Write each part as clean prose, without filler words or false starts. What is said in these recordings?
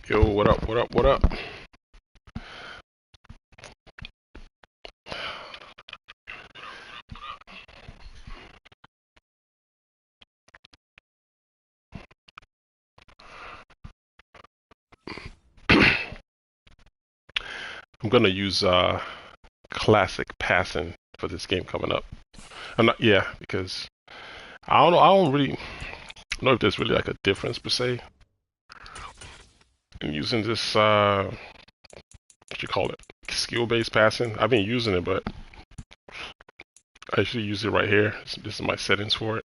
Yo, what up, what up, what up? I'm gonna use classic passing for this game coming up. I'm not, yeah, because I don't know. I don't really know if there's really like a difference per se in using this what you call it, skill-based passing. I've been using it, but I usually use it right here. This is my settings for it,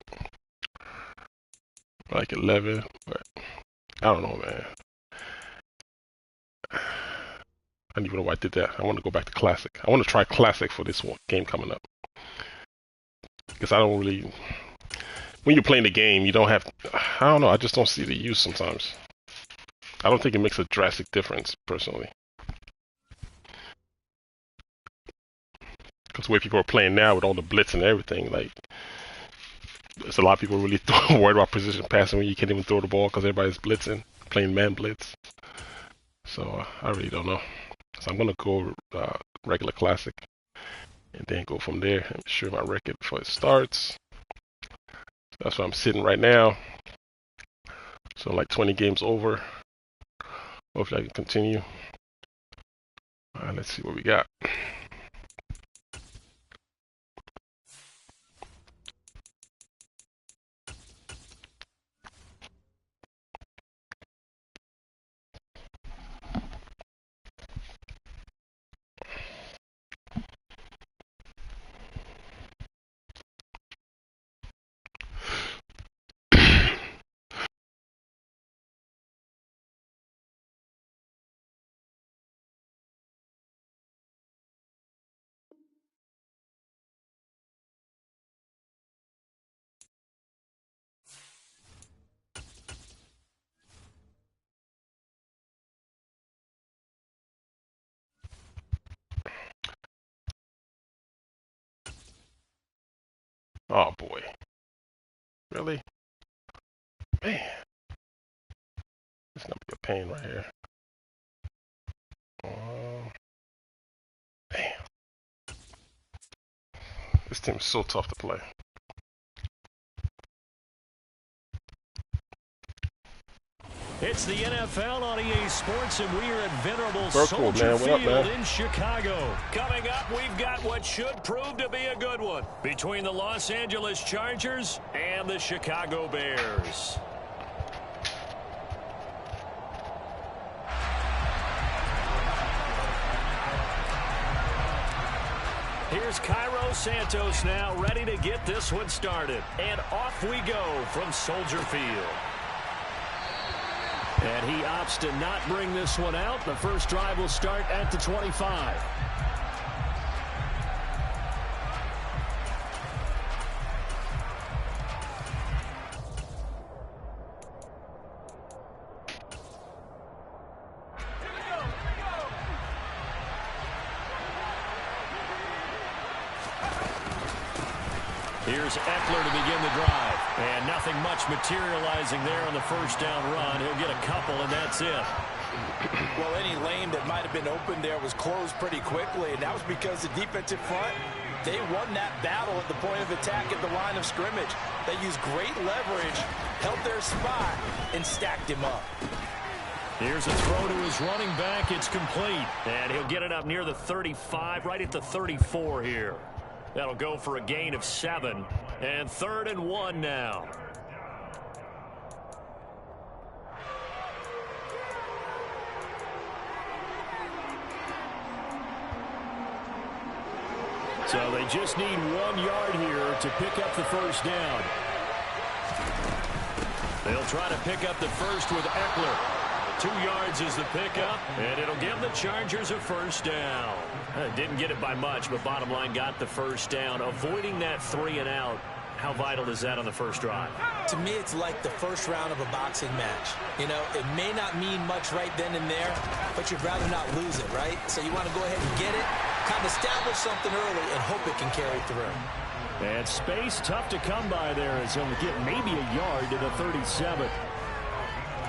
like 11. But I don't know, man. I don't even know why I did that. I want to go back to classic. I want to try classic for this one game coming up because I don't really. When you're playing the game, you don't have. I don't know. I just don't see the use sometimes. I don't think it makes a drastic difference personally. Because the way people are playing now with all the blitz and everything, like there's a lot of people really worried about precision passing when you can't even throw the ball because everybody's blitzing, playing man blitz. So I really don't know. So I'm gonna go regular classic and then go from there and share my record before it starts. So that's where I'm sitting right now. So like 20 games over. Hopefully I can continue. Let's see what we got. Oh boy. Really? Man. It's gonna be a pain right here. Damn. This team is so tough to play. It's the NFL on EA Sports, and we are at venerable Circle, Soldier man. Field in Chicago. Coming up, we've got what should prove to be a good one between the Los Angeles Chargers and the Chicago Bears. Here's Cairo Santos now, ready to get this one started. And off we go from Soldier Field. And he opts to not bring this one out. The first drive will start at the 25. Here's Eckler to begin the drive. And nothing much materializing there on the first down run. He'll get a couple, and that's it. Well, any lane that might have been open there was closed pretty quickly, and that was because the defensive front, they won that battle at the point of attack at the line of scrimmage. They used great leverage, held their spot, and stacked him up. Here's a throw to his running back. It's complete. And he'll get it up near the 35, right at the 34 here. That'll go for a gain of 7. And 3rd and 1 now. So they just need 1 yard here to pick up the first down. They'll try to pick up the first with Eckler. 2 yards is the pickup, and it'll give the Chargers a first down. Didn't get it by much, but bottom line got the first down. Avoiding that 3 and out, how vital is that on the first drive? To me, it's like the first round of a boxing match. You know, it may not mean much right then and there, but you'd rather not lose it, right? So you want to go ahead and get it, kind of establish something early, and hope it can carry through. And space tough to come by there as he'll get maybe a yard to the 37.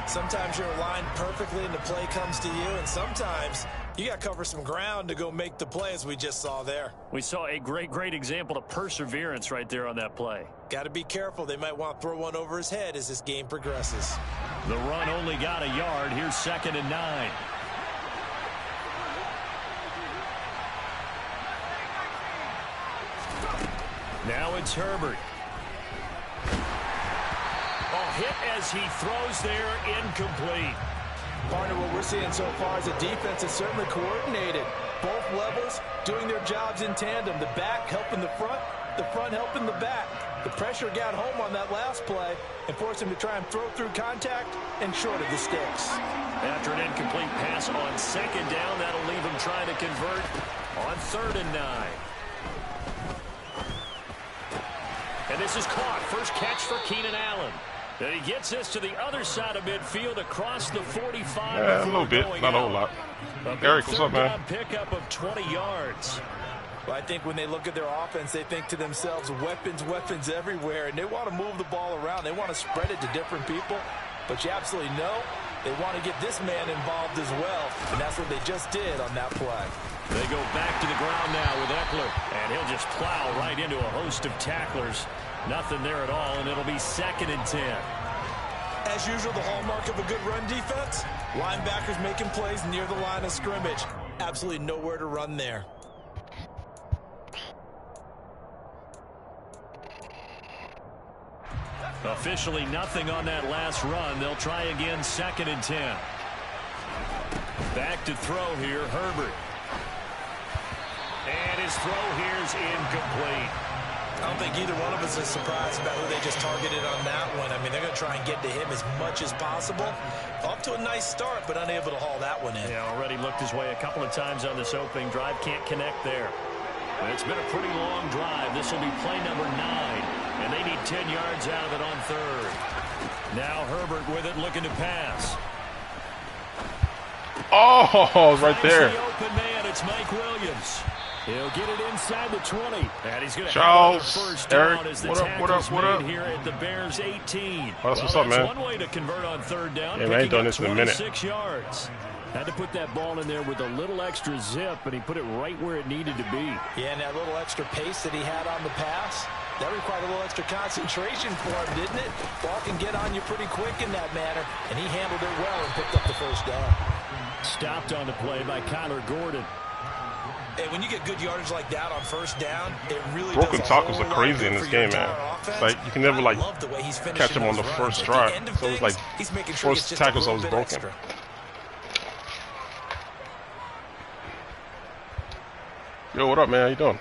Sometimes you're aligned perfectly and the play comes to you, and sometimes you got to cover some ground to go make the play, as we just saw there. We saw a great example of perseverance right there on that play. Got to be careful. They might want to throw one over his head as this game progresses. The run only got a yard. Here's 2nd and 9. Now it's Herbert. Hit as he throws there, incomplete. Partner, what we're seeing so far is a defense that's certainly coordinated. Both levels doing their jobs in tandem. The back helping the front helping the back. The pressure got home on that last play and forced him to try and throw through contact and short of the sticks. After an incomplete pass on 2nd down, that'll leave him trying to convert on 3rd and 9. And this is caught. First catch for Keenan Allen. And he gets this to the other side of midfield across the 45. Yeah, a little bit, not a whole lot. Eric, what's up, man? Pickup of 20 yards. Well, I think when they look at their offense, they think to themselves, weapons everywhere, and they want to move the ball around. They want to spread it to different people, but you absolutely know they want to get this man involved as well, and that's what they just did on that play. They go back to the ground now with Eckler, and he'll just plow right into a host of tacklers. Nothing there at all, and it'll be 2nd and 10. As usual, the hallmark of a good run defense, linebackers making plays near the line of scrimmage. Absolutely nowhere to run there. Officially nothing on that last run. They'll try again, 2nd and 10. Back to throw here, Herbert. And his throw here's incomplete. I don't think either one of us is surprised about who they just targeted on that one. I mean, they're going to try and get to him as much as possible. Off to a nice start, but unable to haul that one in. Yeah, already looked his way a couple of times on this opening drive. Can't connect there. But it's been a pretty long drive. This will be play number 9. And they need 10 yards out of it on 3rd. Now Herbert with it, looking to pass. Oh, right there. The open man, it's Mike Williams. He'll get it inside the 20. And he's going to Charles, have first Eric, down as the what up? here at the Bears 18. Oh, that's what's up, man. One way to convert on 3rd down. Yeah, man, I ain't done this in a minute. 26 yards. Had to put that ball in there with a little extra zip, and he put it right where it needed to be. Yeah, and that little extra pace that he had on the pass, that required a little extra concentration for him, didn't it? Ball can get on you pretty quick in that manner, and he handled it well and picked up the first down. Stopped on the play by Kyler Gordon. Hey, when you get good yardage like that on 1st down, it really broken does tackles are crazy in this game, man. It's like you can never like catch him on the first drive. So it's like first tackle's always broken. Extra. Yo, what up, man? How you doing?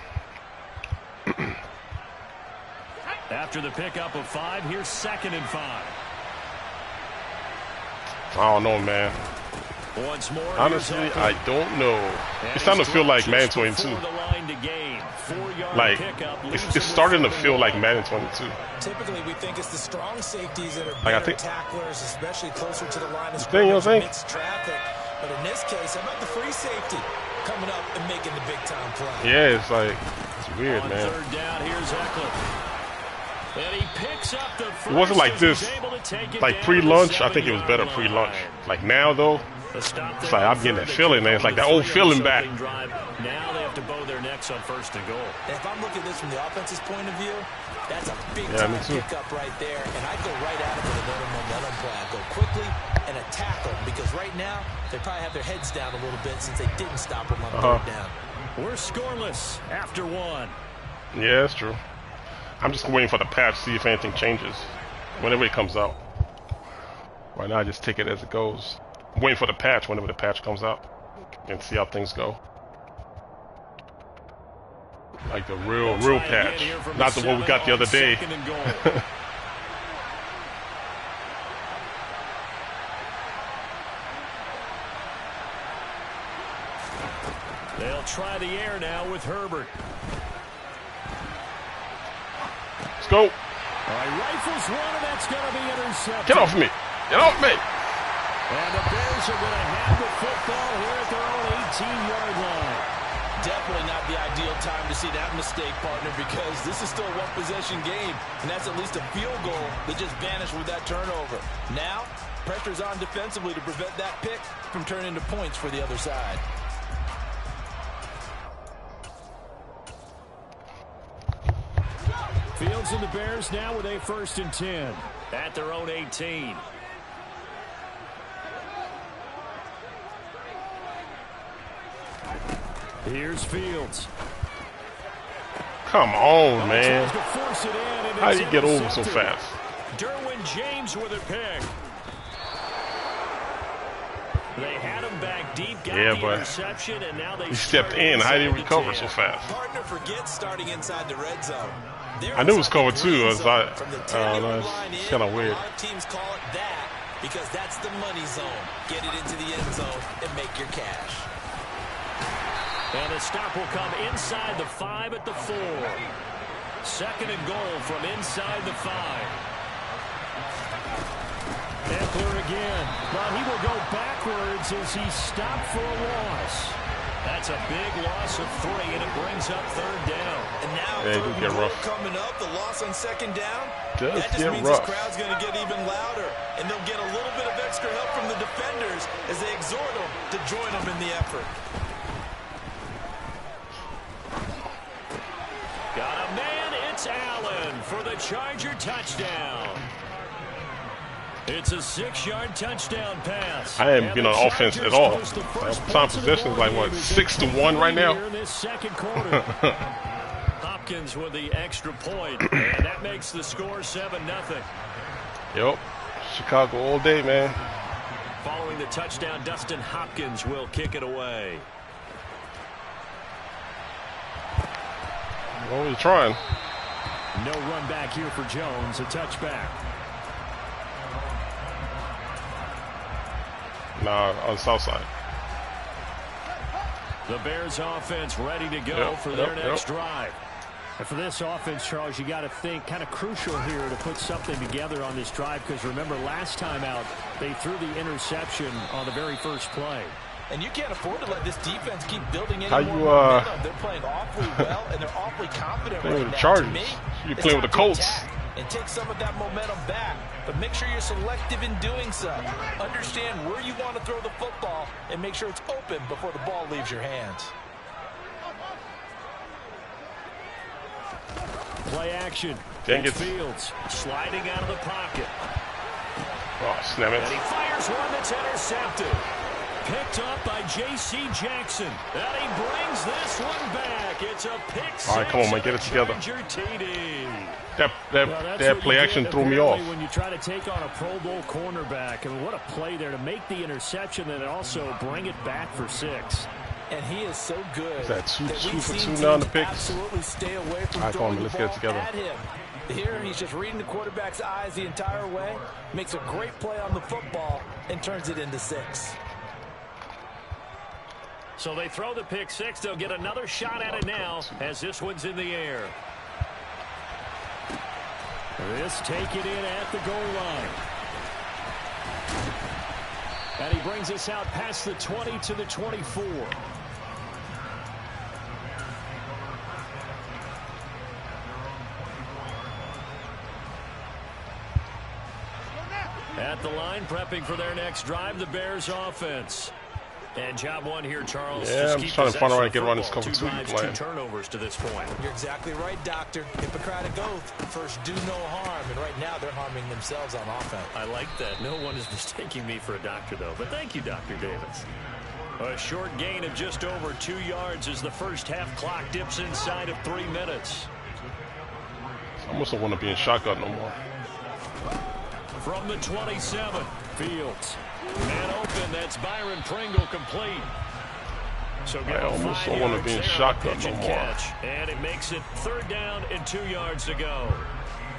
After the pickup of 5, here's 2nd and 5. I don't know, man. Once more, honestly, I don't know. It's starting to feel like Madden 22. Like, it's starting to feel like Madden 22. Typically, we think it's the strong safeties that are better tacklers, especially closer to the line of scrimmage amidst traffic. But in this case, how about the free safety coming up and making the big-time play? Yeah, it's like, it's weird, on man. 3rd down, here's Eckler. And he picks up the first. It wasn't like this. Like pre-lunch, I think it was better pre-lunch. Like now, though, it's like I'm getting that feeling, man. It's like that old feeling back. Now they have to bow their necks on 1st and goal. And if I'm looking at this from the offense's point of view, that's a big-time pickup right there. And I go right at it with another momentum play. I go quickly and attack them because right now they probably have their heads down a little bit since they didn't stop them on 3rd down. We're scoreless after 1. Yeah, that's true. I'm just waiting for the patch to see if anything changes whenever it comes out. Right now, I just take it as it goes. I'm waiting for the patch whenever the patch comes out and see how things go. Like the real patch, not the one we got the other day. They'll try the air now with Herbert. Let's go. All right, rifles one, and that's going to be intercepted. Get off me. Get off me. And the Bears are going to have the football here at their own 18-yard line. Definitely not the ideal time to see that mistake, partner, because this is still a one-possession game, and that's at least a field goal that just vanished with that turnover. Now, pressure's on defensively to prevent that pick from turning into points for the other side. Fields and the Bears now with a 1st and 10 at their own 18. Here's Fields. Come on, man. How do you get over so fast? Derwin James with a pick. They had him back deep, got the interception, and now they stepped in. How did he recover so fast? Partner forgets starting inside the red zone. I knew it was covered too. It's kind of weird. A lot of teams call it that because that's the money zone. Get it into the end zone and make your cash. And the stop will come inside the 5 at the 4. 2nd and goal from inside the 5. Eckler again. Well, he will go backwards as he stopped for a loss. That's a big loss of 3, and it brings up 3rd down. And now third and goal coming up, the loss on 2nd down. That just means this crowd's going to get even louder, and they'll get a little bit of extra help from the defenders as they exhort them to join them in the effort. Got a man, it's Allen for the Charger touchdown. It's a 6-yard touchdown pass. I haven't been on offense at all. Time possession is like, what, 6-1 right now? In this 2nd quarter. Hopkins with the extra point, and that makes the score 7-0. Yep. Chicago all day, man. Following the touchdown, Dustin Hopkins will kick it away. What are you trying? No run back here for Jones, a touchback. Nah, on the south side. The Bears offense ready to go for their next drive. And for this offense, Charles, you got to think kind of crucial here to put something together on this drive, because remember last time out they threw the interception on the very first play. And you can't afford to let this defense keep building any more momentum. They're playing awfully well, and they're awfully confident right now. Chargers. To me, you're playing with the Colts. And take some of that momentum back, but make sure you're selective in doing so. Understand where you want to throw the football and make sure it's open before the ball leaves your hands. Play action. Dang it. Fields sliding out of the pocket. Oh, snap it. And he fires one that's intercepted. Picked up by J.C. Jackson. And he brings this one back. It's a pick six. All right, come on, man, get it together. That play action threw me off. When you try to take on a Pro Bowl cornerback, and what a play there to make the interception and also bring it back for 6. And he is so good. Is that two for 2 now on the picks? Absolutely stay away from all right, throwing let's the get ball it together. at him. Here, he's just reading the quarterback's eyes the entire way, makes a great play on the football, and turns it into 6. So they throw the pick 6. They'll get another shot at it now as this one's in the air. This take it in at the goal line. And he brings us out past the 20 to the 24. At the line, prepping for their next drive, the Bears offense. And job one here, Charles. Yeah, I'm just trying to find out how to get around this cover 2 you playing. 2 turnovers to this point. You're exactly right, Doctor. Hippocratic oath. First, do no harm. And right now, they're harming themselves on offense. I like that. No one is mistaking me for a doctor, though. But thank you, Dr. Davis. A short gain of just over 2 yards as the first half clock dips inside of 3 minutes. I almost don't want to be in shotgun no more. From the 27, Fields. Man open, that's Byron Pringle complete. So I almost don't want to be in shotgun no more. And it makes it 3rd down and 2 yards to go.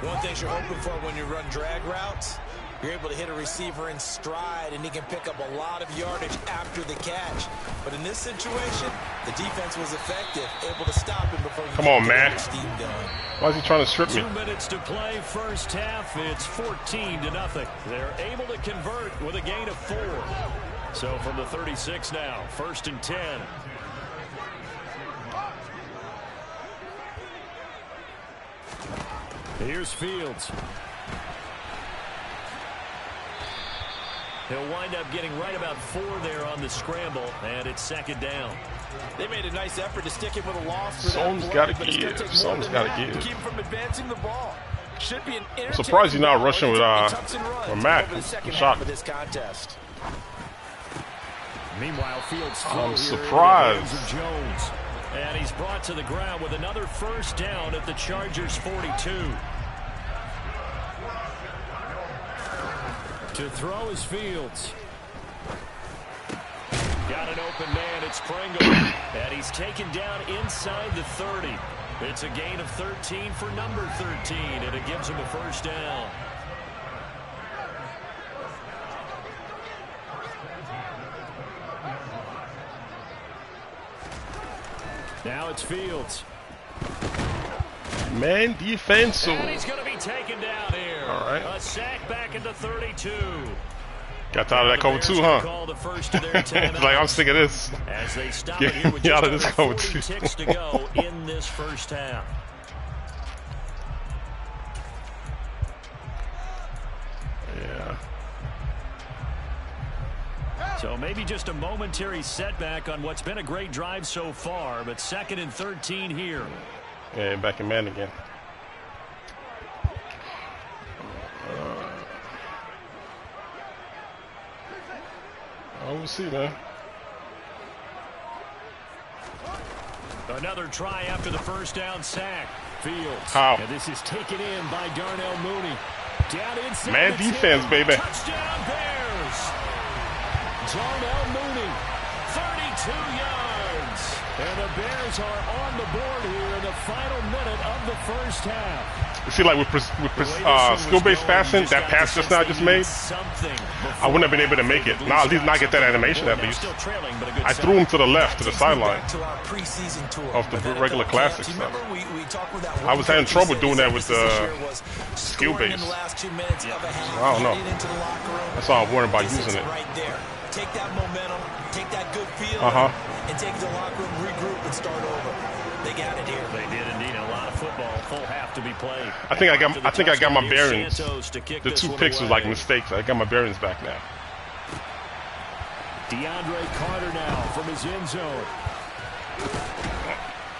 One thing you're hoping for when you run drag routes, you're able to hit a receiver in stride, and he can pick up a lot of yardage after the catch. But in this situation, the defense was effective, able to stop him before you Come on, man. steam going. Why is he trying to strip me? 2 minutes to play, first half. It's 14-0. They're able to convert with a gain of 4. So from the 36 now, 1st and 10. Here's Fields. He'll wind up getting right about 4 there on the scramble, and it's 2nd down. They made a nice effort to stick him with a loss. Someone's got to give. Someone's got to give. To keep him from advancing the ball. Should be an I'm surprised he's not rushing with Mac. Shocked. This contest. Meanwhile, Fields I'm surprised. Jones. And he's brought to the ground with another 1st down at the Chargers' 42. To throw is Fields. Got an open man, it's Pringle. And he's taken down inside the 30. It's a gain of 13 for number 13, and it gives him a 1st down. Now it's Fields. Man defense. And he's going to be taken down here. All right. A sack back into 32. Got tired of that cover 2, huh? It's like, I'm sick of this. As they stop Get it here with me just out of this cover 40 2. ticks to go in this 1st half. Yeah. So maybe just a momentary setback on what's been a great drive so far, but 2nd and 13 here. Yeah, back in man again. We'll see, man. Another try after the 1st down sack. Fields. How? And this is taken in by Darnell Mooney. Down inside. Man defense, baby. Touchdown Bears. Darnell Mooney, 32 yards. And the Bears are on the board here in the final minute of the 1st half. You see, like with skill-based passing, that pass just now just made, I wouldn't have been able to make it. Now, at least not get that animation at least. I threw him to the left, to the sideline of the regular classic stuff. I was having trouble doing that with the skill-based. I don't know. That's why I'm worried about using it. Take that momentum, take that good feel, and take the locker room, regroup, and start over. They got it here. They did indeed. A lot of football, full half to be played. I think I got my bearings. The 2 picks was like mistakes. I got my bearings back now. DeAndre Carter now from his end zone.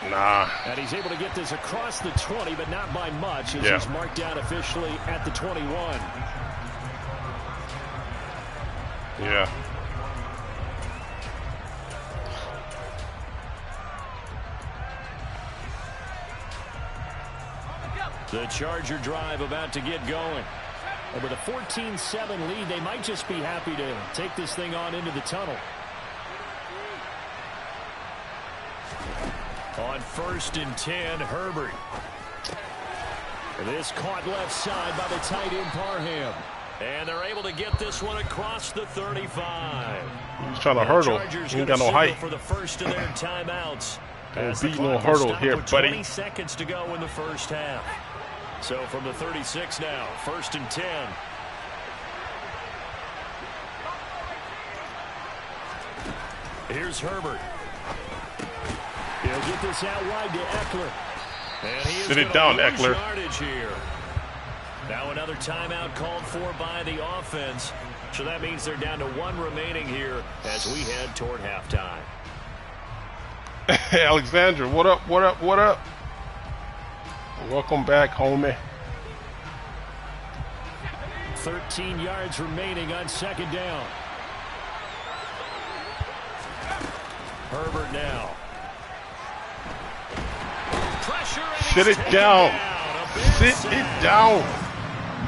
Nah. And he's able to get this across the 20, but not by much, as he's marked down officially at the 21. Yeah. The Charger drive about to get going. And with a 14-7 lead, they might just be happy to take this thing on into the tunnel. On 1st and 10, Herbert. This caught left side by the tight end Parham. And they're able to get this one across the 35. He's trying to hurdle. He ain't got no height. For the first of their timeouts. Don't beat no hurdle here, buddy. 20 seconds to go in the 1st half. So from the 36 now, 1st and 10. Here's Herbert. He'll get this out wide to Eckler. And he is Sit it down, Eckler. Yardage here. Now another timeout called for by the offense. So that means they're down to 1 remaining here as we head toward halftime. Hey, Alexandra, what up, what up, what up? Welcome back, homie. 13 yards remaining on 2nd down. Herbert now. Pressure. Sit it down. Sit it down.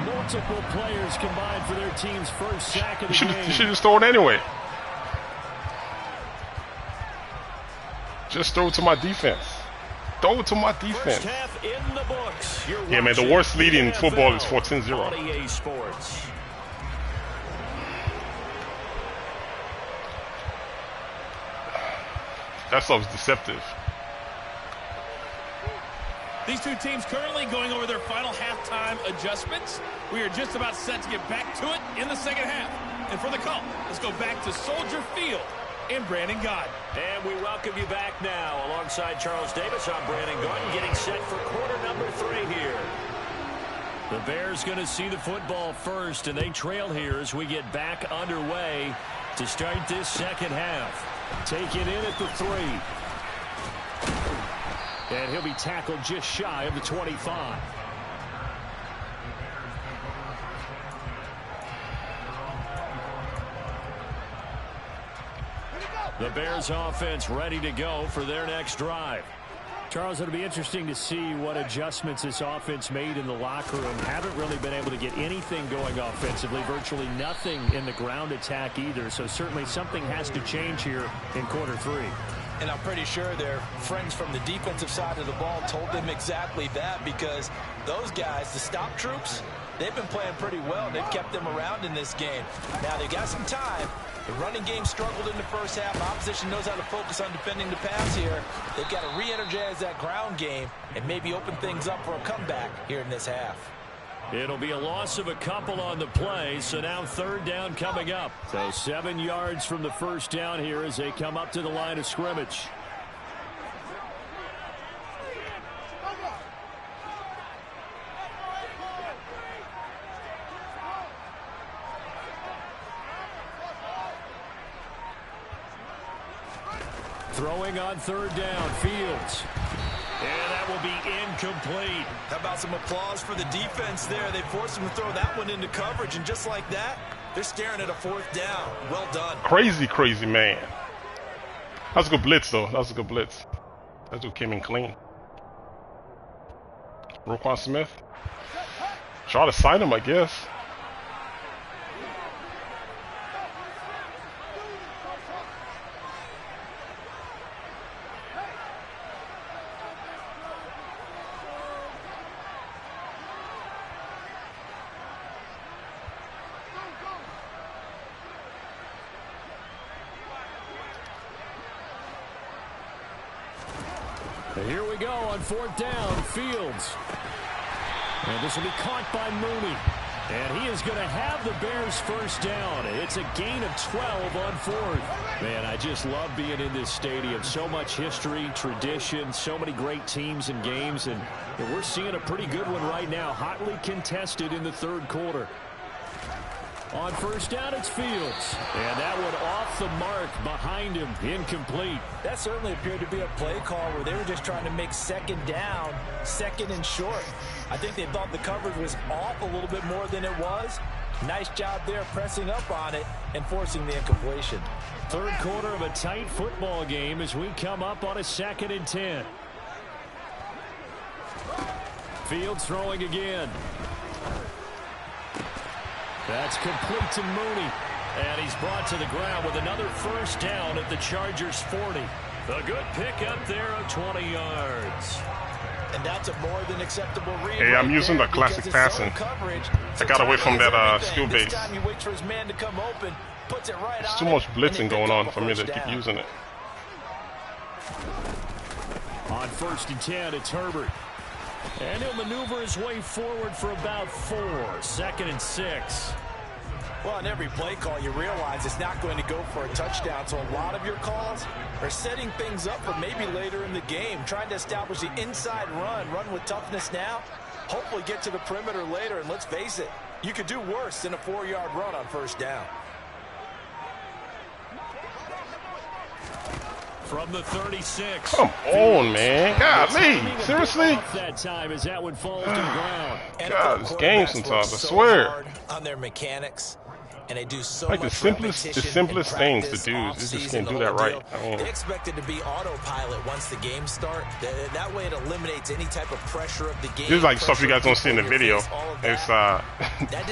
Multiple players combined for their team's 1st sack of the game. You should just throw it anyway. Just throw it to my defense. Throw it to my defense. First half in the books. Yeah, man, the worst lead in football is 14-0. EA Sports. That stuff's deceptive. These two teams currently going over their final halftime adjustments. We are just about set to get back to it in the 2nd half. And for the call, let's go back to Soldier Field in Brandon Gaudin. And we welcome you back now alongside Charles Davis. I'm Brandon Gaudin getting set for quarter number 3 here. The Bears going to see the football first, and they trail here as we get back underway to start this second half. Taken in at the 3. And he'll be tackled just shy of the 25. The Bears offense ready to go for their next drive. Charles, it'll be interesting to see what adjustments this offense made in the locker room. Haven't really been able to get anything going offensively, virtually nothing in the ground attack either. So certainly something has to change here in quarter 3. And I'm pretty sure their friends from the defensive side of the ball told them exactly that, because those guys, the stop troops, they've been playing pretty well. They've kept them around in this game. Now they've got some time. The running game struggled in the first half. Opposition knows how to focus on defending the pass here. They've got to re-energize that ground game and maybe open things up for a comeback here in this half. It'll be a loss of a couple on the play, so now 3rd down coming up. So 7 yards from the first down here as they come up to the line of scrimmage. Throwing on 3rd down, Fields. And that will be incomplete. How about some applause for the defense there? They forced him to throw that one into coverage, and just like that, they're staring at a 4th down. Well done. Crazy, crazy man. That was a good blitz, though. That was a good blitz. That dude came in clean. Roquan Smith. Try to sign him, I guess. Here we go on 4th down, Fields. And this will be caught by Mooney. And he is going to have the Bears first down. It's a gain of 12 on 4th. Man, I just love being in this stadium. So much history, tradition, so many great teams and games. And we're seeing a pretty good one right now, hotly contested in the 3rd quarter. On 1st down, it's Fields. And that one off the mark behind him, incomplete. That certainly appeared to be a play call where they were just trying to make 2nd down, 2nd and short. I think they thought the coverage was off a little bit more than it was. Nice job there pressing up on it and forcing the incompletion. 3rd quarter of a tight football game as we come up on a 2nd and 10. Fields throwing again. That's complete to Mooney. And he's brought to the ground with another first down at the Chargers' 40. A good pickup there of 20 yards. And that's a more than acceptable read. Hey, I'm using the classic passing. I got away from that skill base. This time he waits for his man to come open, puts it right There's on too much blitzing going on for me to keep using it. On 1st and 10, it's Herbert. And he'll maneuver his way forward for about 4. 2nd and 6. Well, on every play call, you realize it's not going to go for a touchdown. So a lot of your calls are setting things up for maybe later in the game, trying to establish the inside run with toughness now, hopefully get to the perimeter later. And let's face it, you could do worse than a 4-yard run on 1st down. From the 36. Come on, man. Golly. Seriously? That time as that one falls to the ground. God, this game sometimes, I swear. On their mechanics. And they do so like much the simplest things to do. You just can't do that right. I mean, they expect it to be autopilot once the game starts. That way it eliminates any type of pressure of the game. this is like stuff you guys don't see in the video. It's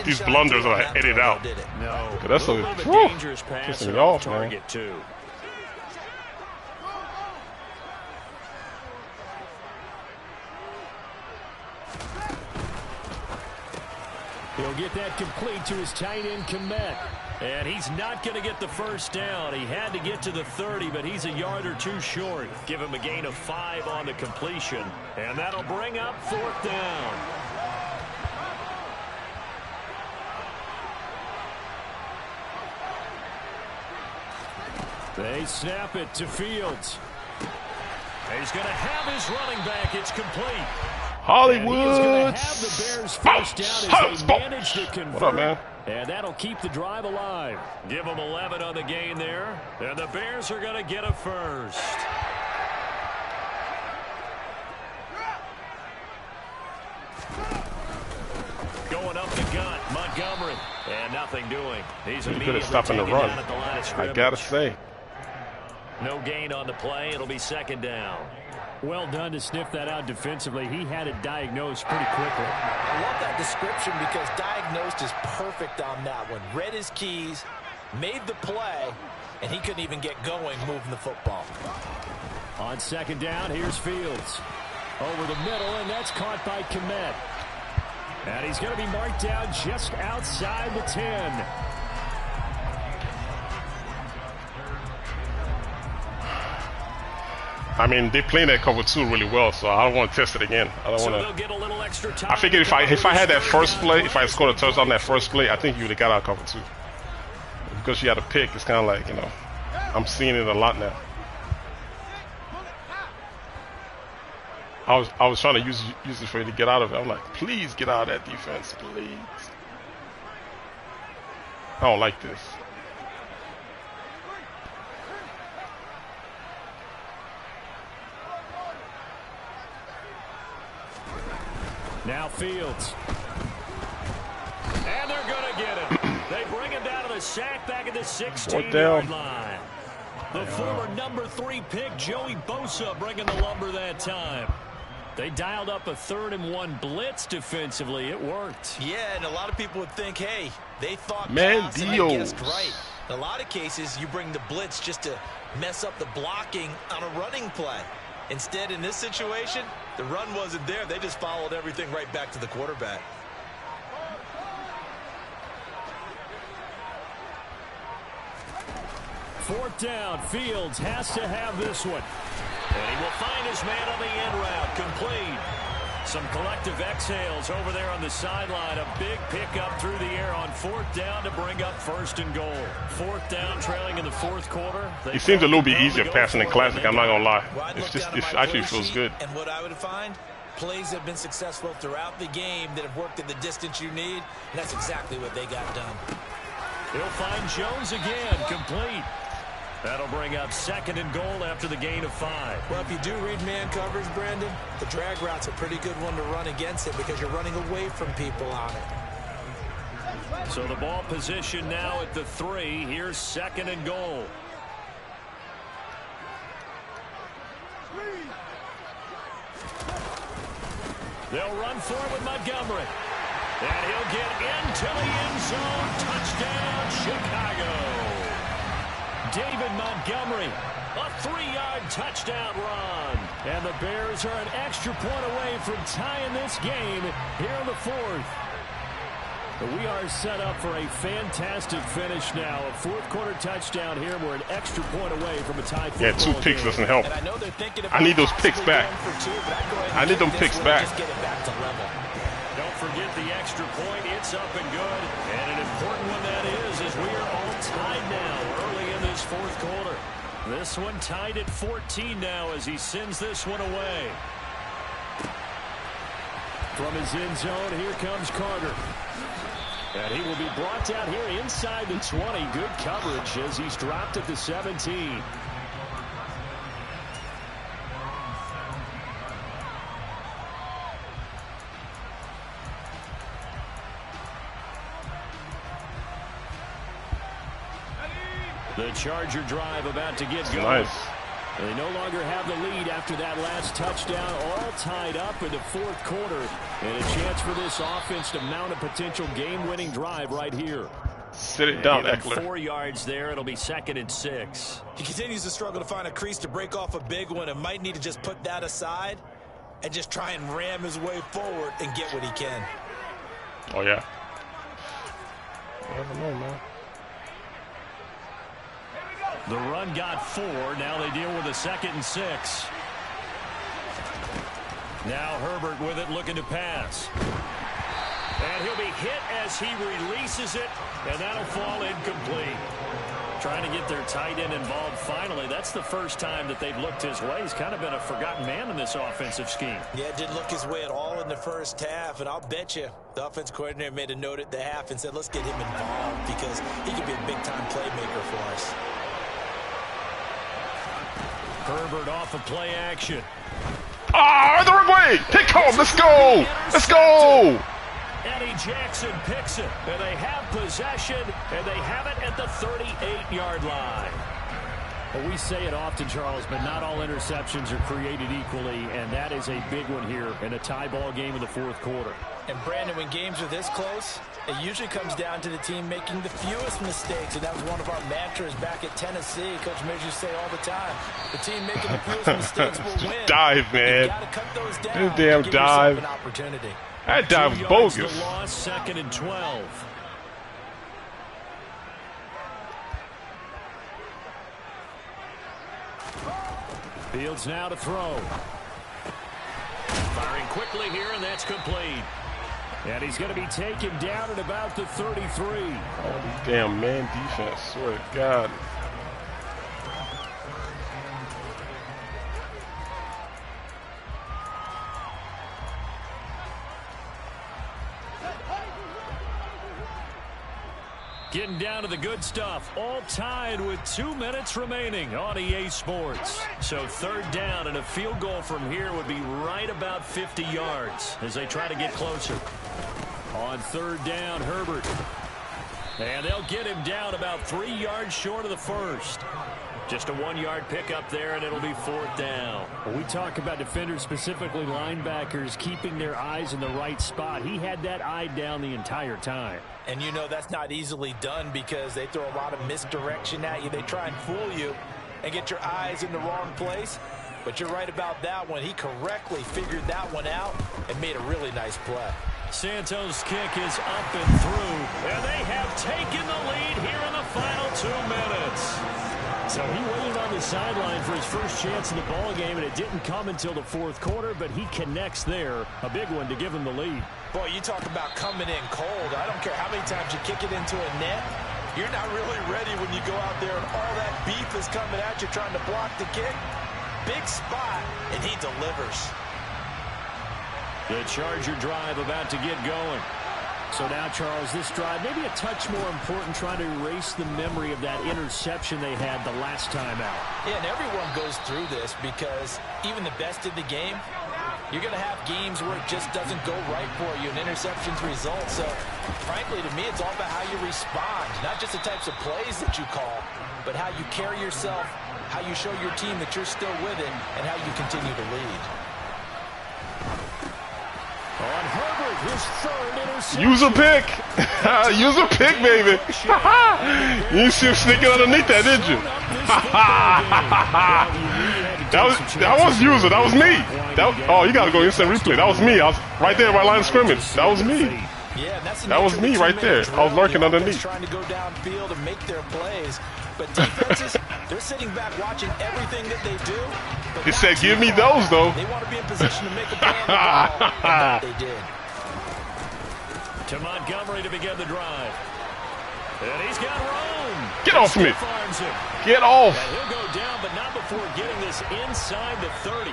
these blunders are edited out. No, that's so dangerous pass pissing me off, target man. too. He'll get that complete to his tight end, Komet. And he's not going to get the first down. He had to get to the 30, but he's a yard or 2 short. Give him a gain of 5 on the completion. And that'll bring up 4th down. They snap it to Fields. He's going to have his running back. It's complete. Hollywood. What up, man? And that'll keep the drive alive. Give them 11 on the gain there. And the Bears are going to get a first. Going up the gut, Montgomery. And nothing doing. He's good at stopping the run. I gotta say. No gain on the play. It'll be second down. Well done to sniff that out defensively. He had it diagnosed pretty quickly. I love that description because diagnosed is perfect on that one. Read his keys, made the play, and he couldn't even get going moving the football. On second down, here's Fields. Over the middle, and that's caught by Kmet. And he's going to be marked down just outside the 10. I mean, they play that cover 2 really well, so I don't want to test it again. I don't want to. I figured if I had that first play, if I scored a touchdown that first play, I think you would have got out cover 2. Because you had a pick, it's kind of like, you know, I'm seeing it a lot now. I was trying to use it for you to get out of it. I'm like, please get out of that defense, please. I don't like this. Now Fields. And they're going to get him. They bring him down to the sack back at the 16-yard line. The former number 3 pick, Joey Bosa, bringing the lumber that time. They dialed up a 3rd-and-1 blitz defensively. It worked. Yeah, and a lot of people would think, hey, they thought man, pass and they guessed right. In a lot of cases, you bring the blitz just to mess up the blocking on a running play. Instead, in this situation, the run wasn't there. They just followed everything right back to the quarterback. Fourth down, Fields has to have this one. And he will find his man on the end route, complete. Some collective exhales over there on the sideline. A big pickup through the air on 4th down to bring up 1st and goal. 4th down, trailing in the 4th quarter. It seems a little bit easier passing in Classic, I'm not going to lie. It actually feels good. And what I would find, plays have been successful throughout the game that have worked at the distance you need, and that's exactly what they got done. He'll find Jones again, complete. That'll bring up 2nd and goal after the gain of 5. Well, if you do read man coverage, Brandon, the drag route's a pretty good one to run against it because you're running away from people on it. So the ball position now at the 3. Here's 2nd and goal. They'll run for it with Montgomery. And he'll get into the end zone. Touchdown, Chicago. David Montgomery, a 3-yard touchdown run. And the Bears are an extra point away from tying this game here in the 4th. We are set up for a fantastic finish now. A 4th quarter touchdown here. We're an extra point away from a tie. Yeah, 2 picks doesn't help. I need those picks back. I need them picks back. Don't forget the extra point. It's up and good. And an important one that is, as we are all tied now early in this 4th quarter. This one tied at 14 now as he sends this one away. From his end zone, here comes Carter. And he will be brought down here inside the 20. Good coverage as he's dropped at the 17. The Charger drive about to get going. Nice. They no longer have the lead after that last touchdown, all tied up in the 4th quarter. And a chance for this offense to mount a potential game-winning drive right here. Sit it down, Eckler. 4 yards there. It'll be 2nd and 6. He continues to struggle to find a crease to break off a big one and might need to just put that aside and just try and ram his way forward and get what he can. Oh, yeah. I don't know, man. The run got 4. Now they deal with a 2nd and 6. Now Herbert with it, looking to pass. And he'll be hit as he releases it, and that'll fall incomplete. Trying to get their tight end involved finally. That's the first time that they've looked his way. He's kind of been a forgotten man in this offensive scheme. Yeah, it didn't look his way at all in the first half, and I'll bet you the offensive coordinator made a note at the half and said, let's get him involved because he could be a big-time playmaker for us. Herbert off of play action. Ah, the wrong way! Take home, let's go! Let's go! Eddie Jackson picks it, and they have possession, and they have it at the 38-yard line. Well, we say it often, Charles, but not all interceptions are created equally, and that is a big one here in a tie ball game in the fourth quarter. And, Brandon, when games are this close, it usually comes down to the team making the fewest mistakes, and that was one of our mantras back at Tennessee. Coach Mears used to say all the time, the team making the fewest mistakes will win. Dive, man. You got to cut those down. This damn give dive. An opportunity. That dive was bogus. The loss, 2nd and 12. Fields now to throw. Firing quickly here, and that's complete. And he's going to be taken down at about the 33. Oh, damn man defense, swear to God. Getting down to the good stuff, all tied with 2 minutes remaining on EA Sports. So 3rd down and a field goal from here would be right about 50 yards as they try to get closer. On 3rd down, Herbert. And they'll get him down about 3 yards short of the first. Just a 1-yard pickup there, and it'll be 4th down. When we talk about defenders, specifically linebackers, keeping their eyes in the right spot. He had that eye down the entire time. And you know that's not easily done because they throw a lot of misdirection at you. They try and fool you and get your eyes in the wrong place. But you're right about that one. He correctly figured that one out and made a really nice play. Santos' kick is up and through, and they have taken the lead here in the final 2 minutes. So he waited on the sideline for his first chance in the ball game, and it didn't come until the fourth quarter, but he connects there. A big one to give him the lead. Boy, you talk about coming in cold. I don't care how many times you kick it into a net. You're not really ready when you go out there and all that beef is coming at you trying to block the kick. Big spot, and he delivers. The Charger drive about to get going. So now, Charles, this drive maybe a touch more important, trying to erase the memory of that interception they had the last time out. Yeah, and everyone goes through this because even the best in the game, you're going to have games where it just doesn't go right for you and interceptions result. So, frankly, to me, it's all about how you respond, not just the types of plays that you call, but how you carry yourself, how you show your team that you're still with it, and how you continue to lead. On Herbert, his 3rd interception. Use a pick. Use a pick, baby. You see him sneaking underneath that, did you? that was user. That was me. Oh, you got to go instant replay. That was me. I was right there by line of scrimmage. That was me. Yeah, that's that was me right there. I was lurking underneath. Trying to go downfield and make their plays. But defenses, they're sitting back watching everything that they do. He said, give me those, though. They want to be in position to make a play on the ball, and that they did. To Montgomery to begin the drive. And he's got room. Get off me. Get off. And he'll go down, but not before getting this inside the 30.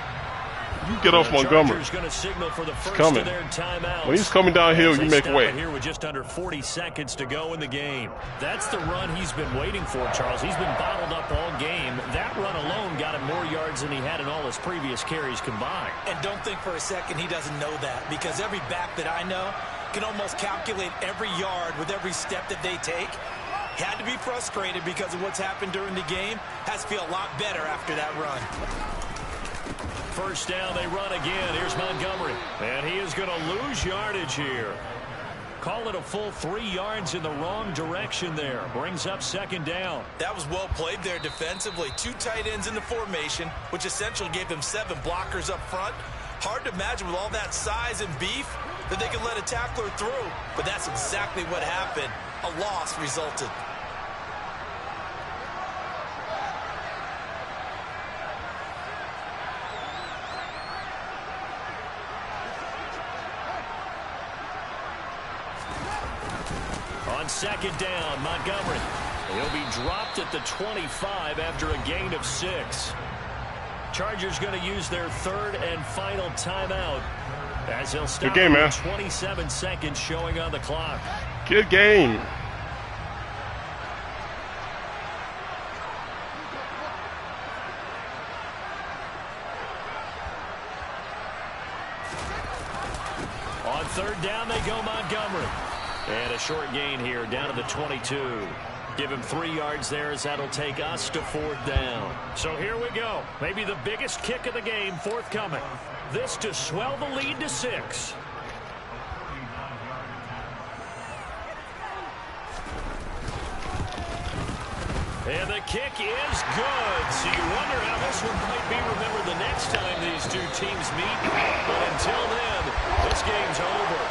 You get off Montgomery. Gonna signal for the first coming. of their timeouts. When he's coming downhill, you make way. Here with just under 40 seconds to go in the game. That's the run he's been waiting for, Charles. He's been bottled up all game. That run alone got him more yards than he had in all his previous carries combined. And don't think for a second he doesn't know that, because every back that I know can almost calculate every yard with every step that they take. He had to be frustrated because of what's happened during the game. Has to feel a lot better after that run. First down, they run again. Here's Montgomery. And he is going to lose yardage here. Call it a full 3 yards in the wrong direction there. Brings up 2nd down. That was well played there defensively. 2 tight ends in the formation, which essentially gave them 7 blockers up front. Hard to imagine with all that size and beef that they could let a tackler through. But that's exactly what happened. A loss resulted. On 2nd down, Montgomery. He'll be dropped at the 25 after a gain of 6. Chargers going to use their third and final timeout as they'll stop. Good game, man. 27 seconds showing on the clock. Good game. On third down, they go Montgomery. And a short gain here down to the 22. Give him 3 yards there as that'll take us to 4th down. So here we go. Maybe the biggest kick of the game forthcoming. This to swell the lead to 6. And the kick is good. So you wonder how this one might be remembered the next time these two teams meet. But until then, this game's over.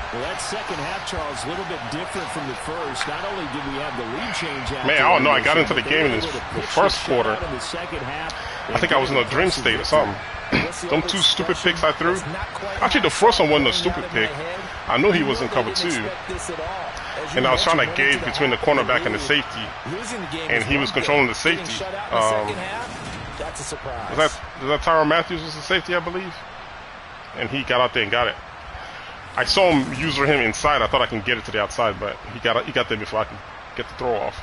Well, that second half, Charles, a little bit different from the first. Not only did we have the lead change out. Man, I don't know. I got into the game in the first quarter. I think I was in a dream state or something. Them 2 stupid picks I threw. Actually, the first one wasn't a stupid pick. I knew he was in cover 2. And I was trying to gauge between the cornerback and the safety. And he was controlling the safety. That's a surprise. Was that Tyrann Mathieu was the safety, I believe? And he got out there and got it. I saw him user him inside. I thought I can get it to the outside, but he got there before I could get the throw off.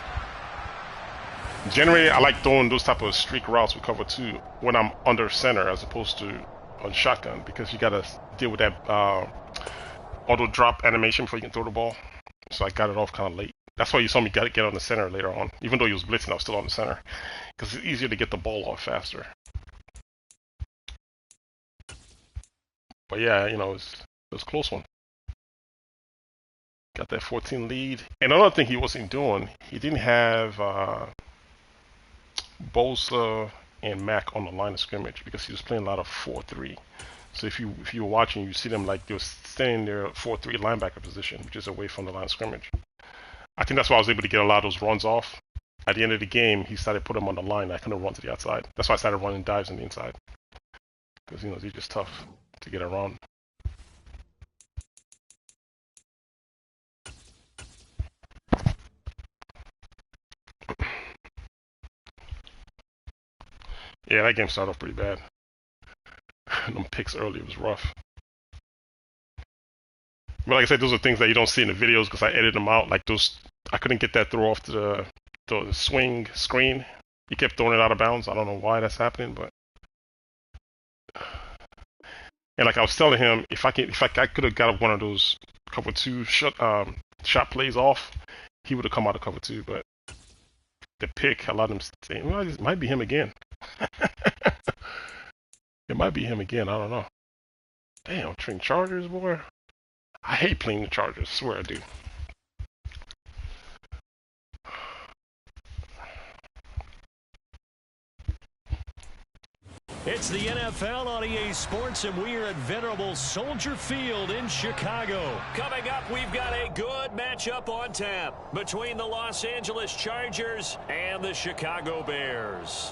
Generally, I like throwing those type of streak routes with cover 2 when I'm under center as opposed to on shotgun, because you got to deal with that auto drop animation before you can throw the ball. So I got it off kind of late. That's why you saw me get on the center later on. Even though he was blitzing, I was still on the center because it's easier to get the ball off faster. But yeah, you know, it was a close one. Got that 14 lead. And another thing he wasn't doing, he didn't have Bosa and Mack on the line of scrimmage because he was playing a lot of 4-3. So if you were watching, you see them like they were standing there 4-3 linebacker position, which is away from the line of scrimmage. I think that's why I was able to get a lot of those runs off. At the end of the game, he started putting them on the line. I couldn't run to the outside. That's why I started running dives on the inside. Because, you know, they're just tough to get around. Yeah, that game started off pretty bad. Them picks early was rough. But like I said, those are things that you don't see in the videos because I edited them out. Like those, I couldn't get that throw off to the swing screen. He kept throwing it out of bounds. I don't know why that's happening, but. And like I was telling him, if I could have got one of those cover 2 shot plays off, he would have come out of cover 2. But the pick allowed him to say, well, it might be him again. It might be him again. I don't know. Damn, Trent Chargers, boy. I hate playing the Chargers. I swear I do. It's the NFL on EA Sports, and we are at venerable Soldier Field in Chicago. Coming up, we've got a good matchup on tap between the Los Angeles Chargers and the Chicago Bears.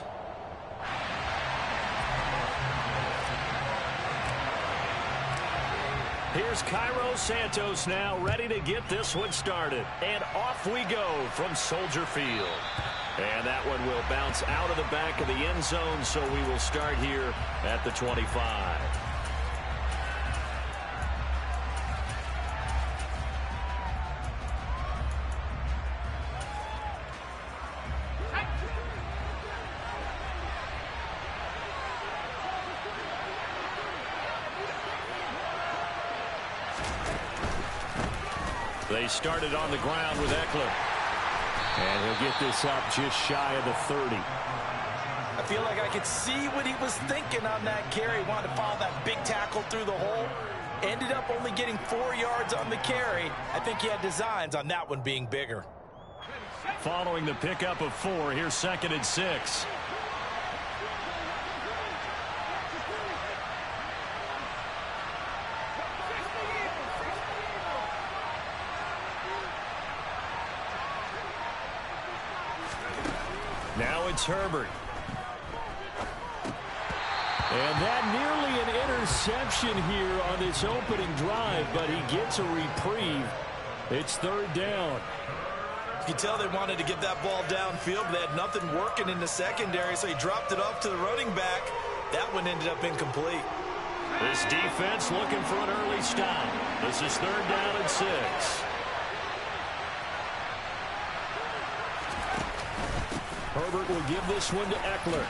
Here's Cairo Santos now ready to get this one started. And off we go from Soldier Field. And that one will bounce out of the back of the end zone, so we will start here at the 25. They started on the ground with Eckler. And he'll get this up just shy of the 30. I feel like I could see what he was thinking on that carry. Wanted to follow that big tackle through the hole. Ended up only getting 4 yards on the carry. I think he had designs on that one being bigger. Following the pickup of 4, here's 2nd and 6. Now it's Herbert. And that nearly an interception here on this opening drive, but he gets a reprieve. It's 3rd down. You could tell they wanted to get that ball downfield, but they had nothing working in the secondary, so he dropped it off to the running back. That one ended up incomplete. This defense looking for an early stop. This is 3rd down and 6. Herbert will give this one to Eckler.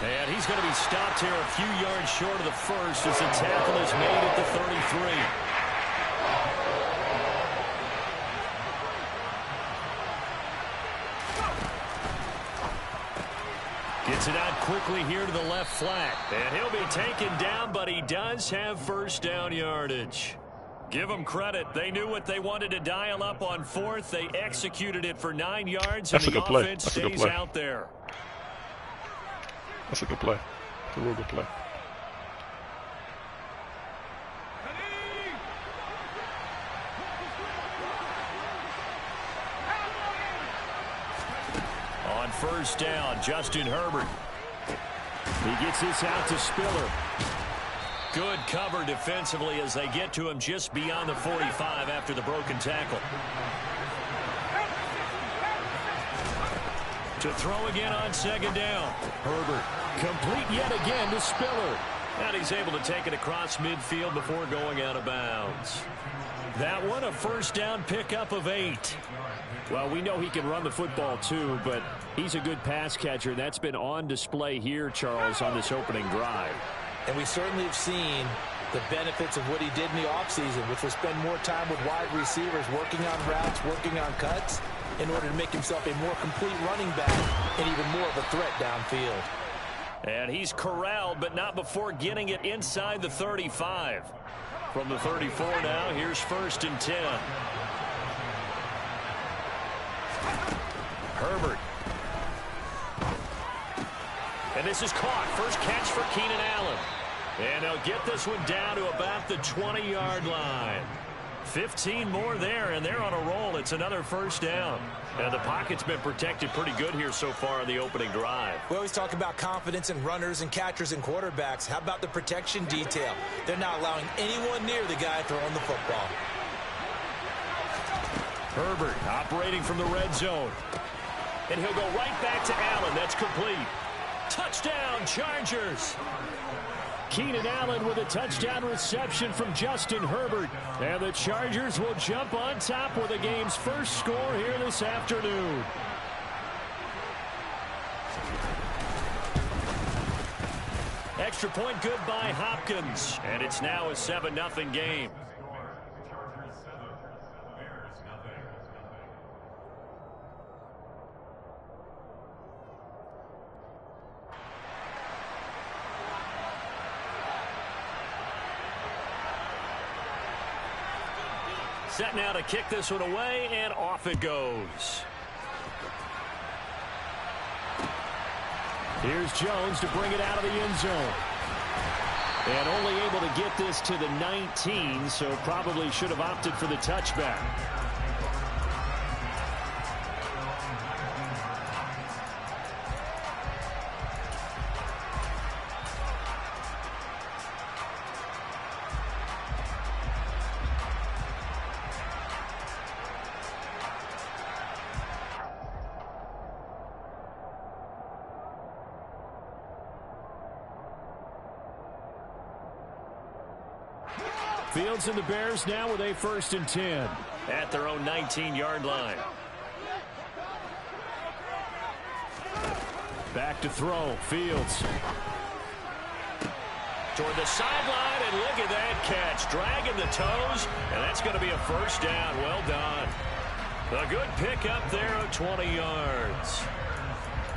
And he's going to be stopped here a few yards short of the first as the tackle is made at the 33. Gets it out quickly here to the left flat. And he'll be taken down, but he does have first down yardage. Give them credit. They knew what they wanted to dial up on 4th. They executed it for 9 yards, That's and a the good play. offense That's a good stays play. out there. That's a good play. It's a real good play. On first down, Justin Herbert. He gets this out to Spiller. Good cover defensively as they get to him just beyond the 45 after the broken tackle. To throw again on 2nd down. Herbert complete yet again to Spiller. And he's able to take it across midfield before going out of bounds. That one, a first down pickup of 8. Well, we know he can run the football too, but he's a good pass catcher. That's been on display here, Charles, on this opening drive. And we certainly have seen the benefits of what he did in the offseason, which was spend more time with wide receivers, working on routes, working on cuts, in order to make himself a more complete running back and even more of a threat downfield. And he's corralled, but not before getting it inside the 35. From the 34 now, here's 1st and 10. Herbert. And this is caught. First catch for Keenan Allen. And they'll get this one down to about the 20-yard line. 15 more there, and they're on a roll. It's another first down. And the pocket's been protected pretty good here so far in the opening drive. We always talk about confidence in runners and catchers and quarterbacks. How about the protection detail? They're not allowing anyone near the guy throwing the football. Herbert operating from the red zone. And he'll go right back to Allen. That's complete. Touchdown, Chargers. Keenan Allen with a touchdown reception from Justin Herbert. And the Chargers will jump on top with the game's first score here this afternoon. Extra point good by Hopkins. And it's now a 7-0 game. Set now to kick this one away, and off it goes. Here's Jones to bring it out of the end zone. And only able to get this to the 19, so probably should have opted for the touchback. Fields and the Bears now with a 1st and 10 at their own 19-yard line. Back to throw. Fields. Toward the sideline, and look at that catch. Dragging the toes, and that's going to be a first down. Well done. A good pickup there of 20 yards.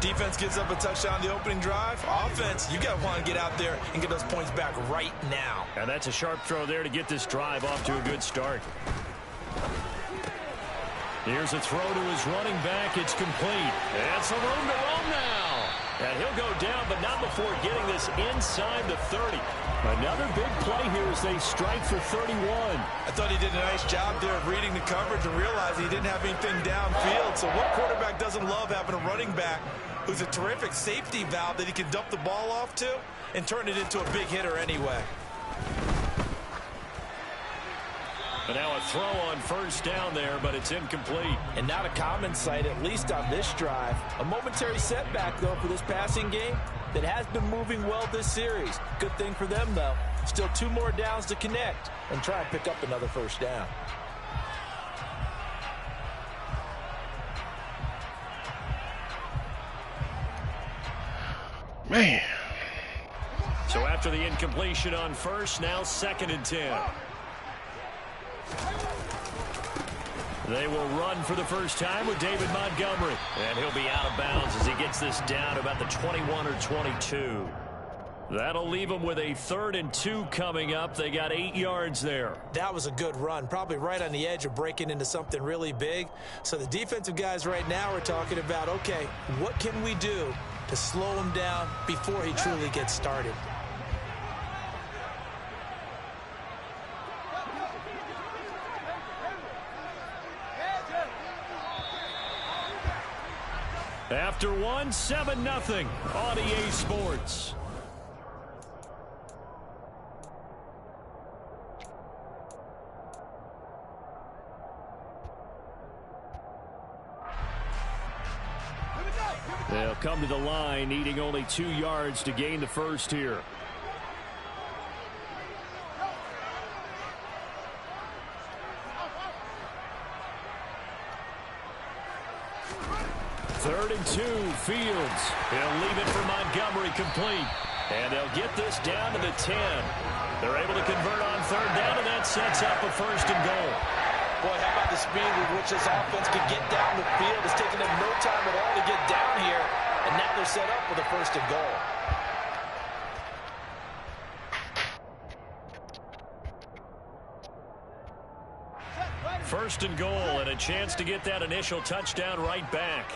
Defense gives up a touchdown the opening drive. Offense, you got to want to get out there and get those points back right now. And that's a sharp throw there to get this drive off to a good start. Here's a throw to his running back. It's complete. And some room to roam now. And he'll go down, but not before getting this inside the 30. Another big play here as they strike for 31. I thought he did a nice job there of reading the coverage and realizing he didn't have anything downfield. So what quarterback doesn't love having a running back who's a terrific safety valve that he can dump the ball off to and turn it into a big hitter anyway? And now a throw on first down there, but it's incomplete. And not a common sight, at least on this drive. A momentary setback, though, for this passing game that has been moving well this series. Good thing for them, though. Still 2 more downs to connect and try and pick up another first down. Man. So after the incompletion on first, now 2nd and 10. They will run for the first time with David Montgomery. And he'll be out of bounds as he gets this down to about the 21 or 22. That'll leave them with a 3rd and 2 coming up. They got 8 yards there. That was a good run, probably right on the edge of breaking into something really big. So the defensive guys right now are talking about, okay, what can we do to slow him down before he truly gets started? After 1, 7-0 on EA Sports. They'll come to the line, needing only 2 yards to gain the first here. Third and 2, Fields. He'll leave it for Montgomery complete. And they'll get this down to the 10. They're able to convert on 3rd down, and that sets up a 1st and goal. Boy, how about the speed with which this offense can get down the field? It's taken them no time at all to get down here, and now they're set up with a 1st and goal. First and goal, and a chance to get that initial touchdown right back.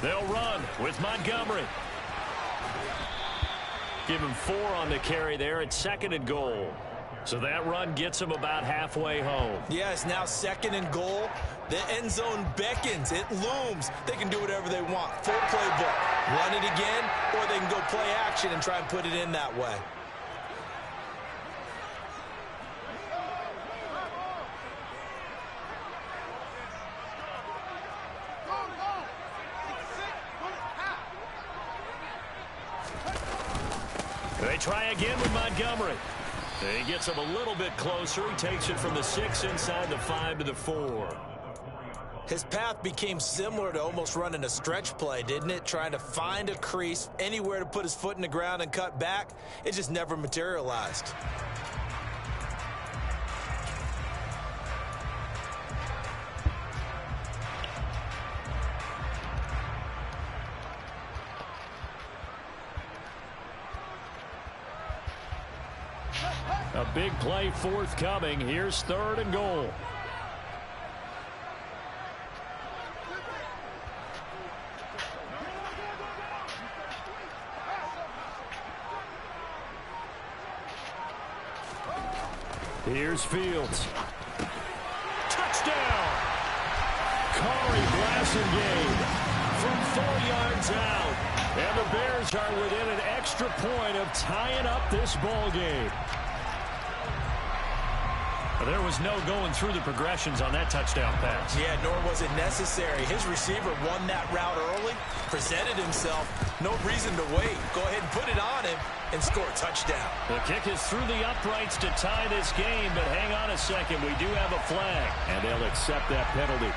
They'll run with Montgomery. Give him 4 on the carry there at 2nd and goal. So that run gets him about halfway home. Yeah, it's now 2nd and goal. The end zone beckons. It looms. They can do whatever they want. Full playbook. Run it again, or they can go play action and try and put it in that way. They try again with Montgomery. He gets him a little bit closer. He takes it from the 6 inside the 5 to the 4. His path became similar to almost running a stretch play, didn't it? Trying to find a crease, anywhere to put his foot in the ground and cut back. It just never materialized. A big play forthcoming. Here's 3rd and goal. Here's Fields. Touchdown! Corey Blasingame from 4 yards out. And the Bears are within an extra point of tying up this ball game. There was no going through the progressions on that touchdown pass. Yeah, nor was it necessary. His receiver won that route early, presented himself. No reason to wait. Go ahead and put it on him and score a touchdown. The kick is through the uprights to tie this game, but hang on a second. We do have a flag, and they'll accept that penalty.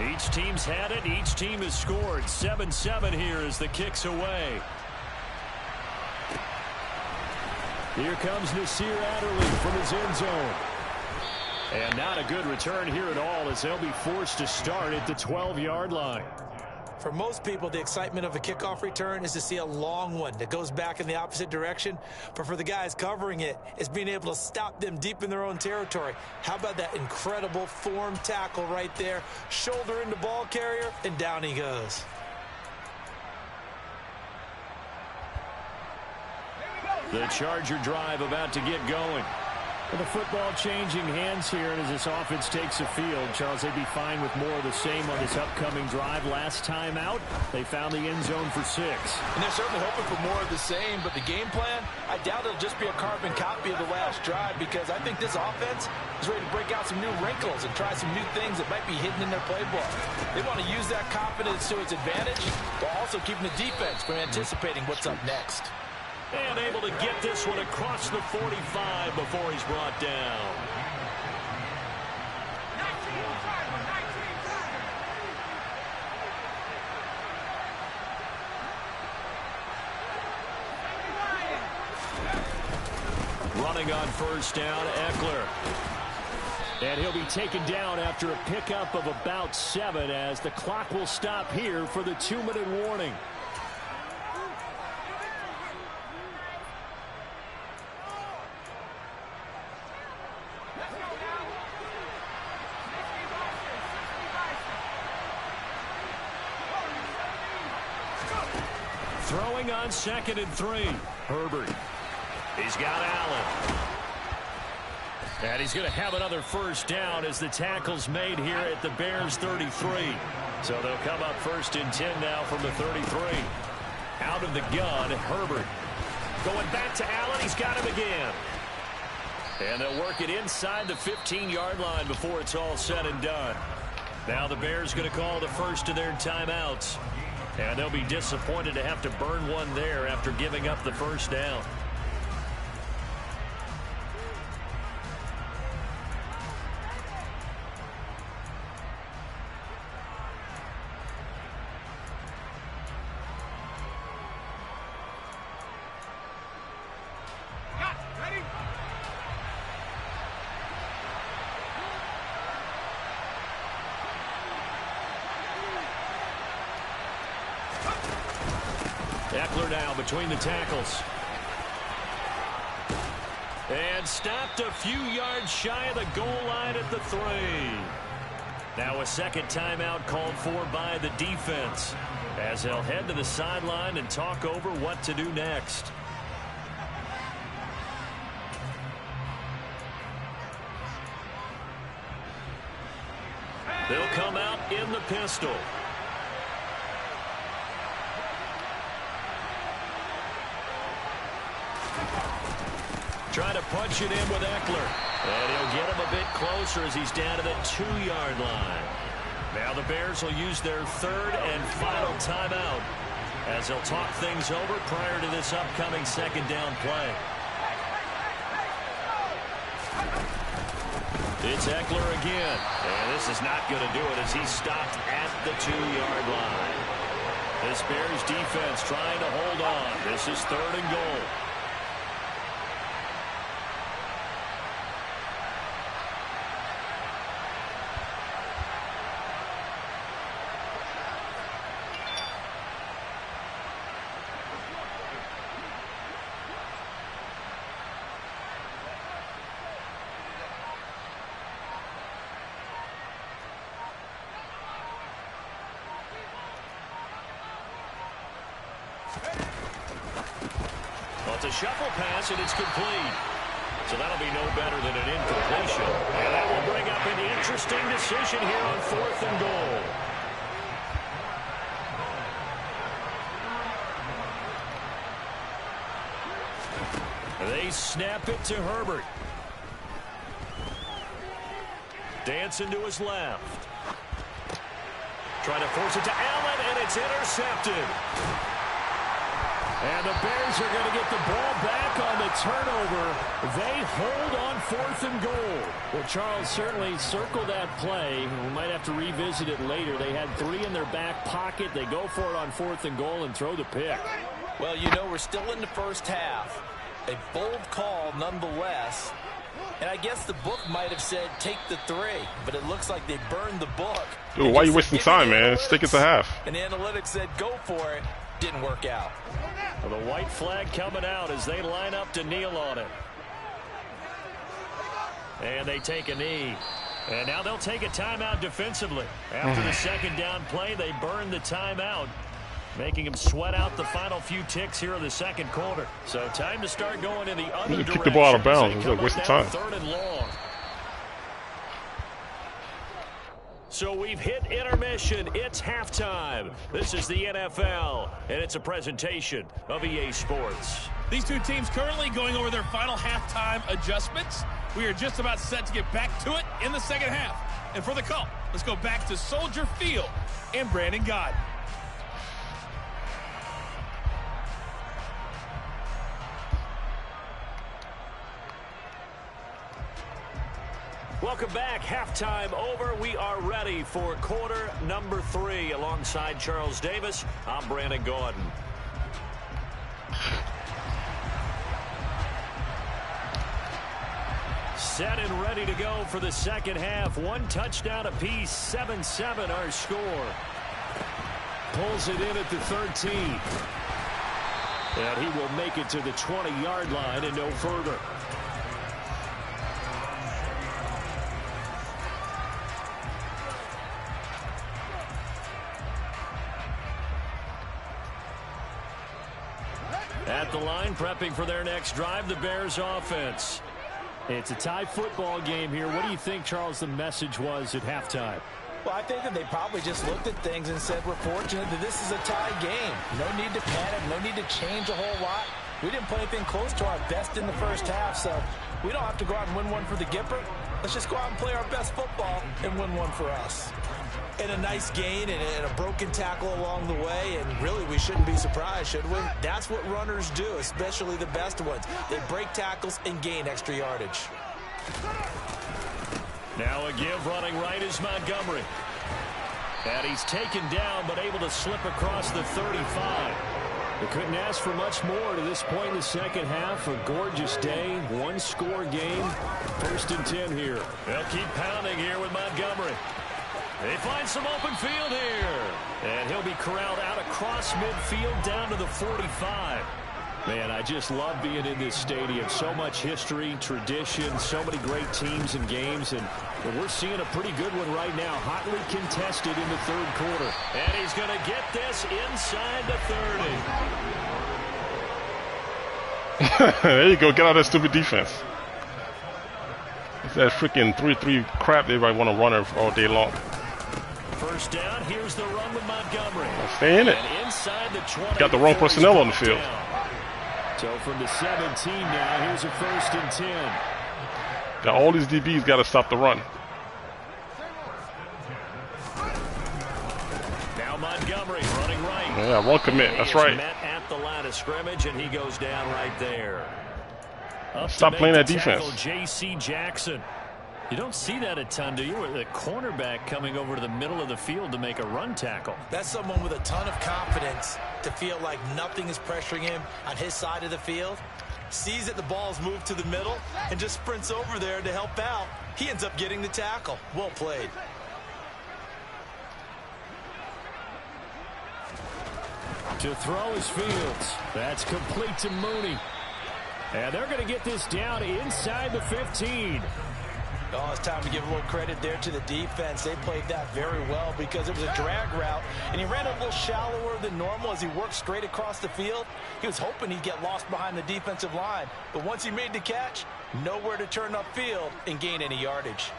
Each team's had it. Each team has scored. 7-7 here as the kick's away. Here comes Nasir Adderley from his end zone. And not a good return here at all as they'll be forced to start at the 12-yard line. For most people, the excitement of a kickoff return is to see a long one that goes back in the opposite direction. But for the guys covering it, it's being able to stop them deep in their own territory. How about that incredible form tackle right there? Shoulder into ball carrier, and down he goes. The Charger drive about to get going. With the football changing hands here, and as this offense takes the field, Charles, they'd be fine with more of the same on this upcoming drive. Last time out, they found the end zone for 6. And they're certainly hoping for more of the same, but the game plan, I doubt it'll just be a carbon copy of the last drive, because I think this offense is ready to break out some new wrinkles and try some new things that might be hidden in their playbook. They want to use that confidence to its advantage, while also keeping the defense from anticipating what's up next. And able to get this one across the 45 before he's brought down. Running on first down, Eckler. And he'll be taken down after a pickup of about 7 as the clock will stop here for the 2-minute warning. Throwing on 2nd and 3. Herbert. He's got Allen. And he's going to have another first down as the tackle's made here at the Bears 33. So they'll come up 1st and 10 now from the 33. Out of the gun, Herbert. Going back to Allen. He's got him again. And they'll work it inside the 15-yard line before it's all said and done. Now the Bears going to call the first of their timeouts. And they'll be disappointed to have to burn one there after giving up the first down. Eckler now between the tackles. And stopped a few yards shy of the goal line at the 3. Now a second timeout called for by the defense as they'll head to the sideline and talk over what to do next. They'll come out in the pistol. Trying to punch it in with Eckler. And he'll get him a bit closer as he's down to the 2-yard line. Now the Bears will use their 3rd and final timeout as they'll talk things over prior to this upcoming 2nd down play. It's Eckler again. And this is not going to do it as he's stopped at the 2-yard line. This Bears defense trying to hold on. This is 3rd and goal. Well, it's a shuffle pass, and it's complete. So that'll be no better than an incompletion. And that will bring up an interesting decision here on 4th and goal. They snap it to Herbert. Dancing to his left. Trying to force it to Allen, and it's intercepted. And the Bears are going to get the ball back on the turnover. They hold on 4th and goal. Well, Charles, certainly circle that play. We might have to revisit it later. They had 3 in their back pocket. They go for it on 4th and goal and throw the pick. Well, you know, we're still in the first half. A bold call nonetheless. And I guess the book might have said take the 3, but it looks like they burned the book. Dude, why are you wasting time, man? Stick it to half. And the analytics said go for it. Didn't work out. Well, the white flag coming out as they line up to kneel on it. And they take a knee. And now they'll take a timeout defensively. After the second down play, they burn the timeout, making them sweat out the final few ticks here in the second quarter. So time to start going in the other direction. Kick the ball out of bounds. It's a waste of time. 3rd and long. So we've hit intermission. It's halftime. This is the NFL, and it's a presentation of EA Sports. These two teams currently going over their final halftime adjustments. We are just about set to get back to it in the second half. And for the call, let's go back to Soldier Field and Brandon Gott. Welcome back. Halftime over. We are ready for quarter number 3. Alongside Charles Davis, I'm Brandon Gordon. Set and ready to go for the second half. 1 touchdown apiece, 7-7 our score. Pulls it in at the 13. And he will make it to the 20-yard line and no further. At the line, prepping for their next drive, the Bears offense. It's a tie football game here. What do you think, Charles, the message was at halftime? Well, I think that they probably just looked at things and said, we're fortunate that this is a tie game. No need to panic, no need to change a whole lot. We didn't play anything close to our best in the first half, so we don't have to go out and win one for the Gipper. Let's just go out and play our best football and win one for us. And a nice gain and a broken tackle along the way, and really we shouldn't be surprised, should we? That's what runners do, especially the best ones. They break tackles and gain extra yardage. Now a give running right is Montgomery. And he's taken down but able to slip across the 35. They couldn't ask for much more to this point in the second half. A gorgeous day, 1-score game. 1st and 10 here. They'll keep pounding here with Montgomery. They find some open field here. And he'll be corralled out across midfield down to the 45. Man, I just love being in this stadium. So much history, tradition, so many great teams and games. And we're seeing a pretty good one right now. Hotly contested in the 3rd quarter. And he's going to get this inside the 30. There you go. Get out of that stupid defense. It's that freaking 3-3 crap they might want to run all day long. First down, here's the run with Montgomery. Stay in it. And inside the 20, got the wrong personnel on the field. So from the 17 now, here's a 1st and 10. Now all these DBs got to stop the run. Now Montgomery running right. Yeah, run commit. That's right. Met at the line of scrimmage, and he goes down right there. Stop playing that defense. J.C. Jackson. You don't see that a ton, do you? The cornerback coming over to the middle of the field to make a run tackle. That's someone with a ton of confidence to feel like nothing is pressuring him on his side of the field. Sees that the ball's moved to the middle and just sprints over there to help out. He ends up getting the tackle. Well played. To throw is Fields. That's complete to Mooney. And they're going to get this down inside the 15. Oh, it's time to give a little credit there to the defense. They played that very well because it was a drag route, and he ran a little shallower than normal as he worked straight across the field. He was hoping he'd get lost behind the defensive line, but once he made the catch, nowhere to turn upfield and gain any yardage.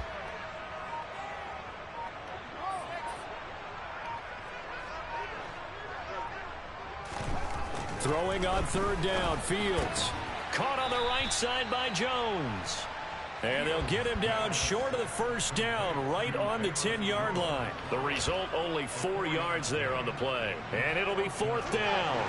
Throwing on 3rd down, Fields. Caught on the right side by Jones. And they'll get him down short of the 1st down, right on the 10-yard line. The result, only 4 yards there on the play. And it'll be 4th down.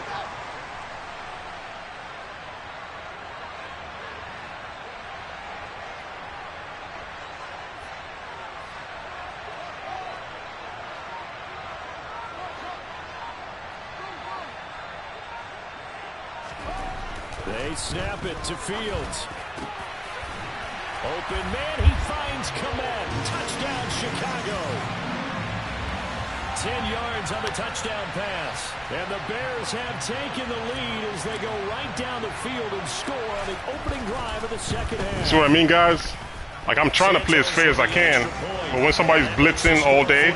They snap it to Fields. Open man, he finds Komet. Touchdown, Chicago. 10 yards on the touchdown pass. And the Bears have taken the lead as they go right down the field and score on the opening drive of the second half. See what I mean, guys? Like, I'm trying to play as fair as I can, but when somebody's blitzing all day,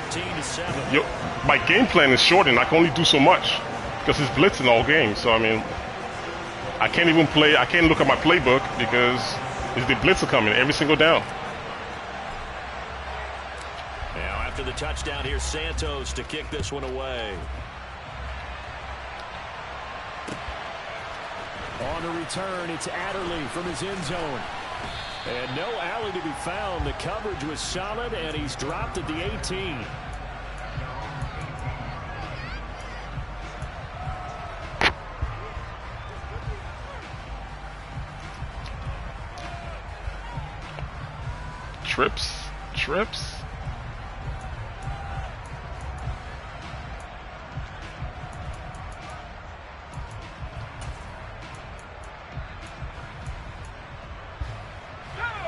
my game plan is shortened. I can only do so much because it's blitzing all game. So, I mean, I can't even play. I can't look at my playbook because it's the blitzer coming every single down. Now, after the touchdown, here's Santos to kick this one away. On the return, it's Adderley from his end zone. And no alley to be found. The coverage was solid, and he's dropped at the 18. Trips.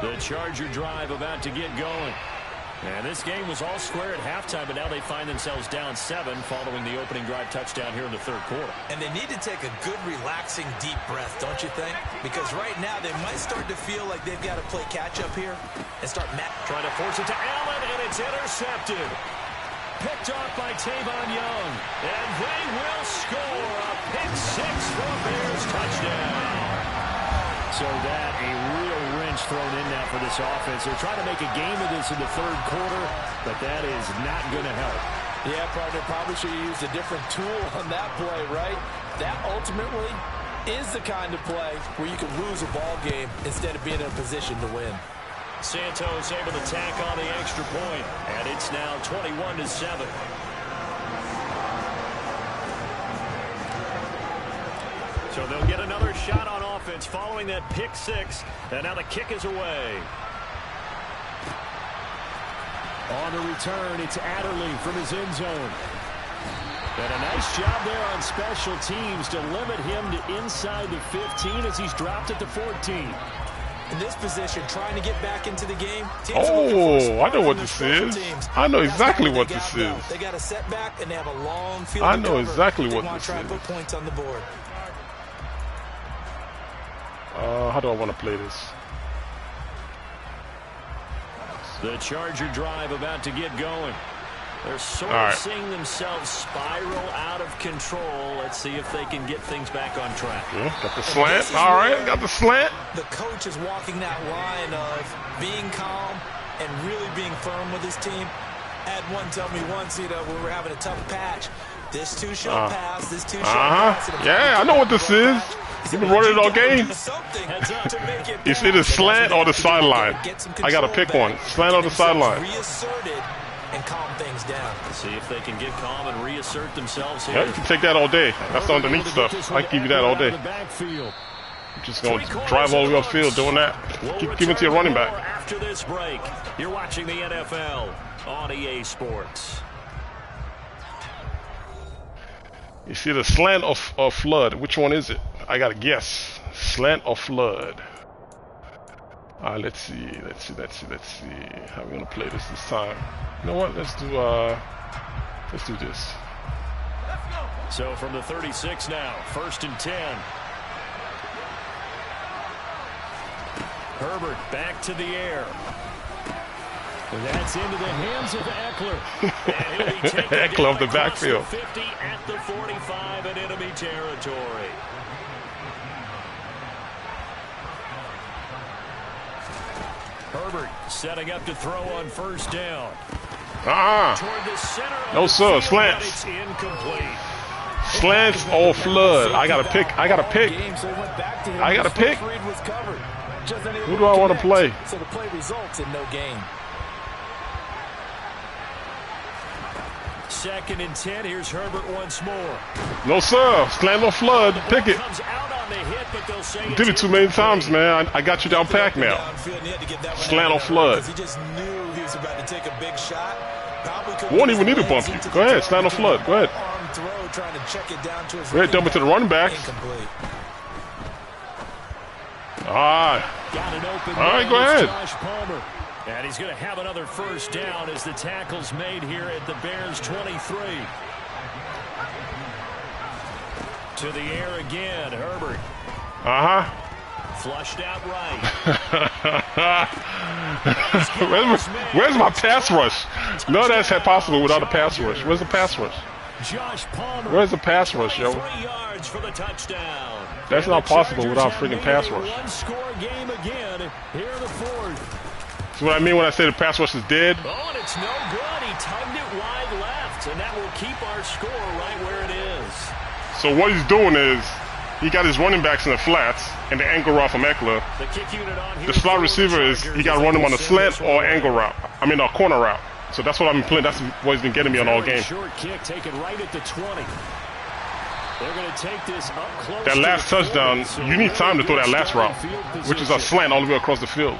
The Charger drive about to get going. And this game was all square at halftime, but now they find themselves down 7 following the opening drive touchdown here in the third quarter. And they need to take a good, relaxing, deep breath, don't you think? Because right now they might start to feel like they've got to play catch-up here and start trying to force it to Allen, and it's intercepted. Picked off by Tavon Young. And they will score a pick 6 for a Bears touchdown. So that a real wrench thrown in now for this offense. They're trying to make a game of this in the third quarter, but that is not going to help. Yeah, partner, probably should have used a different tool on that play, right? That ultimately is the kind of play where you can lose a ball game instead of being in a position to win. Santos able to tack on the extra point, and it's now 21-7. So they'll get another shot on offense following that pick 6, and now the kick is away. On the return, it's Adderley from his end zone. And a nice job there on special teams to limit him to inside the 15 as he's dropped at the 14. In this position, trying to get back into the game. Oh, I know what this is. I know exactly what this is. They got a setback, and they have a long field. I know exactly what this is. Try and put points on the board. How do I want to play this? The Charger drive about to get going. They're sort of seeing themselves spiral out of control. Let's see if they can get things back on track. Yeah, got the slant. All right, got the slant. The coach is walking that line of being calm and really being firm with his team. I had one tell me once, when we were having a tough patch, this too shall pass, this too shall pass. Yeah, I know what this is. You've been running it all game. You see the slant or the sideline? I got to pick one. Slant or the sideline? Reasserted and calm things down. See if they can get calm and reassert themselves here. Yeah, you can take that all day. That's the underneath stuff. I can give you that all day. You're just going to drive all the way upfield doing that. Give it to your running back. After this break, you're watching the NFL on EA Sports. You see the slant or flood? Which one is it? I gotta guess. Slant or flood? Let's see. How are we gonna play this time? You know what? Let's do this. So from the 36 now, 1st and 10. Herbert back to the air. That's into the hands of Eckler. Eckler of the backfield. 50 at the 45 in enemy territory. Herbert setting up to throw on 1st down. Toward the center of no sir, slants. It's incomplete. Slants or flood. I gotta pick. Who do I want to play? So the play results in no gain. 2nd and 10. Here's Herbert once more. No sir, slant or flood. Pick it. You did it too many times, man. I got you down packed now. Slant or flood. He just knew he was about to take a big shot. Won't even need to bump you. Go ahead, slant or flood. Go ahead. Go ahead, dump it to the running back. right. Got an open All right, man. go ahead. Josh Palmer. And he's going to have another first down as the tackle's made here at the Bears 23. To the air again, Herbert. Flushed out right. Where's my pass rush? No, that's possible without a pass rush. Where's the pass rush? Josh Palmer. Where's the pass rush, yo? 3 yards for the touchdown. That's not possible without a freaking pass rush. One-score game again here in the fourth. See what I mean when I say the pass rush is dead? Oh, and it's no good. He tugged it wide left, and that will keep our score right where it is. So what he's doing is he got his running backs in the flats and the angle route from Eckler. The kick unit on here. The slot receiver is he got to run him on a slant or angle route. I mean a corner route. So that's what I've been playing. That's what he's been getting me on all game. Short kick taken right at the 20. They're going to take this up close. That last touchdown, you need time to throw that last route, which is a slant all the way across the field.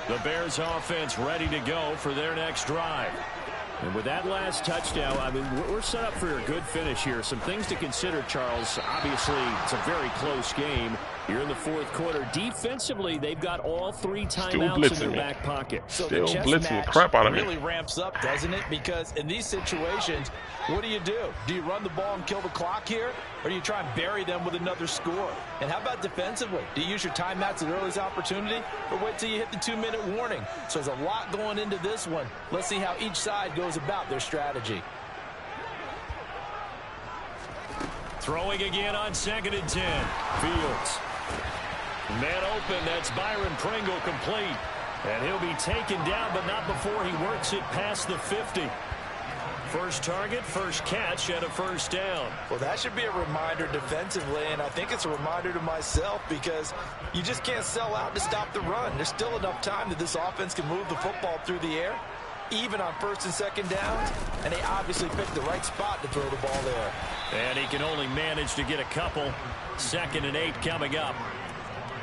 The Bears offense ready to go for their next drive. And with that last touchdown, I mean, we're set up for a good finish here. Some things to consider, Charles. Obviously, it's a very close game. You're in the fourth quarter. Defensively, they've got all 3 timeouts in their back pocket. So Still the chess blitzing match the crap out of me. really ramps up, doesn't it? Because in these situations, what do? Do you run the ball and kill the clock here? Or do you try and bury them with another score? And how about defensively? Do you use your timeouts at earliest opportunity? Or wait till you hit the 2-minute warning? So there's a lot going into this one. Let's see how each side goes about their strategy. Throwing again on 2nd and 10. Fields. Man open, that's Byron Pringle complete. And he'll be taken down, but not before he works it past the 50. First target, first catch, and a first down. Well, that should be a reminder defensively, and I think it's a reminder to myself because you just can't sell out to stop the run. There's still enough time that this offense can move the football through the air, even on 1st and 2nd downs, and they obviously picked the right spot to throw the ball there. And he can only manage to get a couple. 2nd and 8 coming up.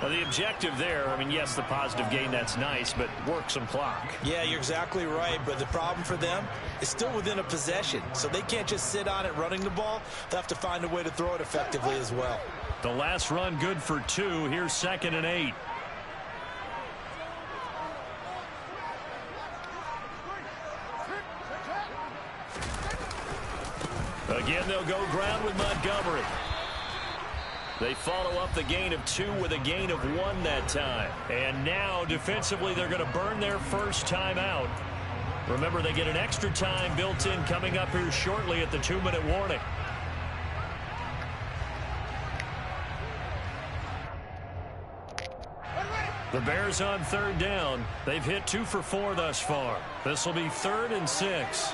Well, the objective there, I mean, yes, the positive gain, that's nice, but work some clock. Yeah, you're exactly right, but the problem for them is still within a possession, so they can't just sit on it running the ball. They'll have to find a way to throw it effectively as well. The last run good for 2. Here's 2nd and 8. Again, they'll go ground with Montgomery. They follow up the gain of 2 with a gain of 1 that time. And now, defensively, they're going to burn their first time out. Remember, they get an extra time built in coming up here shortly at the 2-minute warning. The Bears on 3rd down. They've hit 2 for 4 thus far. This will be 3rd and 6.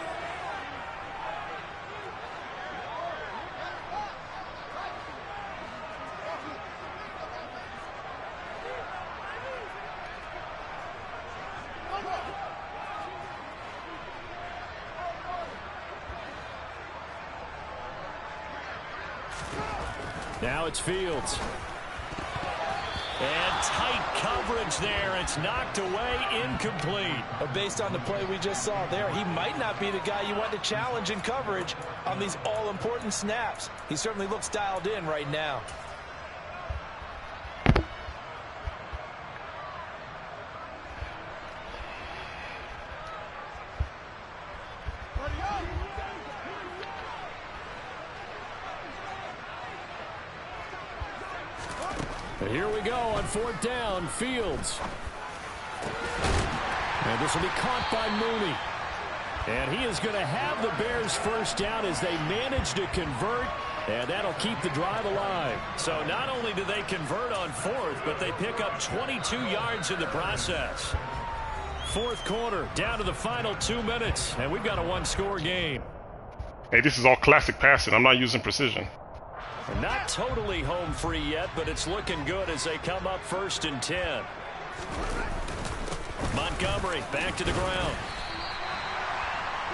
Now it's Fields. And tight coverage there. It's knocked away, incomplete. But based on the play we just saw there, he might not be the guy you want to challenge in coverage on these all-important snaps. He certainly looks dialed in right now. And here we go on 4th down. Fields. And this will be caught by Mooney. And he is going to have the Bears first down as they manage to convert. And that'll keep the drive alive. So not only do they convert on 4th, but they pick up 22 yards in the process. 4th quarter, down to the final 2 minutes. And we've got a 1-score game. Hey, this is all classic passing. I'm not using precision. Not totally home free yet, but it's looking good as they come up 1st and 10. Montgomery back to the ground.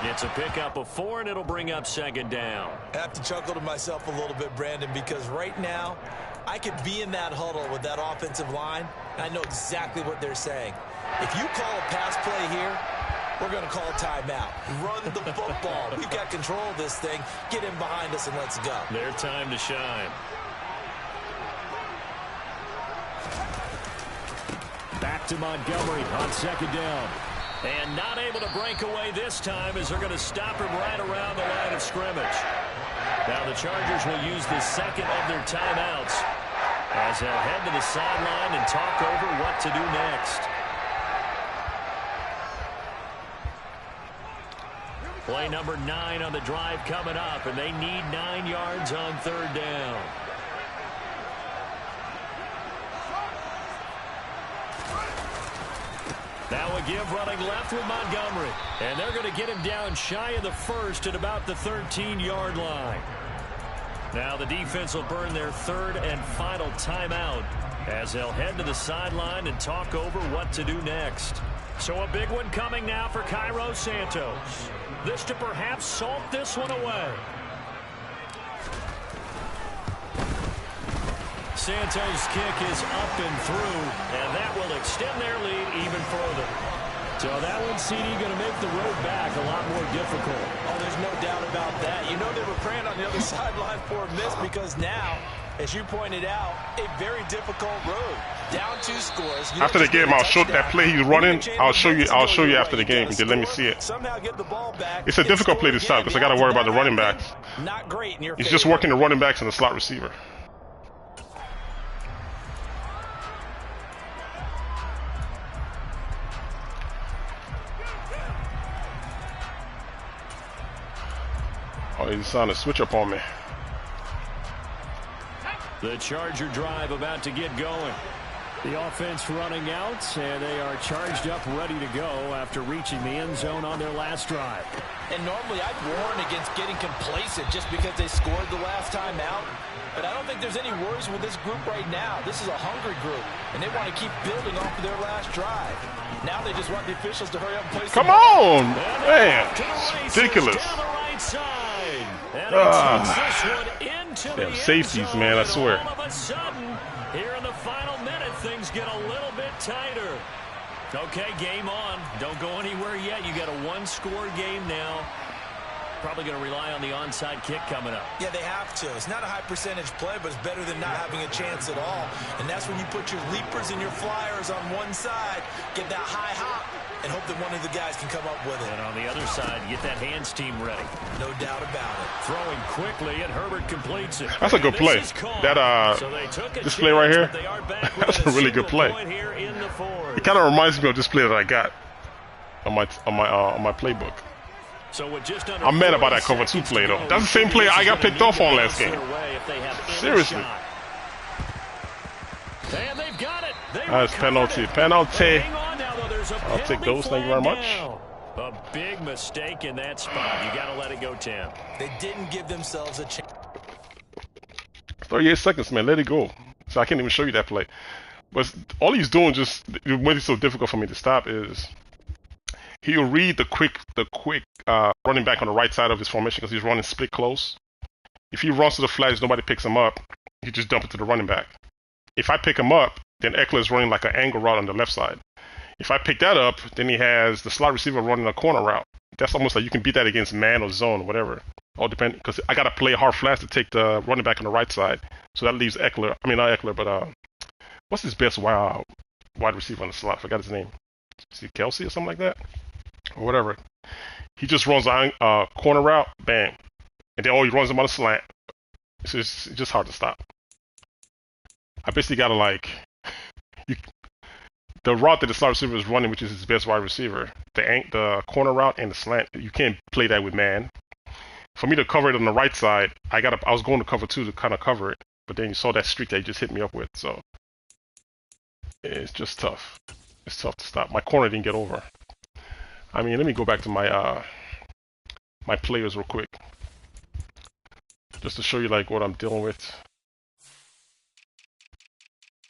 It's a pickup of 4, and it'll bring up 2nd down. I have to chuckle to myself a little bit, Brandon, because right now I could be in that huddle with that offensive line, and I know exactly what they're saying. If you call a pass play here, We're going to call timeout. Run the football. We've got control of this thing. Get him behind us and let's go. Their time to shine. Back to Montgomery on second down. And not able to break away this time as they're going to stop him right around the line of scrimmage. Now the Chargers will use the second of their timeouts as they'll head to the sideline and talk over what to do next. Play number 9 on the drive coming up, and they need 9 yards on third down. Now a give running left with Montgomery. And they're going to get him down shy of the first at about the 13-yard line. Now the defense will burn their third and final timeout as they'll head to the sideline and talk over what to do next. So a big one coming now for Cairo Santos. This to perhaps salt this one away. Santos' kick is up and through, and that will extend their lead even further. So that one, CD, going to make the road back a lot more difficult. Oh, there's no doubt about that. You know they were praying on the other sideline for a miss because now, as you pointed out, a very difficult road. Down 2 scores. After the game, I'll show that play he's running. I'll show you after the game. Then let me see it. Somehow get the ball back. It's a difficult play this time because I got to worry about the running backs. Not great in your He's just working the running backs and the slot receiver. Oh, he's trying to switch up on me. The Charger drive about to get going. The offense running out, and they are charged up, ready to go after reaching the end zone on their last drive. And normally I'd warn against getting complacent just because they scored the last time out. But I don't think there's any worries with this group right now. This is a hungry group, and they want to keep building off of their last drive. Now they just want the officials to hurry up and place Come on! Man, it's ridiculous. Damn safeties, man, I swear. All of a sudden, here in the final minute, things get a little bit tighter. Okay, game on. Don't go anywhere yet. You got a 1-score game now. Probably going to rely on the onside kick coming up. Yeah, they have to. It's not a high percentage play, but it's better than not having a chance at all. And that's when you put your leapers and your flyers on one side, get that high hop, and hope that one of the guys can come up with it. And on the other side, get that hands team ready. No doubt about it. Throwing quickly, and Herbert completes it. That's a good play. That this play right here, that's a really good play. It kind of reminds me of this play that I got on my playbook. So with just under I'm mad about that cover 2 play though. That's the same play I got picked off on last game. Seriously. And they've got it. That's penalty. Penalty. I'll take those. Thank you very much. A big mistake in that spot. You got to let it go, Tim. They didn't give themselves a chance. 38 seconds, man. Let it go. So I can't even show you that play. But all he's doing, just what makes it so difficult for me to stop is he'll read the quick running back on the right side of his formation because he's running split close. If he runs to the flags, nobody picks him up. He just dump it to the running back. If I pick him up, then Eckler is running like an angle route on the left side. If I pick that up, then he has the slot receiver running a corner route. That's almost like you can beat that against man or zone or whatever. All depend because I got to play hard flash to take the running back on the right side. So that leaves Eckler. I mean, not Eckler, but what's his best wide receiver on the slot? I forgot his name. Is he Kelsey or something like that? Or whatever. He just runs a corner route, bam. And then he runs him on a slant. It's just hard to stop. I basically got to the route that the slot receiver is running, which is his best wide receiver, the corner route and the slant, you can't play that with man. For me to cover it on the right side, I was going to cover 2 to kind of cover it, but then you saw that streak that he just hit me up with, so it's just tough. It's tough to stop. My corner didn't get over. I mean, let me go back to my my players real quick, just to show you what I'm dealing with.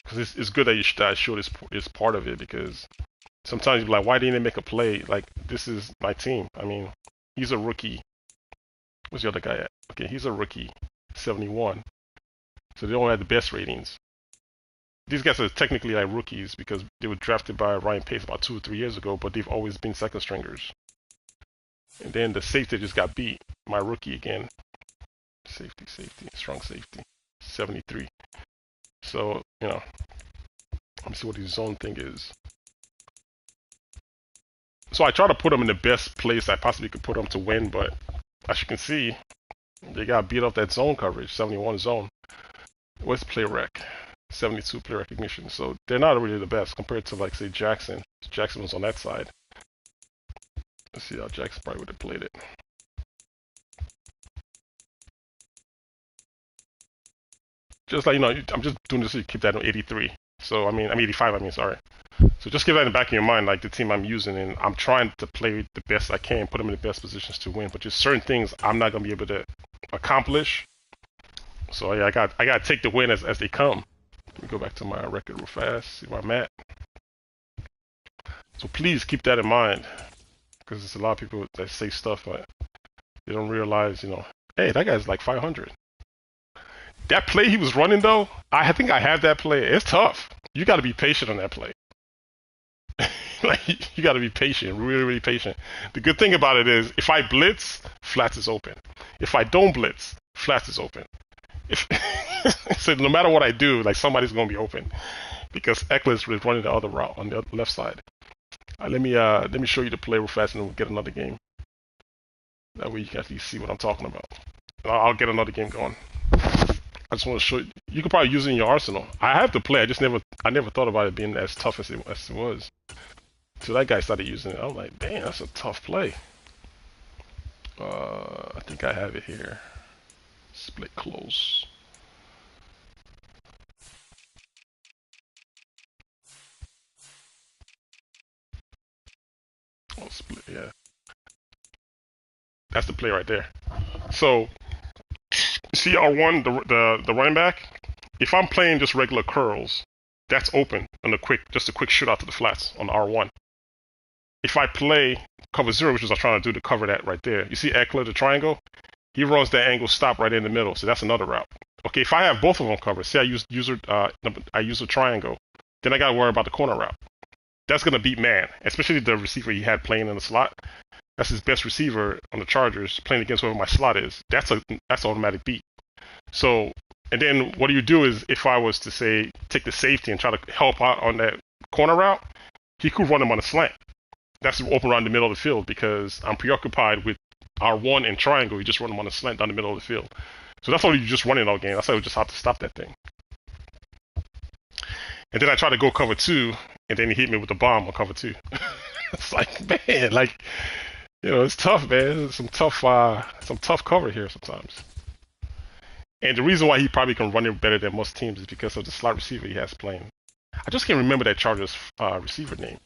Because it's good that I show this part of it, because sometimes you're like, why didn't they make a play? Like, this is my team. I mean, he's a rookie. Where's the other guy at? Okay, he's a rookie, 71. So they don't have the best ratings. these guys are technically like rookies because they were drafted by Ryan Pace about 2 or 3 years ago, but they've always been second stringers. And then the safety just got beat. My rookie again. Safety, strong safety. 73. So, you know, let me see what his zone thing is. So I try to put them in the best place I possibly could put them to win, but as you can see, they got beat off that zone coverage, 71 zone. What's play rec? 72 play recognition. So they're not really the best compared to, like, say, Jackson. Jackson was on that side. Let's see how Jackson probably would have played it. Just like, you know, I'm just doing this so you keep that on 83. So, I'm 85, sorry. So just keep that in the back of your mind, like the team I'm using, and I'm trying to play the best I can, put them in the best positions to win. But just certain things I'm not going to be able to accomplish. So, yeah, I got to take the win as they come. Let me go back to my record real fast, see where I'm at. So please keep that in mind, because there's a lot of people that say stuff, but they don't realize, you know, hey, that guy's like 500. That play he was running, though, I think I have that play. It's tough. You got to be patient on that play. Like, you got to be patient, really, really patient. The good thing about it is, if I blitz, flats is open. If I don't blitz, flats is open. So no matter what I do, like, somebody's going to be open because Eckler's running the other route on the left side. Let me show you the play real fast, and then we'll get another game. That way you can actually see what I'm talking about. I'll get another game going. I just want to show you. You could probably use it in your arsenal. I have the play. I never thought about it being as tough as it was. So that guy started using it. I was like, damn, that's a tough play. I think I have it here. Split close. Oh, split, yeah. That's the play right there. So, see R1, the running back? If I'm playing just regular curls, that's open on just a quick shoot out to the flats on the R1. If I play cover 0, which is what I'm trying to do to cover that right there, you see Eckler, the triangle? He runs that angle stop right in the middle, so that's another route. Okay, if I have both of them covered, say I use a triangle, then I got to worry about the corner route. That's going to beat man, especially the receiver he had playing in the slot. That's his best receiver on the Chargers, playing against whoever my slot is. That's an automatic beat. So, and then what do you do is, if I was to say take the safety and try to help out on that corner route, he could run him on a slant. That's open around the middle of the field because I'm preoccupied with R1 and triangle. You just run him on a slant down the middle of the field. So that's all you just running all game. That's how you just have to stop that thing. And then I try to go cover 2, and then he hit me with the bomb on cover 2. It's like, man, like, you know, it's tough, man. Some tough cover here sometimes. And the reason why he probably can run it better than most teams is because of the slot receiver he has playing. I just can't remember that Chargers receiver name.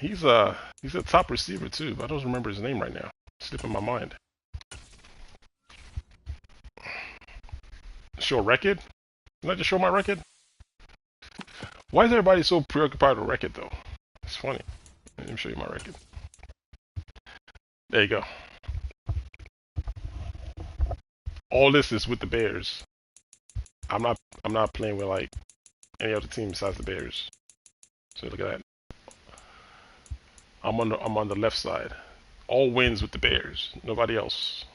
He's a top receiver too, but I don't remember his name right now. It's slipping my mind. Show a record? Did I just show my record? Why is everybody so preoccupied with record though? It's funny. Let me show you my record. There you go. All this is with the Bears. I'm not playing with like any other team besides the Bears. So look at that. I'm on the left side. All wins with the Bears. Nobody else.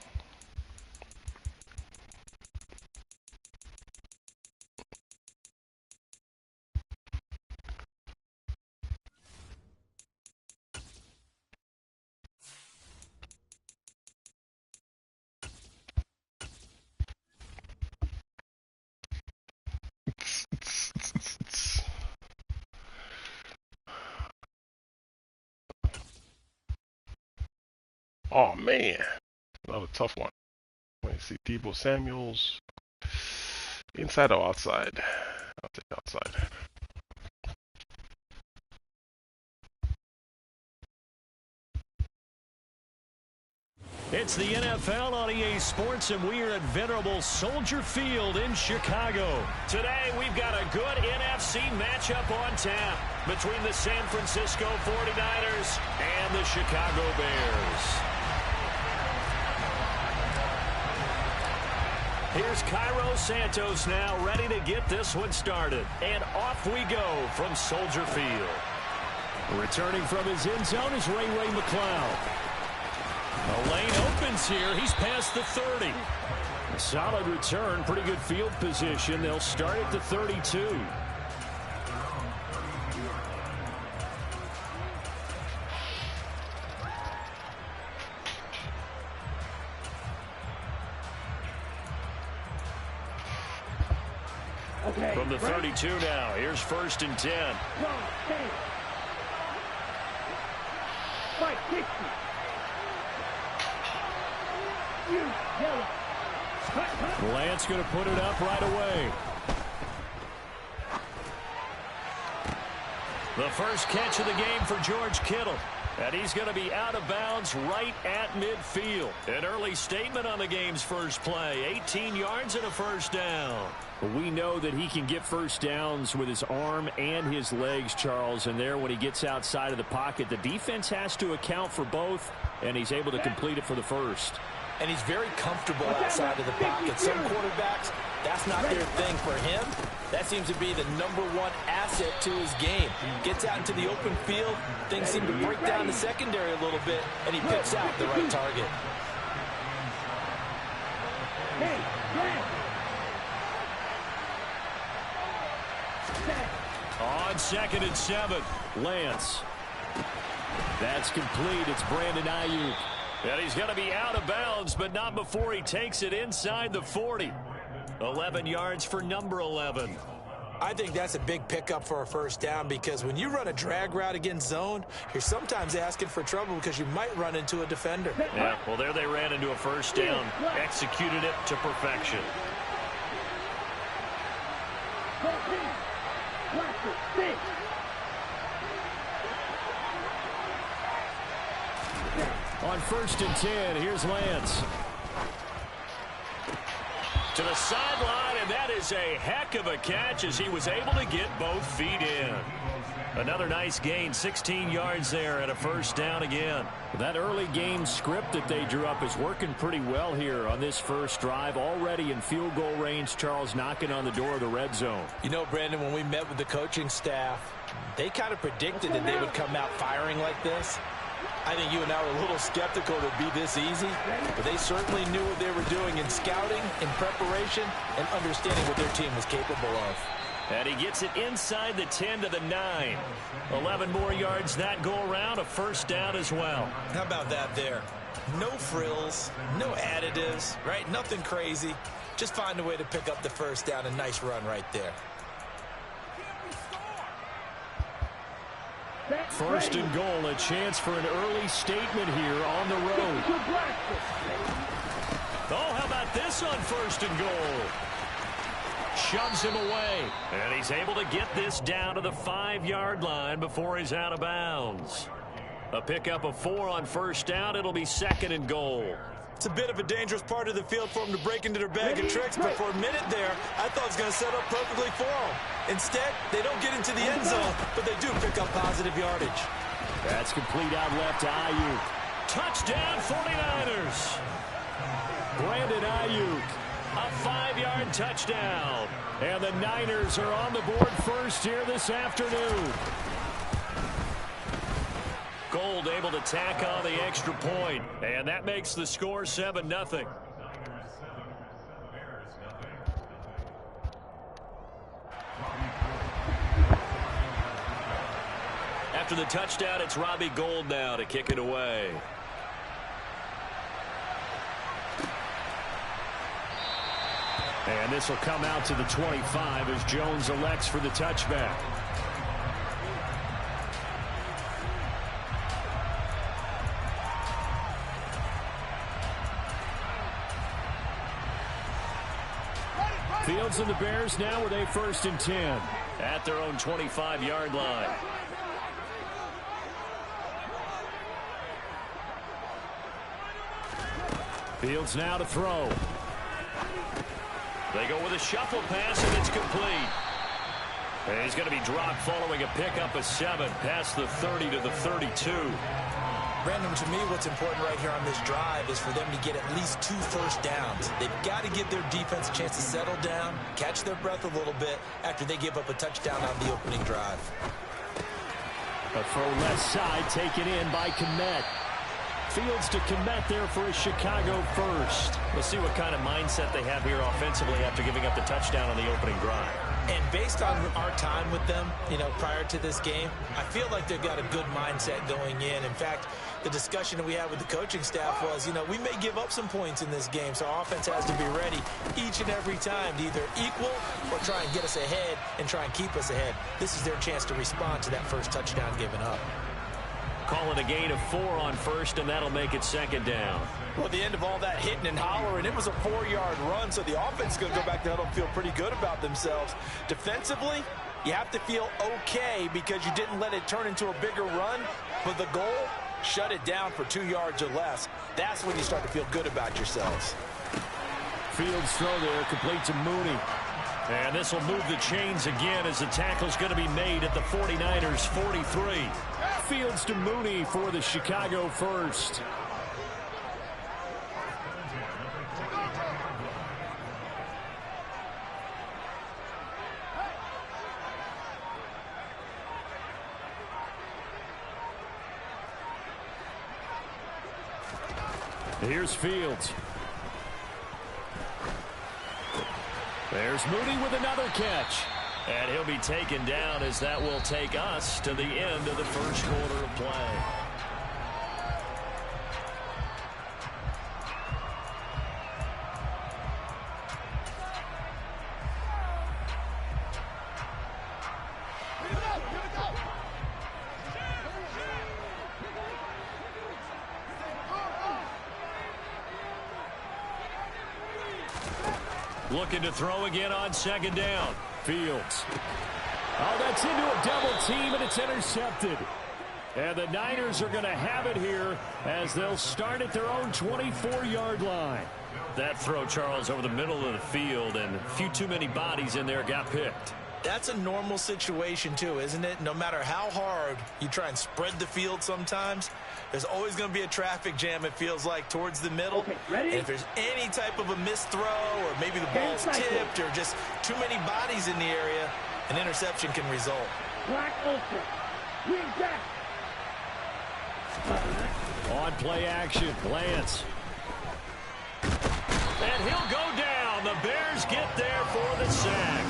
Oh man, another tough one. Let me see, Deebo Samuels, inside or outside? I'll take outside. It's the NFL on EA Sports, and we are at venerable Soldier Field in Chicago. Today, we've got a good NFC matchup on tap between the San Francisco 49ers and the Chicago Bears. Here's Cairo Santos now ready to get this one started. And off we go from Soldier Field. Returning from his end zone is Ray McCloud. A lane opens here. He's past the 30. A solid return, pretty good field position. They'll start at the 32. From the 32 now, here's 1st and 10. Lance going to put it up right away. The first catch of the game for George Kittle. And he's going to be out of bounds right at midfield. An early statement on the game's first play. 18 yards and a first down. We know that he can get first downs with his arm and his legs, Charles. And there, when he gets outside of the pocket, the defense has to account for both, and he's able to complete it for the first. And he's very comfortable outside of the pocket. Some quarterbacks, that's not their thing. For him, that seems to be the #1 asset to his game. Gets out into the open field, things seem to break down the secondary a little bit, and he picks out the right target. On 2nd and 7. Lance. That's complete. It's Brandon Ayuk. And he's going to be out of bounds, but not before he takes it inside the 40. 11 yards for number 11. I think that's a big pickup for a first down, because when you run a drag route against zone, you're sometimes asking for trouble because you might run into a defender. Yeah, well, there they ran into a first down. Executed it to perfection. On 1st and 10, here's Lance. To the sideline, and that is a heck of a catch as he was able to get both feet in. Another nice gain, 16 yards there, and a first down again. That early game script that they drew up is working pretty well here on this first drive. Already in field goal range, Charles, knocking on the door of the red zone. You know, Brandon, when we met with the coaching staff, they kind of predicted that they would come out firing like this. I think you and I were a little skeptical it would be this easy, but they certainly knew what they were doing in scouting, in preparation, and understanding what their team was capable of. And he gets it inside the 10 to the 9. 11 more yards that go around, a first down as well. How about that there? No frills, no additives, right? Nothing crazy. Just find a way to pick up the first down. A nice run right there. 1st and goal, a chance for an early statement here on the road. Oh, how about this on 1st and goal? Shoves him away. And he's able to get this down to the 5-yard line before he's out of bounds. A pickup of 4 on first down. It'll be 2nd and goal. It's a bit of a dangerous part of the field for them to break into their bag of tricks, but for a minute there, I thought it was going to set up perfectly for them. Instead, they don't get into the end zone, but they do pick up positive yardage. That's complete out left to Ayuk. Touchdown, 49ers. Brandon Ayuk. A 5-yard touchdown. And the Niners are on the board first here this afternoon. Gold able to tack on the extra point, and that makes the score 7-0. After the touchdown, it's Robbie Gould now to kick it away. And this will come out to the 25 as Jones elects for the touchback. Fields and the Bears now with a 1st and 10. At their own 25-yard line. Fields now to throw. They go with a shuffle pass, and it's complete. And he's going to be dropped following a pickup of 7 past the 30 to the 32. Brandon, to me, what's important right here on this drive is for them to get at least 2 first downs. They've got to give their defense a chance to settle down, catch their breath a little bit after they give up a touchdown on the opening drive. A throw left side taken in by Kmet. Fields to Kmet there for a Chicago first. We'll see what kind of mindset they have here offensively after giving up the touchdown on the opening drive. And based on our time with them, prior to this game, I feel like they've got a good mindset going in. In fact, the discussion that we had with the coaching staff was, we may give up some points in this game, so our offense has to be ready each and every time to either equal or try and get us ahead and try and keep us ahead. This is their chance to respond to that first touchdown given up. Calling a gain of 4 on first, and that'll make it second down. Well, at the end of all that hitting and hollering, it was a 4-yard run, so the offense is going to go back to huddle and feel pretty good about themselves. Defensively, you have to feel okay because you didn't let it turn into a bigger run, but the goal, shut it down for 2 yards or less. That's when you start to feel good about yourselves. Fields throw there, complete to Mooney. And this will move the chains again as the tackle's going to be made at the 49ers' 43. Fields to Mooney for the Chicago first. Here's Fields. There's Mooney with another catch. And he'll be taken down as that will take us to the end of the first quarter of play. Looking to throw again on second down. Fields. Oh, that's into a double team, and it's intercepted. And the Niners are going to have it here as they'll start at their own 24-yard line. That throw, Charles, over the middle of the field, and a few too many bodies in there got picked. That's a normal situation, too, isn't it? No matter how hard you try and spread the field sometimes, there's always going to be a traffic jam, it feels like, towards the middle. Okay, ready? And if there's any type of a missed throw or maybe the ball's tipped or just too many bodies in the area, an interception can result. Black ultra. Green jack. On play action, Lance. And he'll go down. The Bears get there for the sack.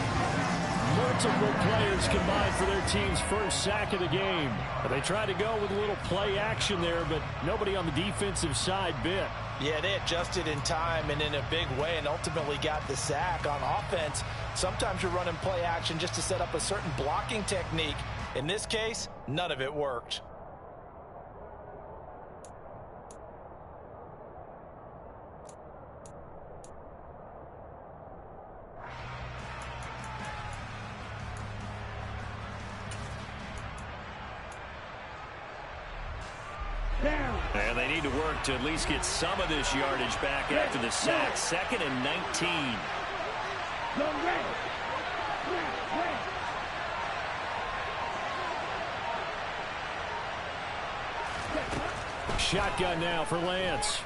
Multiple players combined for their team's first sack of the game. They tried to go with a little play action there, but nobody on the defensive side bit. Yeah, they adjusted in time and in a big way and ultimately got the sack. On offense, sometimes you're running play action just to set up a certain blocking technique. In this case, none of it worked. And they need to work to at least get some of this yardage back after the sack. 2nd and 19. Go red. Shotgun now for Lance.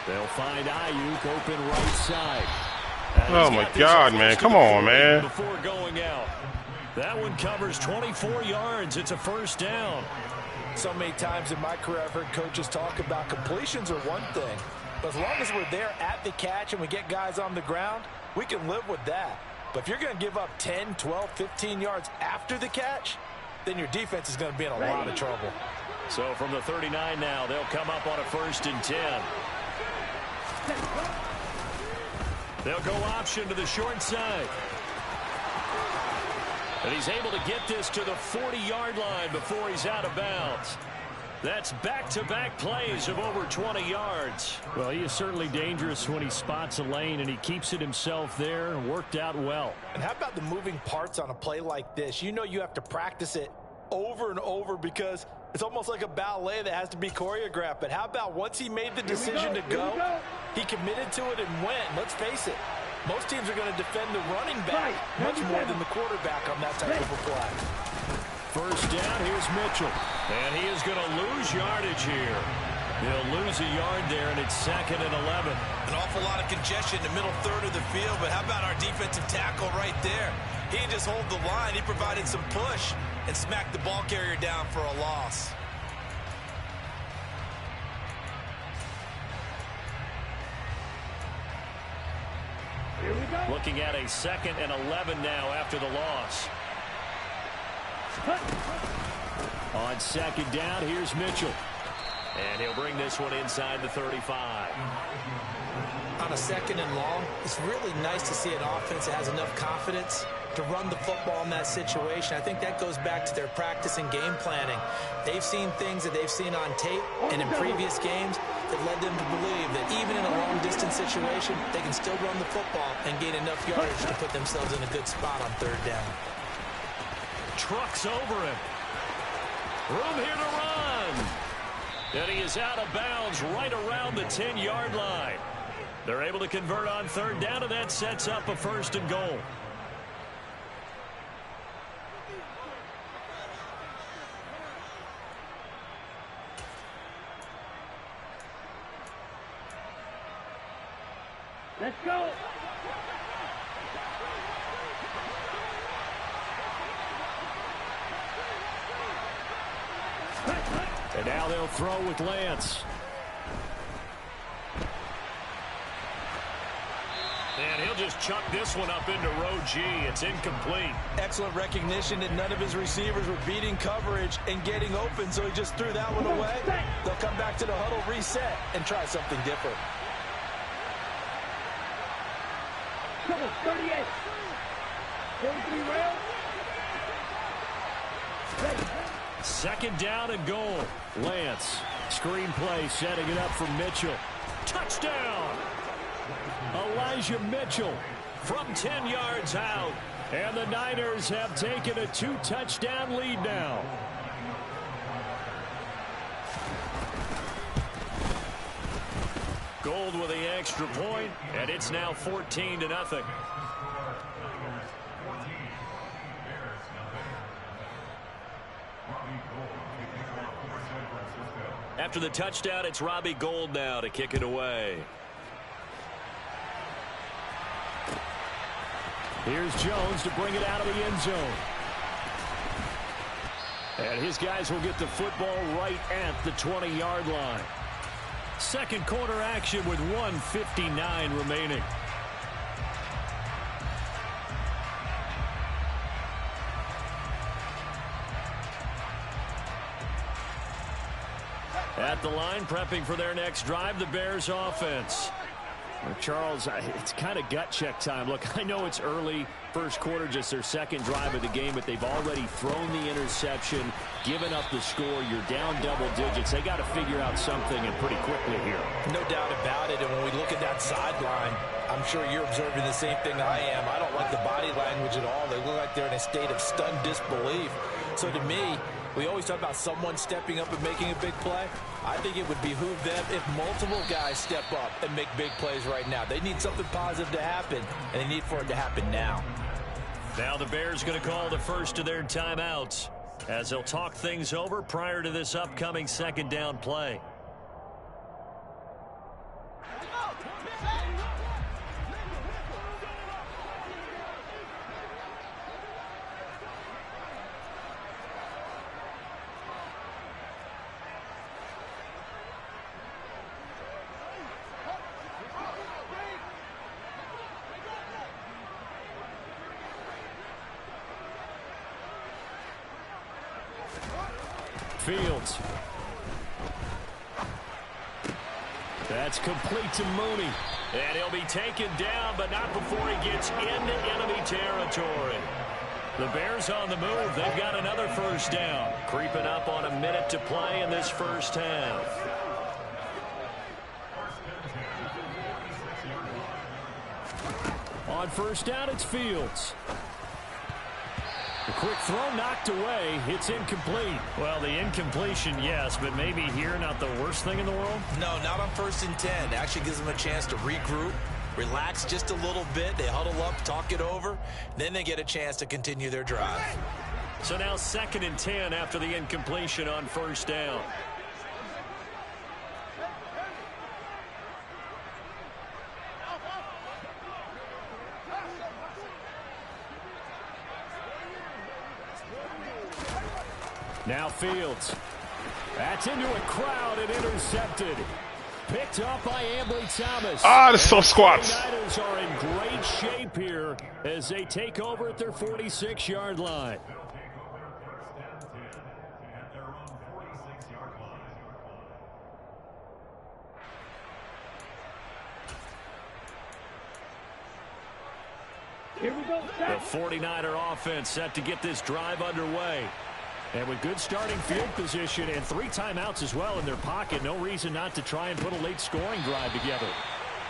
They'll find Ayuk open right side. Oh my God, man. Come on, man. Before going out. That one covers 24 yards. It's a first down. So many times in my career I've heard coaches talk about completions are one thing. But as long as we're there at the catch and we get guys on the ground, we can live with that. But if you're going to give up 10, 12, 15 yards after the catch, then your defense is going to be in a lot of trouble. So from the 39 now, they'll come up on a 1st and 10. They'll go option to the short side. And he's able to get this to the 40-yard line before he's out of bounds. That's back-to-back plays of over 20 yards. Well, he is certainly dangerous when he spots a lane, and he keeps it himself there and worked out well. And how about the moving parts on a play like this? You know you have to practice it over and over because it's almost like a ballet that has to be choreographed. But how about once he made the decision to go, he committed to it and went. Let's face it. Most teams are going to defend the running back much more than the quarterback on that type of a play. first down. Here's Mitchell. And he is going to lose yardage here. He'll lose a yard there, and it's 2nd and 11. An awful lot of congestion in the middle third of the field, but how about our defensive tackle right there? He didn't just hold the line. He provided some push and smacked the ball carrier down for a loss. Here we go. Looking at a 2nd and 11 now after the loss. On 2nd down, here's Mitchell. And he'll bring this one inside the 35. On a 2nd and long, it's really nice to see an offense that has enough confidence to run the football in that situation. I think that goes back to their practice and game planning. They've seen things that they've seen on tape and in previous games that led them to believe that even in a long-distance situation, they can still run the football and gain enough yardage to put themselves in a good spot on 3rd down. Trucks over him. Room here to run. And he is out of bounds right around the 10-yard line. They're able to convert on 3rd down, and that sets up a 1st and goal. Let's go. And now they'll throw with Lance. And he'll just chuck this one up into row G. It's incomplete. Excellent recognition that none of his receivers were beating coverage and getting open, so he just threw that one away. They'll come back to the huddle, reset, and try something different. Come on, 38. 43 rail. Ready. 2nd down and goal. Lance, screen play, setting it up for Mitchell. Touchdown! Elijah Mitchell From 10 yards out. And the Niners have taken a 2-touchdown lead now. Gold with the extra point, and it's now 14-0. After the touchdown, it's Robbie Gould now to kick it away. Here's Jones to bring it out of the end zone. And his guys will get the football right at the 20-yard line. Second quarter action with 1:59 remaining. At the line, prepping for their next drive, the Bears offense. Well, Charles, it's kind of gut check time. Look, I know it's early, first quarter, just their second drive of the game, but they've already thrown the interception, given up the score. You're down double digits. They got to figure out something, and pretty quickly here. No doubt about it, and when we look at that sideline, I'm sure you're observing the same thing I am. I don't like the body language at all. They look like they're in a state of stunned disbelief. So to me, we always talk about someone stepping up and making a big play. I think it would behoove them if multiple guys step up and make big plays right now. They need something positive to happen, and they need for it to happen now. Now the Bears going to call the first of their timeouts as they'll talk things over prior to this upcoming second down play. Fields. That's complete to Mooney. And he'll be taken down, but not before he gets into enemy territory. The Bears on the move. They've got another first down. Creeping up on a minute to play in this first half. On first down, it's Fields. The quick throw knocked away. It's incomplete. Well, the incompletion, yes, but maybe here not the worst thing in the world? No, not on 1st and 10. It actually gives them a chance to regroup, relax just a little bit. They huddle up, talk it over. Then they get a chance to continue their drive. So now 2nd and 10 after the incompletion on first down. Now Fields. That's into a crowd and intercepted. Picked up by Ambly Thomas. Ah, the soft squats. The 49ers are in great shape here as they take over at their 46-yard line. Here we go. The 49er offense set to get this drive underway. And with good starting field position and 3 timeouts as well in their pocket, no reason not to try and put a late scoring drive together.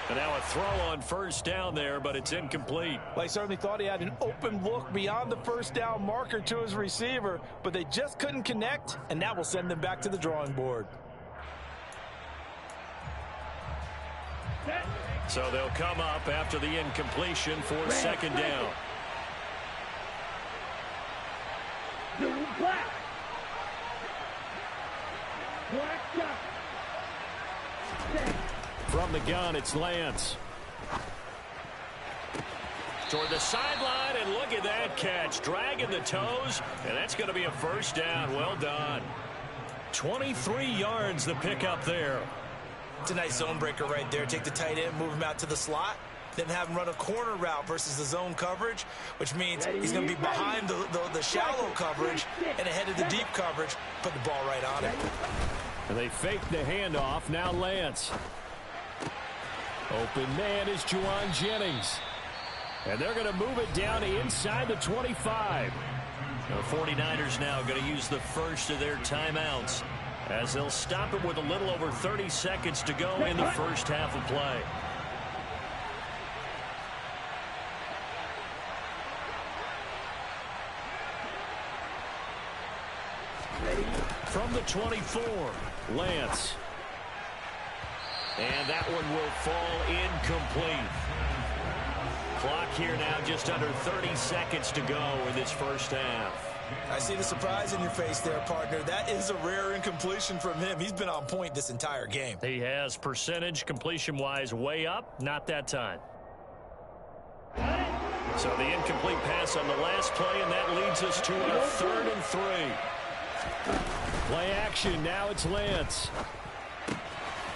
And now a throw on first down there, but it's incomplete. Well, he certainly thought he had an open look beyond the first down marker to his receiver, but they just couldn't connect, and that will send them back to the drawing board. So they'll come up after the incompletion for 2nd down. Black. Black. From the gun, it's Lance. Toward the sideline, and look at that catch. Dragging the toes, and that's going to be a first down. Well done. 23 yards the pickup there. It's a nice zone breaker right there. Take the tight end, move him out to the slot, then have him run a corner route versus the zone coverage, which means he's going to be behind the shallow coverage and ahead of the deep coverage. Put the ball right on it. And they fake the handoff. Now Lance. Open man is Juwan Jennings. And they're going to move it down inside the 25. The 49ers now going to use the first of their timeouts as they'll stop it with a little over 30 seconds to go in the first half of play. From the 24, Lance. And that one will fall incomplete. Clock here now just under 30 seconds to go in this first half. I see the surprise in your face there, partner. That is a rare incompletion from him. He's been on point this entire game. He has percentage completion-wise way up, not that time. So the incomplete pass on the last play, and that leads us to a 3rd and 3. Play action. Now it's Lance.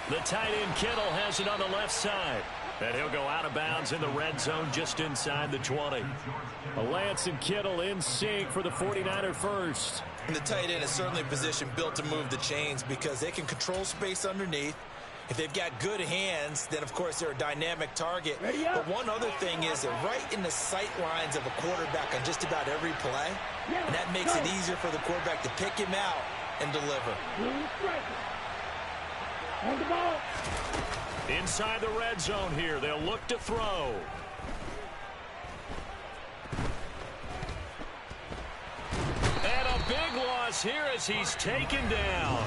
The tight end Kittle has it on the left side. And he'll go out of bounds in the red zone just inside the 20. Lance and Kittle in sync for the 49er first. And the tight end is certainly a position built to move the chains because they can control space underneath. If they've got good hands, then, of course, they're a dynamic target. But one other thing is that right in the sight lines of a quarterback on just about every play, and that makes it easier for the quarterback to pick him out and deliver. On the ball. Inside the red zone here, they'll look to throw. And a big loss here as he's taken down.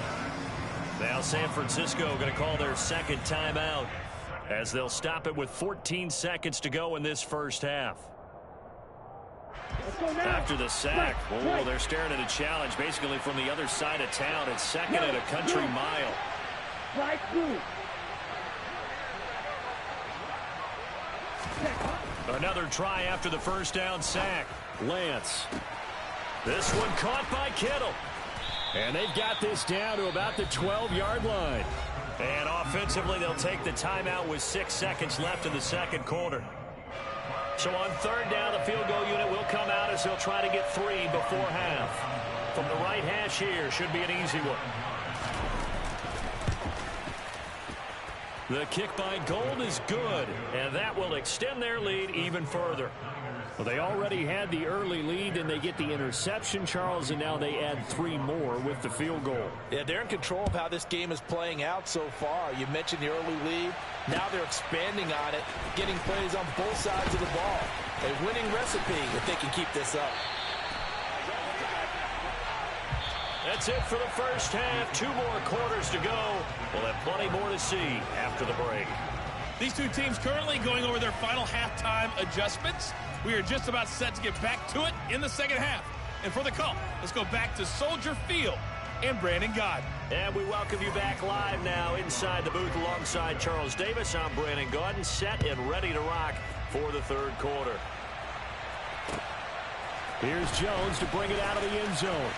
Now San Francisco going to call their 2nd timeout as they'll stop it with 14 seconds to go in this first half. After the sack, oh, they're staring at a challenge basically from the other side of town. It's 2nd and a country mile. Another try after the first down sack. Lance. This one caught by Kittle. And they've got this down to about the 12-yard line. And offensively, they'll take the timeout with 6 seconds left in the 2nd quarter. So on 3rd down, the field goal unit will come out as they'll try to get 3 before half. From the right hash here, should be an easy one. The kick by Gold is good, and that will extend their lead even further. Well, they already had the early lead, and they get the interception, Charles, and now they add 3 more with the field goal. Yeah, they're in control of how this game is playing out so far. You mentioned the early lead. Now they're expanding on it, getting plays on both sides of the ball. A winning recipe if they can keep this up. That's it for the first half. 2 more quarters to go. We'll have plenty more to see after the break. These two teams currently going over their final halftime adjustments. We are just about set to get back to it in the second half. And for the call, let's go back to Soldier Field and Brandon Gaudin. And we welcome you back live now inside the booth alongside Charles Davis. I'm Brandon Gaudin, set and ready to rock for the third quarter. Here's Jones to bring it out of the end zone.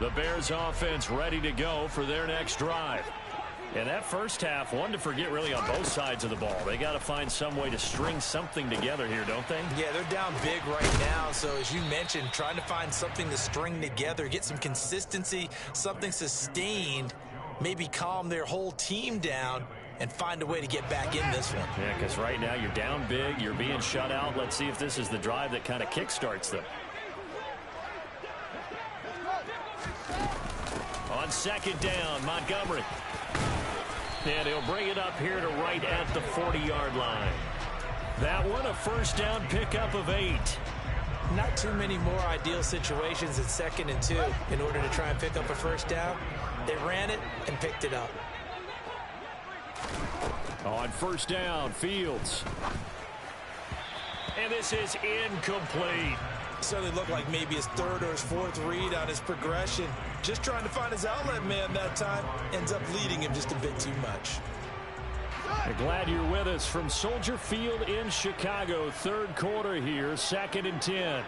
The Bears offense ready to go for their next drive. And that first half, one to forget really on both sides of the ball. They got to find some way to string something together here, don't they? Yeah, they're down big right now. So as you mentioned, trying to find something to string together, get some consistency, something sustained, maybe calm their whole team down and find a way to get back in this one. Yeah, because right now you're down big, you're being shut out. Let's see if this is the drive that kind of kickstarts them. On second down, Montgomery. And he'll bring it up here to right at the 40-yard line. That one, a first down pickup of 8. Not too many more ideal situations at 2nd and 2 in order to try and pick up a first down. They ran it and picked it up. On first down, Fields. And this is incomplete. Certainly looked like maybe his 3rd or his 4th read on his progression. Just trying to find his outlet man that time. Ends up leading him just a bit too much. I'm glad you're with us from Soldier Field in Chicago. Third quarter here, 2nd and 10.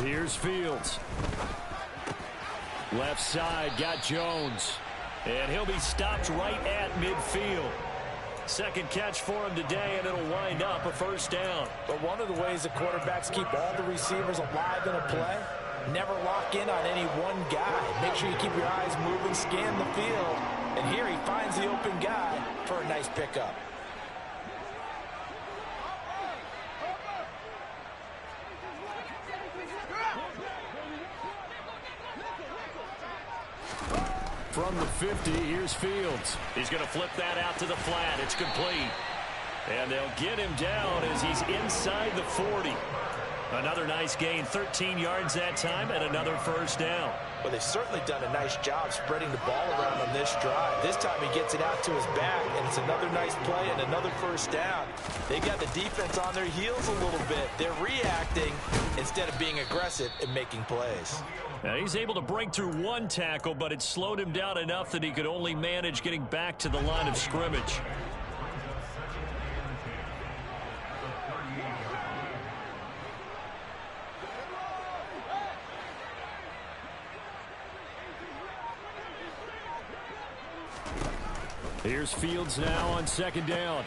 Here's Fields. Left side, got Jones. And he'll be stopped right at midfield. Second catch for him today, and it'll wind up a first down. But one of the ways the quarterbacks keep all the receivers alive in a play, never lock in on any one guy. Make sure you keep your eyes moving, scan the field. And here he finds the open guy for a nice pickup. From the 50, here's Fields. He's going to flip that out to the flat. It's complete. And they'll get him down as he's inside the 40. Another nice gain, 13 yards that time, and another first down. Well, they've certainly done a nice job spreading the ball around on this drive. This time he gets it out to his back, and it's another nice play and another first down. They got the defense on their heels a little bit. They're reacting instead of being aggressive and making plays. Now he's able to break through one tackle, but it slowed him down enough that he could only manage getting back to the line of scrimmage. Here's Fields now on second down.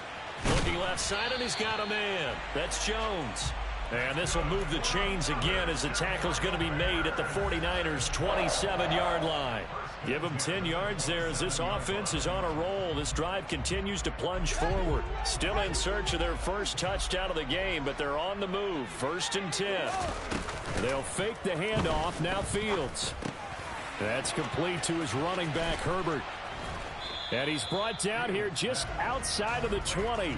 Looking left side, and he's got a man. That's Jones. And this will move the chains again as the tackle's going to be made at the 49ers' 27-yard line. Give them 10 yards there as this offense is on a roll. This drive continues to plunge forward. Still in search of their first touchdown of the game, but they're on the move. 1st and 10. They'll fake the handoff. Now Fields. That's complete to his running back, Herbert. And he's brought down here just outside of the 20.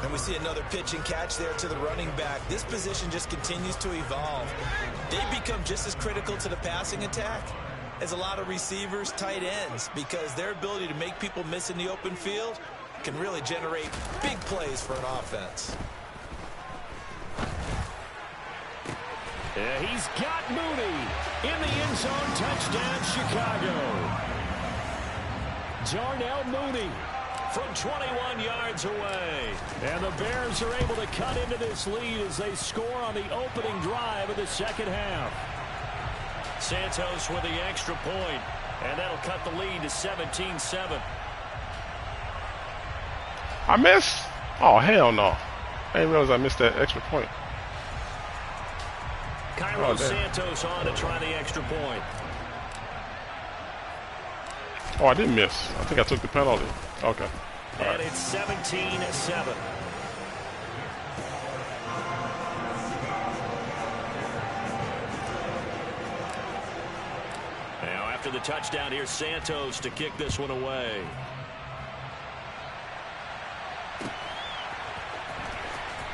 And we see another pitch and catch there to the running back. This position just continues to evolve. They become just as critical to the passing attack as a lot of receivers, tight ends, because their ability to make people miss in the open field can really generate big plays for an offense. Yeah, he's got Mooney in the end zone. Touchdown, Chicago. Darnell Mooney from 21 yards away. And the Bears are able to cut into this lead as they score on the opening drive of the second half. Santos with the extra point, and that'll cut the lead to 17-7. I missed? Oh, hell no. I didn't realize I missed that extra point. Cairo Santos on to try the extra point. Oh, I didn't miss. I think I took the penalty. Okay. And it's 17-7. Now after after the touchdown. Here's Santos to kick this one away.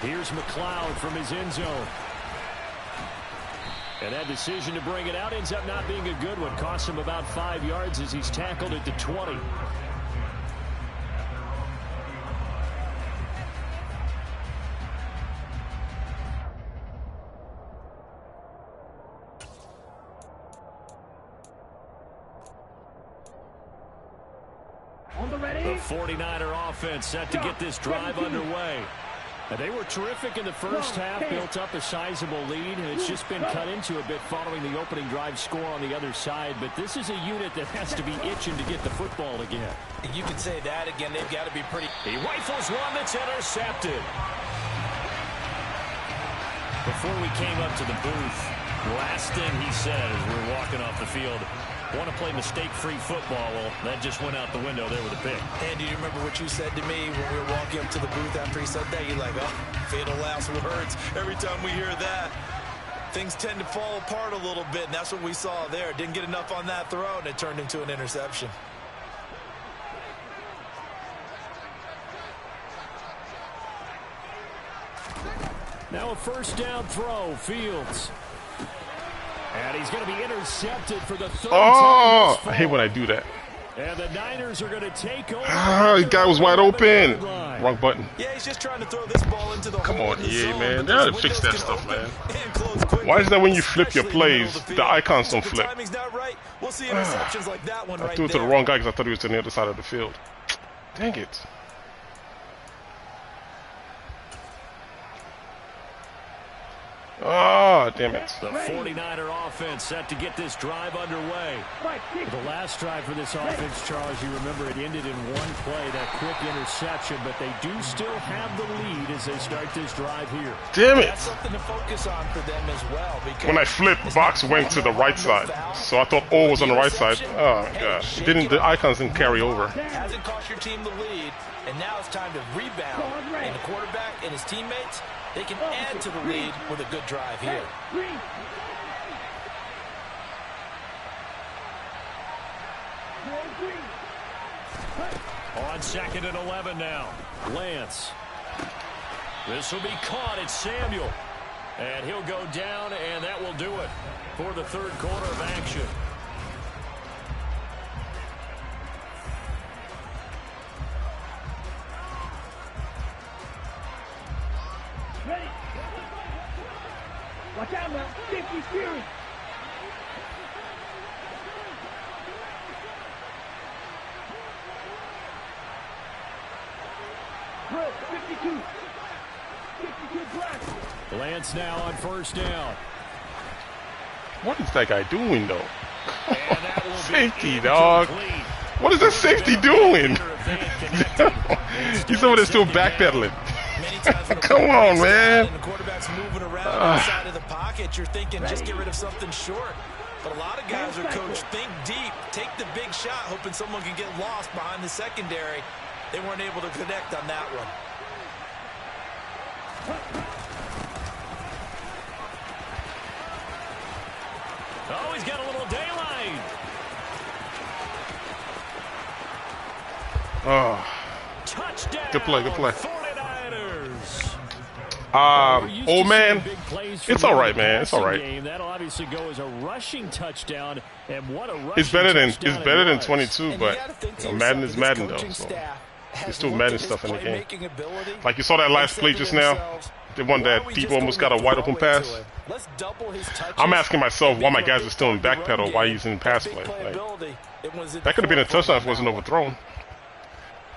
Here's McLeod from his end zone. And that decision to bring it out ends up not being a good one. Costs him about 5 yards as he's tackled at the 20. The 49er offense set to get this drive underway. And they were terrific in the first half, built up a sizable lead, and it's just been cut into a bit following the opening drive score on the other side. But this is a unit that has to be itching to get the football again. You can say that again. They've got to be pretty. He rifles one that's intercepted. Before we came up to the booth, last thing he said as we were walking off the field, want to play mistake-free football. Well, that just went out the window there with a pick. And do you remember what you said to me when we were walking up to the booth after he said that? You're like, oh, fatal last words. Every time we hear that, things tend to fall apart a little bit, and that's what we saw there. Didn't get enough on that throw, and it turned into an interception. Now a first down throw, Fields. And he's going to be intercepted for the third time. Oh, I hate when I do that. And the Niners are going to take over. The guy was wide open. Wrong button. Yeah, he's just trying to throw this ball into the Come hole on, in the EA, zone, man. but They ought to those fix windows that can stuff, open man. and close quickly, Why is that when you flip your especially in the middle plays, of the field? icons don't If the flip? timing's not right, we'll see interceptions like that one I right threw it to the there. wrong guy because I thought he was on the other side of the field. Dang it. Oh, damn it. The 49er offense set to get this drive underway. The last drive for this offense, Charles, you remember it ended in one play, that quick interception, but they do still have the lead as they start this drive here. Damn it. That's something to focus on for them as well. Because When I flipped, box went to the right side. So I thought O was on the right side. Oh, my gosh. The icons didn't carry over. hasn't cost your team the lead, and now it's time to rebound. And the quarterback and his teammates, they can add to the lead with a good drive here. On 2nd and 11 now. Lance. This will be caught. It's Samuel. And he'll go down, and that will do it for the third quarter of action. Ready. Watch out now. 50 Fury. Bro, 52. 52 black. Lance now on first down. What is that guy doing, though? And that will Safety, dog. What is that safety doing? He's over there still backpedaling. Come on, man. And the quarterback's moving around inside of the pocket. You're thinking, just get rid of something short. But a lot of guys are coached, think deep, take the big shot, hoping someone can get lost behind the secondary. They weren't able to connect on that one. Oh, he's got a little daylight. Oh, Touchdown. good play, good play. 49ers. Old man, it's all right, man. It's all right. That'll obviously go as a rushing touchdown, and what a rushing It's better than touchdown 22, And but you gotta think to you know, Madden yourself, is this Madden though. coaching So staff has there's still looked Madden at his stuff in the game. playmaking ability Like you saw that last and play said to just now, themselves, the one why that don't we Debo just almost go got a wide throw open it pass. to him? Let's double his touches I'm asking myself and why be my able guys to are still in run backpedal. Why game. using pass Big play? Like, playability, it was at that could have been a the forefront touchdown if of it wasn't that one. overthrown.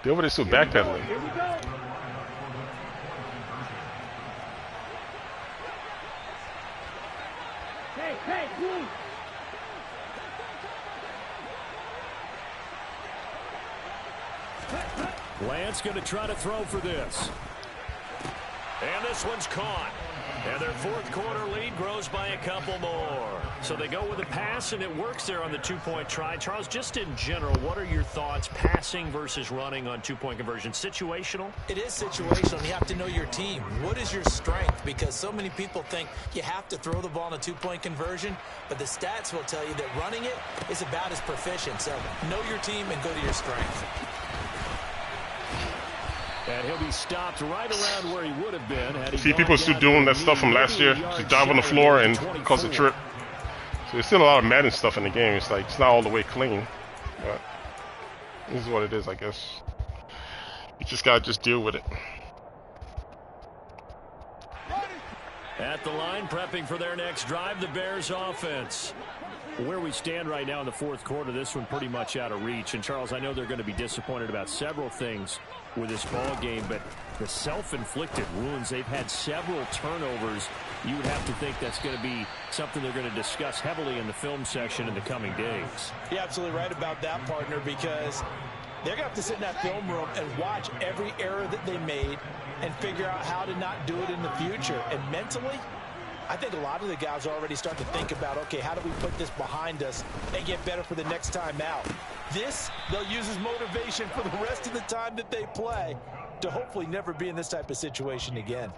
They over there still backpedaling. Here we go. Hey, please. Lance going to try to throw for this. And this one's caught. And their fourth quarter lead grows by a couple more. So they go with a pass, and it works there on the two-point try. Charles, just in general, what are your thoughts passing versus running on two-point conversion? Situational? It is situational. You have to know your team. What is your strength? Because so many people think you have to throw the ball in a two-point conversion, but the stats will tell you that running it is about as proficient. So know your team and go to your strength. And he'll be stopped right around where he would have been. Had he See, people are still doing that stuff from last year. Just dive on the floor and cause a trip. So there's still a lot of Madden stuff in the game. It's like, it's not all the way clean. But this is what it is, I guess. You just gotta just deal with it. At the line, prepping for their next drive, the Bears offense. Where we stand right now in the fourth quarter, this one pretty much out of reach. And, Charles, I know they're going to be disappointed about several things with this ball game, but the self-inflicted wounds, they've had several turnovers. You would have to think that's going to be something they're going to discuss heavily in the film section in the coming days. You're absolutely right about that, partner, because they're going to have to sit in that film room and watch every error that they made and figure out how to not do it in the future. And mentally, I think a lot of the guys are already starting to think about, okay, how do we put this behind us and get better for the next time out? This, they'll use as motivation for the rest of the time that they play to hopefully never be in this type of situation again.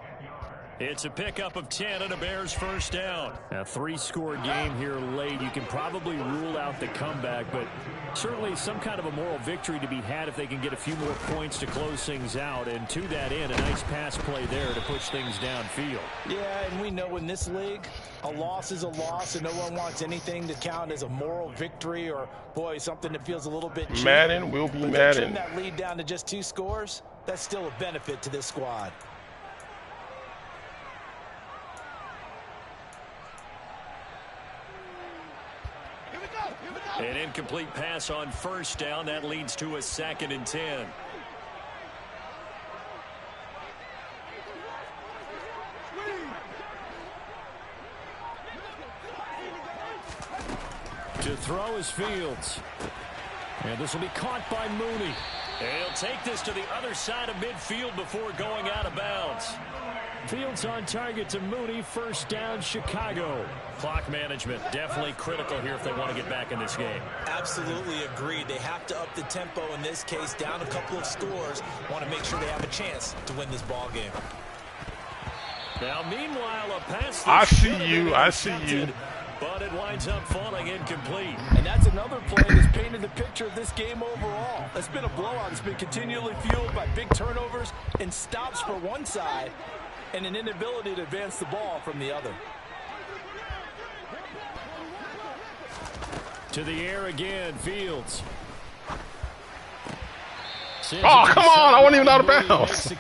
It's a pickup of 10 and a Bears first down. A three-score game here late. You can probably rule out the comeback, but certainly some kind of a moral victory to be had if they can get a few more points to close things out. And to that end, a nice pass play there to push things downfield. Yeah, and we know in this league, a loss is a loss, and no one wants anything to count as a moral victory or, boy, something that feels a little bit cheap. Madden will be Madden. Trim that lead down to just 2 scores, that's still a benefit to this squad. An incomplete pass on first down. That leads to a 2nd and 10. To throw is Fields. And this will be caught by Mooney. And he'll take this to the other side of midfield before going out of bounds. Fields on target to Mooney. First down, Chicago. Clock management definitely critical here if they want to get back in this game. Absolutely agreed. They have to up the tempo in this case, down a couple of scores. Want to make sure they have a chance to win this ball game. Now, meanwhile, a pass. I see you. I see you. But it winds up falling incomplete. And that's another play that's painted the picture of this game overall. It's been a blowout. It's been continually fueled by big turnovers and stops for one side and an inability to advance the ball from the other. To the air again, Fields. Oh, come on. I wasn't even out of bounds.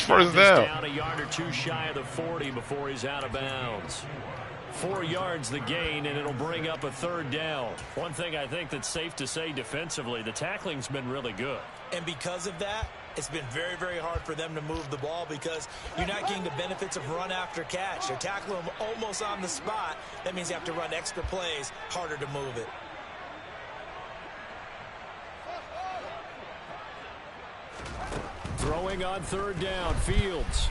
First down. A yard or two shy of the 40 before he's out of bounds. 4 yards the gain, and it'll bring up a 3rd down. One thing I think that's safe to say defensively, the tackling's been really good. And because of that, it's been very, very hard for them to move the ball because you're not getting the benefits of run after catch. They're tackling them almost on the spot. That means you have to run extra plays, harder to move it. Throwing on 3rd down, Fields.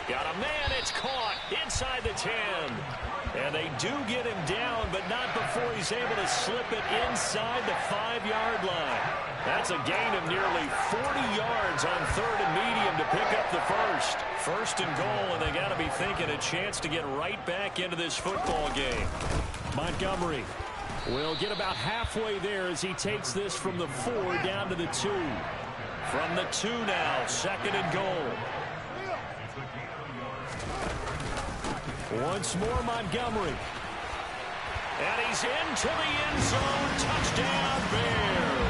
Got a man, it's caught inside the 10. And they do get him down, but not before he's able to slip it inside the 5-yard line. That's a gain of nearly 40 yards on 3rd and medium to pick up the first. 1st and goal, and they got to be thinking a chance to get right back into this football game. Montgomery will get about halfway there as he takes this from the 4 down to the 2. From the 2 now, 2nd and goal. Once more, Montgomery. And he's into the end zone. Touchdown, Bears.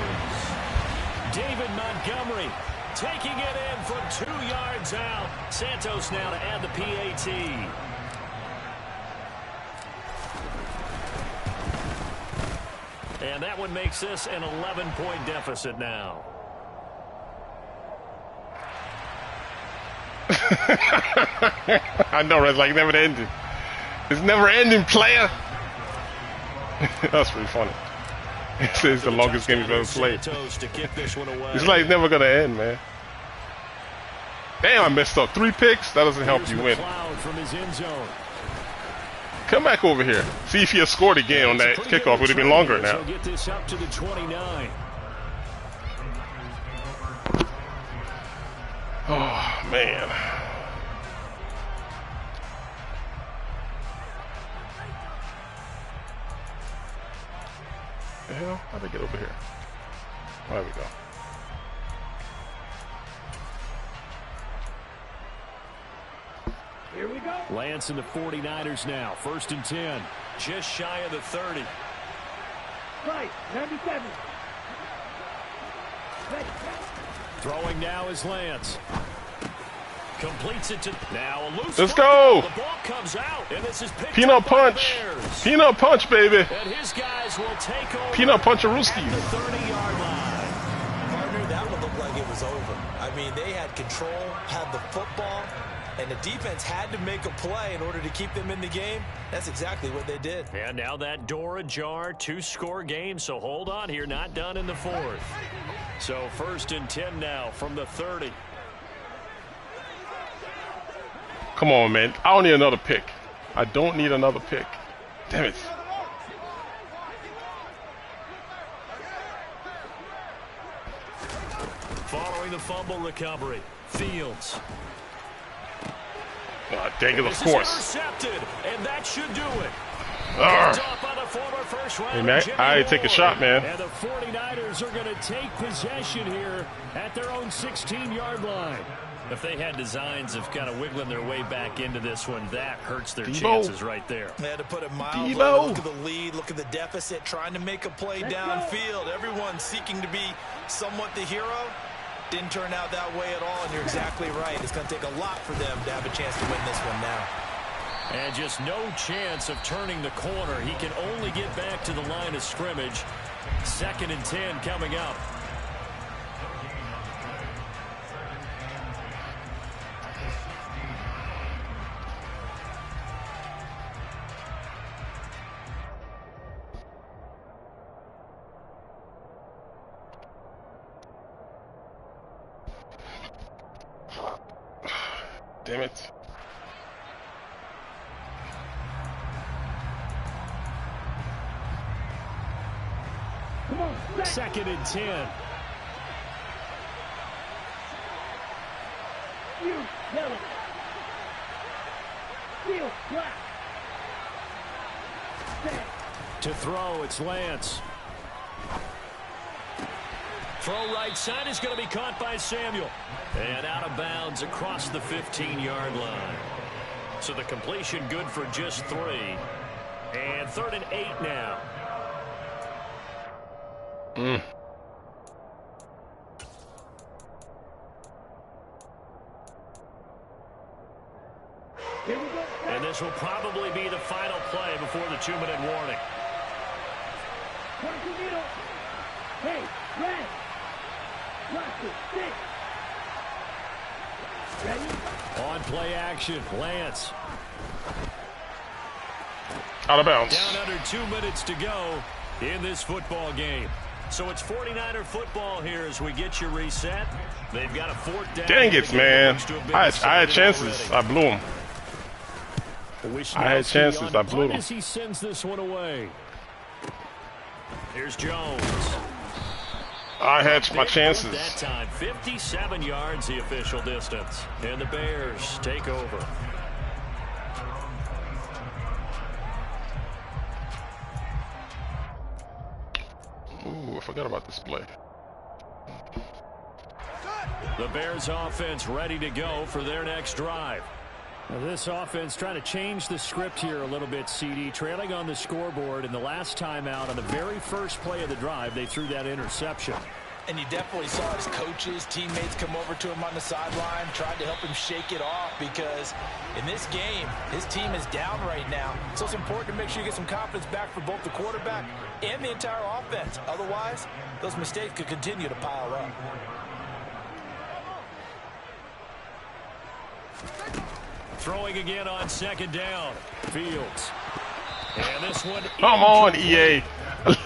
David Montgomery taking it in from 2 yards out. Santos now to add the PAT. And that one makes this an 11-point deficit now. I know, it's like never ending. It's never ending, player. That's pretty funny. It's the longest game you've ever played. It's like it's never gonna end, man. Damn, I messed up. 3 picks? That doesn't help you win. From his end zone. Come back over here. See if he had scored again on that kickoff. It would have been longer now. He'll get this up to the 29. Oh, man. The hell? How'd I get over here? There we go. Here we go. Lance and the 49ers now. 1st and 10. Just shy of the 30. Right, 97. Ready. Throwing now is Lance. Completes it to now a loose. Let's go. The ball comes out, and this is picked Peanut up by punch. the Bears. Peanut punch, baby. And his guys will take over. Peanut punch a at rooski. the 30-yard line. Partner, that one looked like it was over. I mean, they had control, had the football, and the defense had to make a play in order to keep them in the game. That's exactly what they did. And now that door ajar, 2-score game, so hold on here, not done in the 4th. So 1st and 10 now from the 30. Come on, man. I don't need another pick. I don't need another pick. Damn it. Following the fumble recovery, Fields. Dang it, of This course. is intercepted, and that should do it. Arr. Picked off by the former first rounder, Hey, man, Jimmy I take a Ward. shot, man. And the 49ers are going to take possession here at their own 16-yard line. If they had designs of kind of wiggling their way back into this one, that hurts their Debo. chances right there. They had to put it mildly. Debo. Look at the lead, look at the deficit, trying to make a play downfield. Everyone seeking to be somewhat the hero. Didn't turn out that way at all, and you're exactly right. It's going to take a lot for them to have a chance to win this one now. And just no chance of turning the corner. He can only get back to the line of scrimmage. 2nd and 10 coming up. Damn it. Come on, back. 2nd and 10. You, yellow. Field, black. Back. To throw, it's Lance. Throw right side is going to be caught by Samuel. And out of bounds across the 15-yard line. So the completion good for just 3. And 3rd and 8 now. Here we go. And this will probably be the final play before the 2-minute warning. 22 middle. Hey, red. Lock it. 6. Ready? On play action, Lance. Out of bounds. Down under 2 minutes to go in this football game. So it's 49er football here as we get you reset. They've got a 4th down. Dang it, man. Looks to have been I had decided chances. already. I blew them. I had chances. I blew them. As he sends this one away. Here's Jones. I had my Big chances. that time, 57 yards the official distance. And the Bears take over. Ooh, I forgot about this play. The Bears offense ready to go for their next drive. Now this offense trying to change the script here a little bit, CD. Trailing on the scoreboard, and the last time out on the very first play of the drive, they threw that interception. And you definitely saw his coaches, teammates come over to him on the sideline, tried to help him shake it off because in this game, his team is down right now. So it's important to make sure you get some confidence back for both the quarterback and the entire offense. Otherwise, those mistakes could continue to pile up. Throwing again on 2nd down. Fields. And this one. Come on, EA.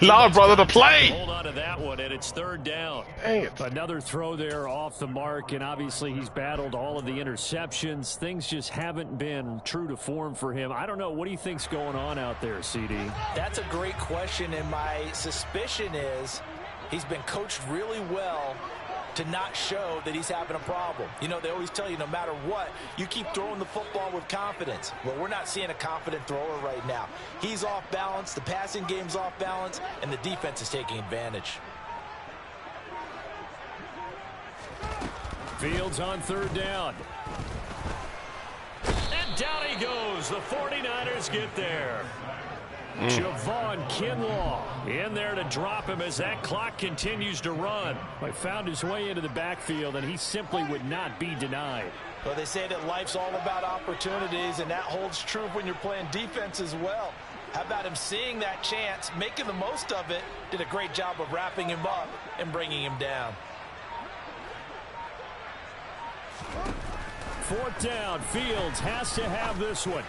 Allow brother to play. Hold on to that one, and it's third down. Dang it. Another throw there off the mark, and obviously he's battled all of the interceptions. Things just haven't been true to form for him. I don't know. What do you think's going on out there, CD? That's a great question, and my suspicion is he's been coached really well to not show that he's having a problem. You know, they always tell you no matter what, you keep throwing the football with confidence. Well, we're not seeing a confident thrower right now. He's off balance, the passing game's off balance, and the defense is taking advantage. Fields on third down. And down he goes. The 49ers get there. Javon Kinlaw in there to drop him as that clock continues to run. He found his way into the backfield, and he simply would not be denied. Well, they say that life's all about opportunities, and that holds true when you're playing defense as well. How about him seeing that chance, making the most of it, did a great job of wrapping him up and bringing him down. Fourth down, Fields has to have this one.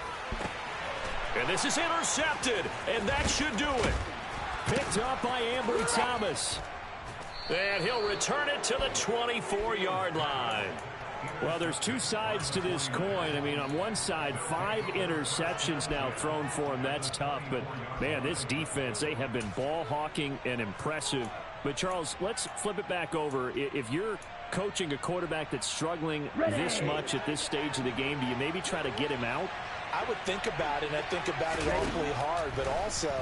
And this is intercepted, and that should do it. Picked up by Ambry Thomas. And he'll return it to the 24-yard line. Well, there's two sides to this coin. I mean, on one side, 5 interceptions now thrown for him. That's tough. But, man, this defense, they have been ball hawking and impressive. But, Charles, let's flip it back over. If you're coaching a quarterback that's struggling this much at this stage of the game, do you maybe try to get him out? I would think about it, and I think about it awfully hard, but also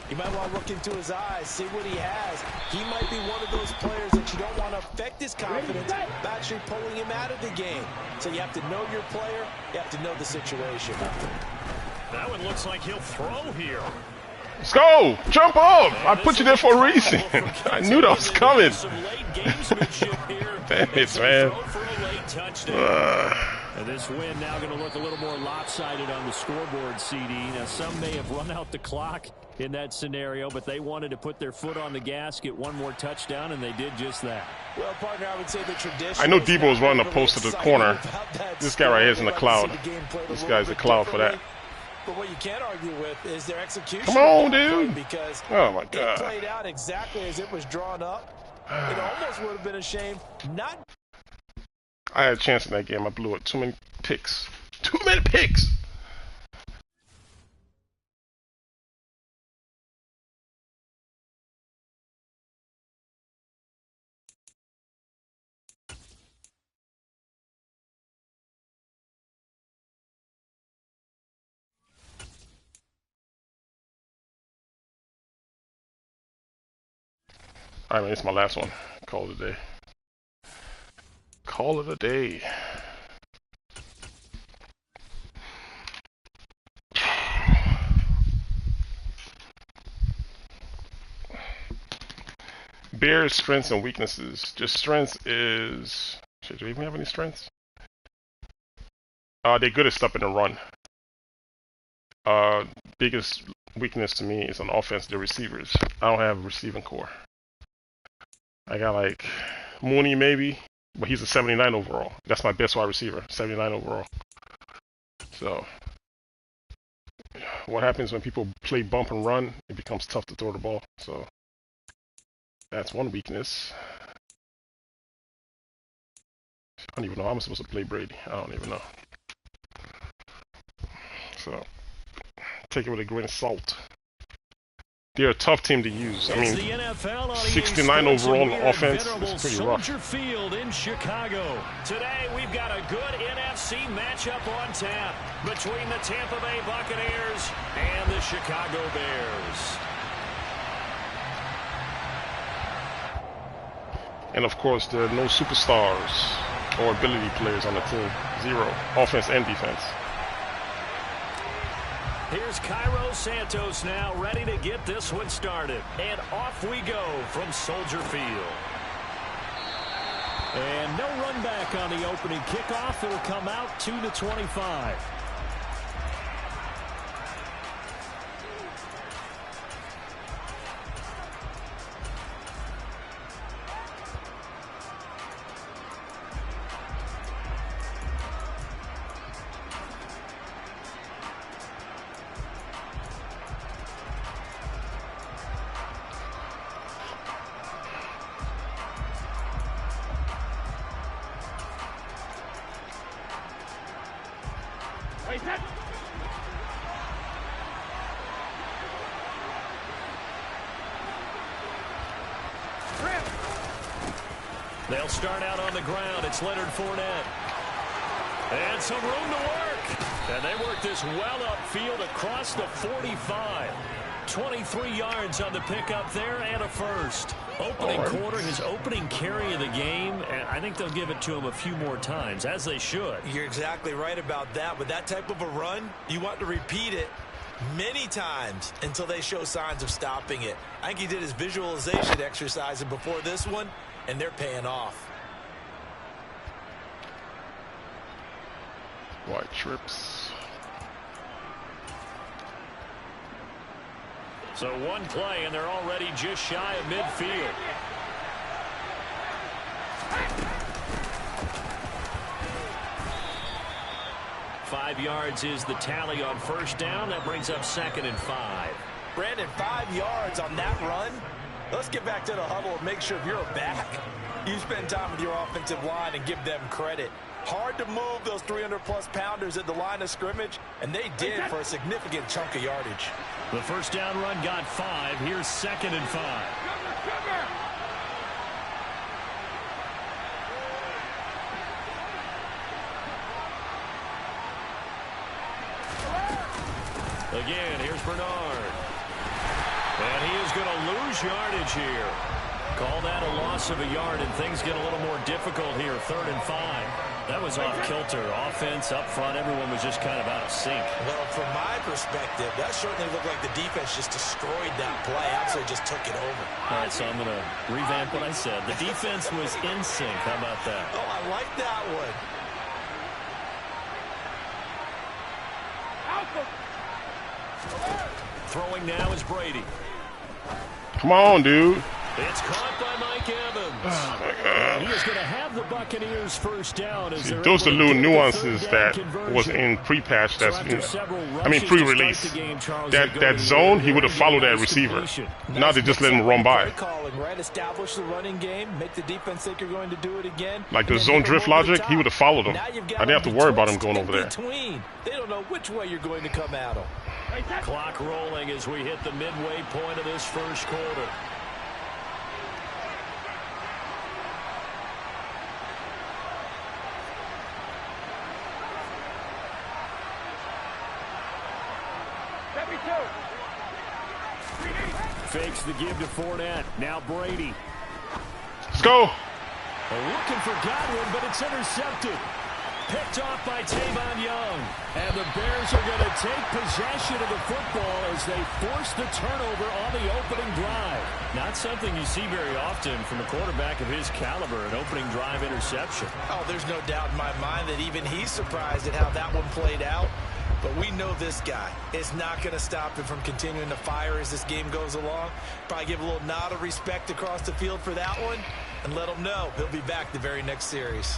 you might want to look into his eyes, see what he has. He might be one of those players that you don't want to affect his confidence by actually pulling him out of the game. So you have to know your player, you have to know the situation. That one looks like he'll throw here. Let's go! Jump up! I put you there for a reason. I knew that was coming. Damn it, man. And this win now going to look a little more lopsided on the scoreboard, CD. Now, some may have run out the clock in that scenario, but they wanted to put their foot on the gas, get one more touchdown, and they did just that. Well, partner, I would say the tradition. I know Debo was running the post to the corner. This guy right here is in the cloud. This guy's a cloud for that. But what you can't argue with is their execution. Come on, dude. Because oh, my God. it played out exactly as it was drawn up. It almost would have been a shame not. I had a chance in that game. I blew it. Too many picks. Too many picks! Alright, man, it's my last one. Call it a day. Call it a day. Bears' strengths and weaknesses. Just strengths is... Shit, do we even have any strengths? They're good at stopping the run. Biggest weakness to me is on offense, the receivers. I don't have a receiving core. I got like Mooney maybe, but he's a 79 overall. That's my best wide receiver, 79 overall. So, what happens when people play bump and run? It becomes tough to throw the ball. So, that's one weakness. I don't even know how I'm supposed to play Brady. I don't even know. So, take it with a grain of salt. They're a tough team to use. I mean, 69 overall on offense is pretty rough. Soldier Field in Chicago. Today we've got a good NFC matchup on tap between the Tampa Bay Buccaneers and the Chicago Bears. And of course, there are no superstars or ability players on the team. Zero, offense and defense. Here's Cairo Santos now, ready to get this one started. And off we go from Soldier Field. And no run back on the opening kickoff. It'll come out 2-25. They'll start out on the ground. It's Leonard Fournette. And some room to work. And they work this well upfield across the 45. 23 yards on the pickup there and a first. Opening quarter, his opening carry of the game, and I think they'll give it to him a few more times, as they should. You're exactly right about that. With that type of a run, you want to repeat it many times until they show signs of stopping it. I think he did his visualization exercise before this one, and they're paying off. White trips. So one play, and they're already just shy of midfield. Five yards is the tally on first down. That brings up 2nd and 5. Brandon, 5 yards on that run. Let's get back to the huddle and make sure if you're a back, you spend time with your offensive line and give them credit. Hard to move those 300-plus pounders at the line of scrimmage, and they did for a significant chunk of yardage. The first down run got 5. Here's 2nd and 5. Again, here's Bernard. And he is going to lose yardage here. Call that a loss of a yard, and things get a little more difficult here. 3rd and 5. That was off kilter. Offense up front, everyone was just kind of out of sync. Well, from my perspective, that certainly looked like the defense just destroyed that play. Absolutely just took it over. All right, so I'm going to revamp what I said. The defense was in sync. How about that? Oh, I like that one. Throwing now is Brady. Come on, dude. It's caught by Mike Evans. Oh, my God. He is going to have the Buccaneers first down. As Those are the little nuances that was in pre-patch. That's, pre-release. That zone, he would have followed that receiver. Now they just let him run by. Right? Establish the running game, make the defense think you're going to do it again. Like the zone drift logic, he would have followed him. I didn't have to worry about him going over there. They don't know which way you're going to come at them. Clock rolling as we hit the midway point of this first quarter. Fakes the give to Fournette. Now Brady. Let's go. Looking for Godwin, but it's intercepted. Picked off by Tavon Young. And the Bears are going to take possession of the football as they force the turnover on the opening drive. Not something you see very often from a quarterback of his caliber, an opening drive interception. Oh, there's no doubt in my mind that even he's surprised at how that one played out. But we know this guy is not going to stop him from continuing to fire as this game goes along. Probably give a little nod of respect across the field for that one and let him know he'll be back the very next series.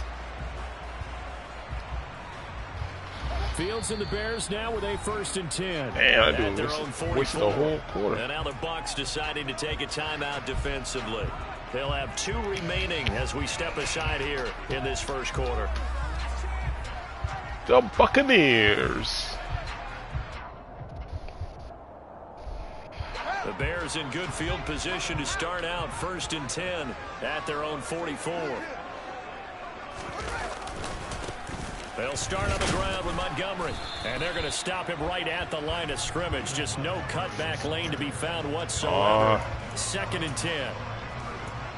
Fields and the Bears now with a 1st and 10. Man, At their own 44. Wasted the whole quarter. And now the BUCS deciding to take a timeout defensively. They'll have 2 remaining as we step aside here in this first quarter. The Buccaneers. The Bears in good field position to start out 1st and 10 at their own 44. They'll start on the ground with Montgomery, and they're going to stop him right at the line of scrimmage. Just no cutback lane to be found whatsoever. 2nd and 10.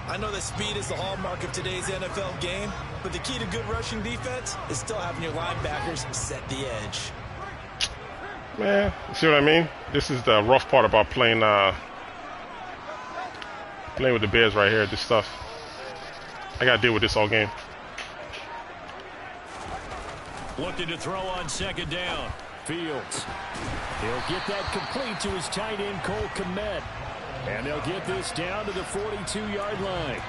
I know that speed is the hallmark of today's NFL game, but the key to good rushing defense is still having your linebackers set the edge. Man, you see what I mean? This is the rough part about playing with the Bears right here, this stuff. I got to deal with this all game. Looking to throw on 2nd down. Fields. He'll get that complete to his tight end, Cole Kmet. And they'll get this down to the 42-yard line.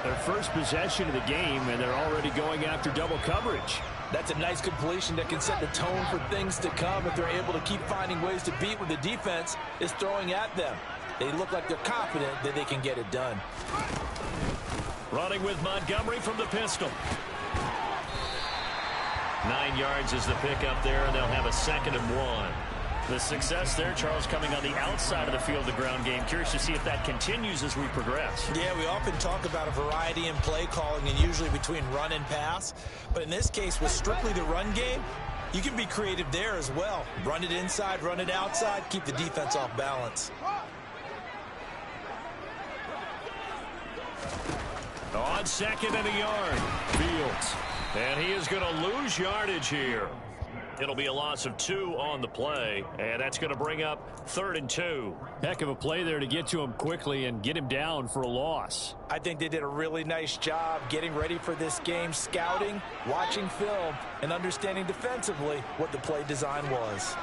Their first possession of the game, and they're already going after double coverage. That's a nice completion that can set the tone for things to come if they're able to keep finding ways to beat what the defense is throwing at them. They look like they're confident that they can get it done. Running with Montgomery from the pistol. 9 yards is the pickup there, and they'll have a 2nd and 1. The success there, Charles, coming on the outside of the field, the ground game. Curious to see if that continues as we progress. Yeah, we often talk about a variety in play calling and usually between run and pass. But in this case, with strictly the run game, you can be creative there as well. Run it inside, run it outside, keep the defense off balance. On second and a yard, Fields. And he is going to lose yardage here. It'll be a loss of 2 on the play, and that's going to bring up 3rd and 2. Heck of a play there to get to him quickly and get him down for a loss. I think they did a really nice job getting ready for this game, scouting, watching film, and understanding defensively what the play design was.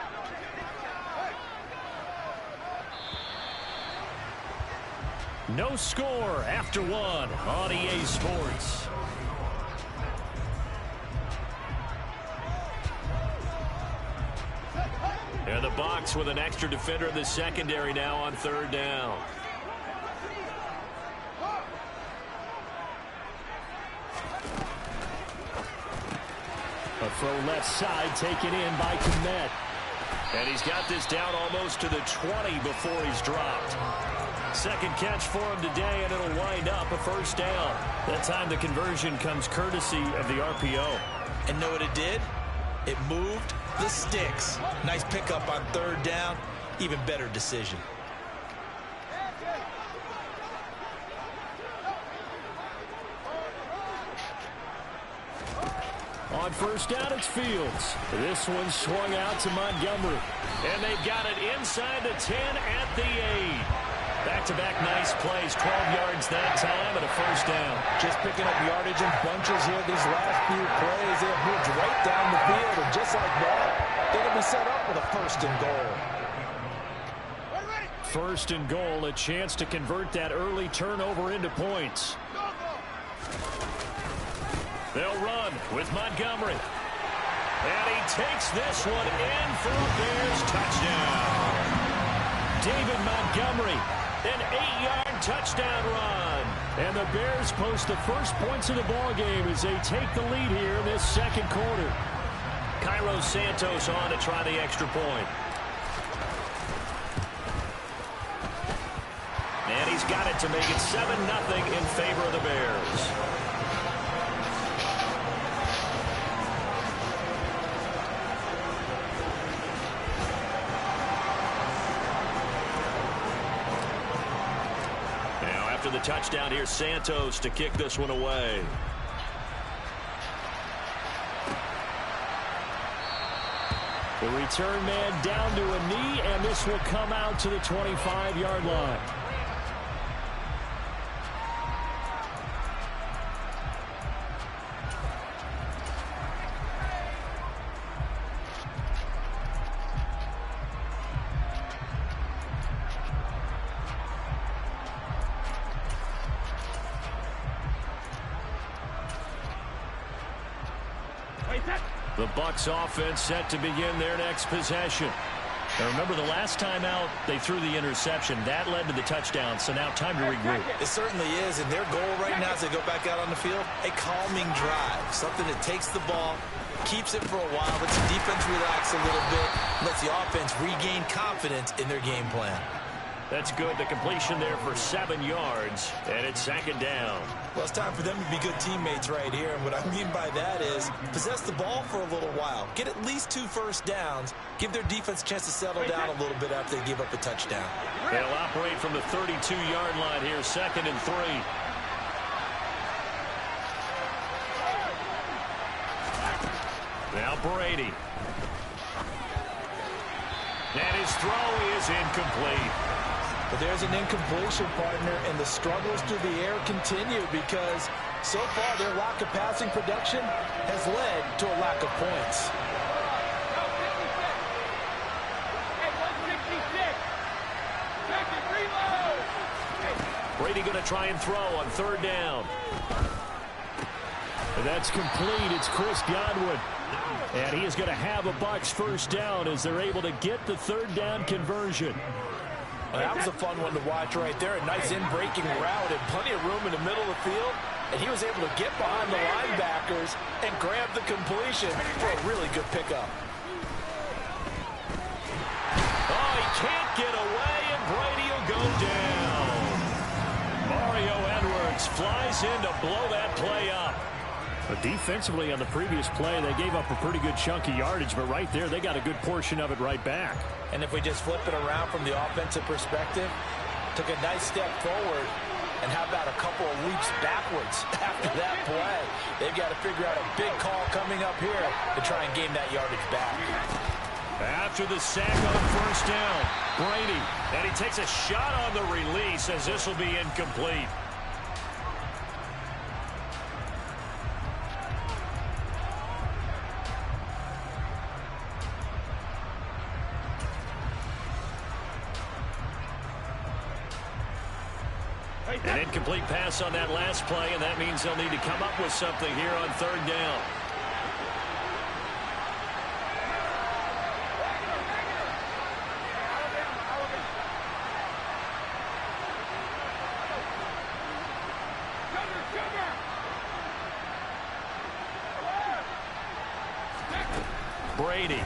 No score after 1 on EA Sports. And the BUCS with an extra defender in the secondary now on 3rd down. A throw left side taken in by Komet. And he's got this down almost to the 20 before he's dropped. Second catch for him today, and it'll wind up a 1st down. That time the conversion comes courtesy of the RPO. And know what it did? It moved the sticks. Nice pickup on 3rd down. Even better decision. On 1st down, it's Fields. This one swung out to Montgomery. And they've got it inside the 10 at the 8. Back-to-back nice plays, 12 yards that time and a 1st down. Just picking up yardage in bunches here these last few plays. They have moved right down the field, and just like that, they're going to be set up with a 1st and goal. 1st and goal, a chance to convert that early turnover into points. They'll run with Montgomery. And he takes this one in for a Bears touchdown. David Montgomery. An 8-yard touchdown run. And the Bears post the first points of the ballgame as they take the lead here in this 2nd quarter. Cairo Santos on to try the extra point. And he's got it to make it 7-0 in favor of the Bears. After the touchdown, here's Santos to kick this one away. The return man down to a knee, and this will come out to the 25-yard line. The BUCS offense set to begin their next possession. Now remember, the last time out, they threw the interception. That led to the touchdown, so now time to regroup. It certainly is, and their goal right now as they go back out on the field, a calming drive. Something that takes the ball, keeps it for a while, lets the defense relax a little bit, lets the offense regain confidence in their game plan. That's good. The completion there for 7 yards, and it's 2nd down. Well, it's time for them to be good teammates right here, and what I mean by that is possess the ball for a little while, get at least 2 first downs, give their defense a chance to settle down a little bit after they give up a touchdown. They'll operate from the 32-yard line here, 2nd and 3. Now Brady. And his throw is incomplete. But there's an incompletion, partner, and the struggles through the air continue because so far their lack of passing production has led to a lack of points. Brady going to try and throw on 3rd down. And that's complete. It's Chris Godwin. And he is going to have a BUCS 1st down as they're able to get the 3rd down conversion. Well, that was a fun one to watch right there. A nice in-breaking route and plenty of room in the middle of the field. And he was able to get behind the linebackers and grab the completion for a really good pickup. it away, and Brady will go down. Mario Edwards flies in to blow that play up. But defensively on the previous play, they gave up a pretty good chunk of yardage, but right there, they got a good portion of it right back. And if we just flip it around from the offensive perspective, took a nice step forward, and how about a couple of leaps backwards after that play? They've got to figure out a big call coming up here to try and gain that yardage back. After the sack on first down, Brady, and he takes a shot on the release as this will be incomplete. An incomplete pass on that last play, and that means they'll need to come up with something here on third down. Brady.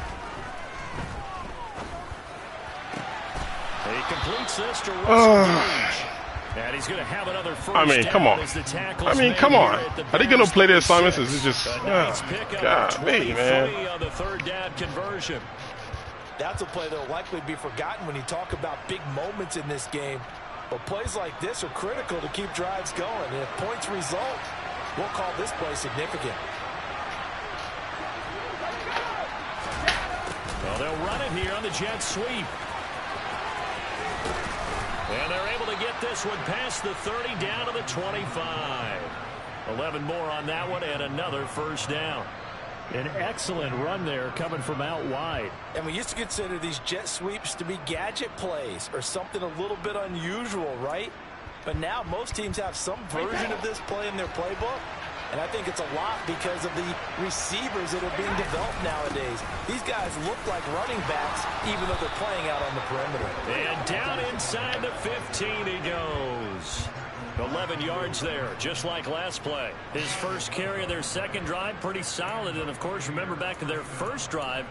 He completes this to Russell Gage. And he's going to have another first I mean, come on. I mean, come on. Are they going to play their assignments? Is it just, God, man. On the third down conversion. That's a play that will likely be forgotten when you talk about big moments in this game. But plays like this are critical to keep drives going. And if points result, we'll call this play significant. Well, they'll run it here on the jet sweep. And they're able to get this one past the 30 down to the 25. 11 more on that one and another first down. An excellent run there coming from out wide. And we used to consider these jet sweeps to be gadget plays or something a little bit unusual, right? But now most teams have some version of this play in their playbook. And I think it's a lot because of the receivers that are being developed nowadays. These guys look like running backs even though they're playing out on the perimeter. And down inside the 15 he goes. 11 yards there, just like last play. His first carry of their second drive, pretty solid. And, of course, remember back to their first drive,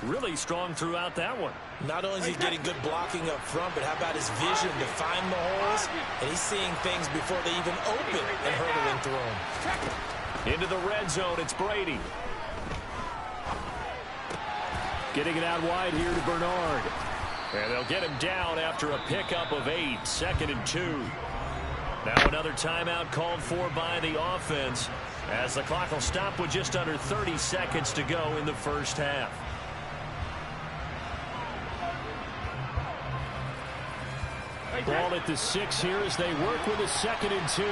really strong throughout that one. Not only is he getting good blocking up front, but how about his vision to find the holes? And he's seeing things before they even open and hurdling through them. Into the red zone, it's Brady. Getting it out wide here to Bernard. And they'll get him down after a pickup of 8, 2nd and 2. Now another timeout called for by the offense as the clock will stop with just under 30 seconds to go in the first half. Ball at the 6 here as they work with a 2nd and 2.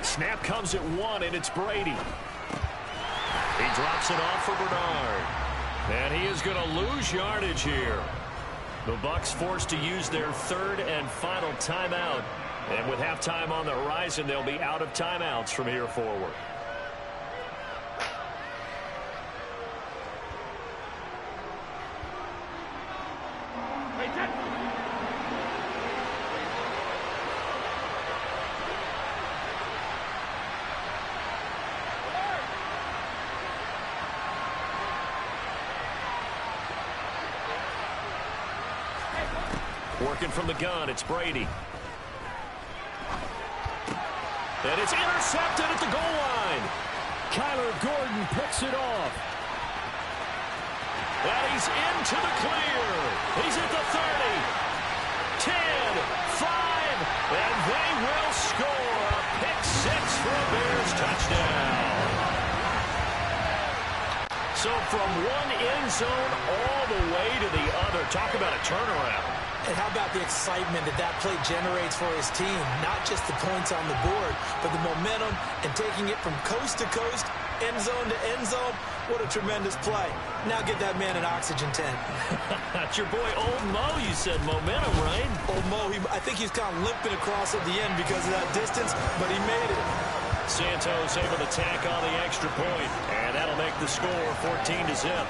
Snap comes at 1, and it's Brady. He drops it off for Bernard. And he is going to lose yardage here. The BUCS forced to use their third and final timeout. And with halftime on the horizon, they'll be out of timeouts from here forward. Working from the gun, it's Brady. And it's intercepted at the goal line. Kyler Gordon picks it off. And he's into the clear. He's at the 30. 10, 5, and they will score a pick 6 for a Bears touchdown. So from one end zone all the way to the other. Talk about a turnaround. And how about the excitement that that play generates for his team? Not just the points on the board, but the momentum and taking it from coast to coast, end zone to end zone. What a tremendous play. Now get that man an oxygen tent. That's your boy Old Mo, you said. Momentum, right? Old Mo, I think he's kind of limping across at the end because of that distance, but he made it. Santos able to tack on the extra point, and that'll make the score 14-0.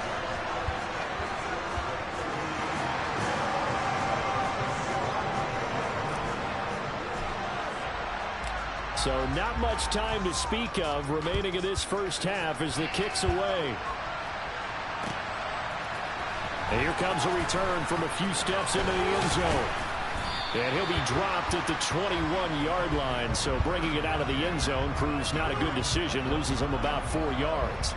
So not much time to speak of remaining in this first half as the kick's away. And here comes a return from a few steps into the end zone. And he'll be dropped at the 21-yard line. So bringing it out of the end zone proves not a good decision. Loses him about 4 yards.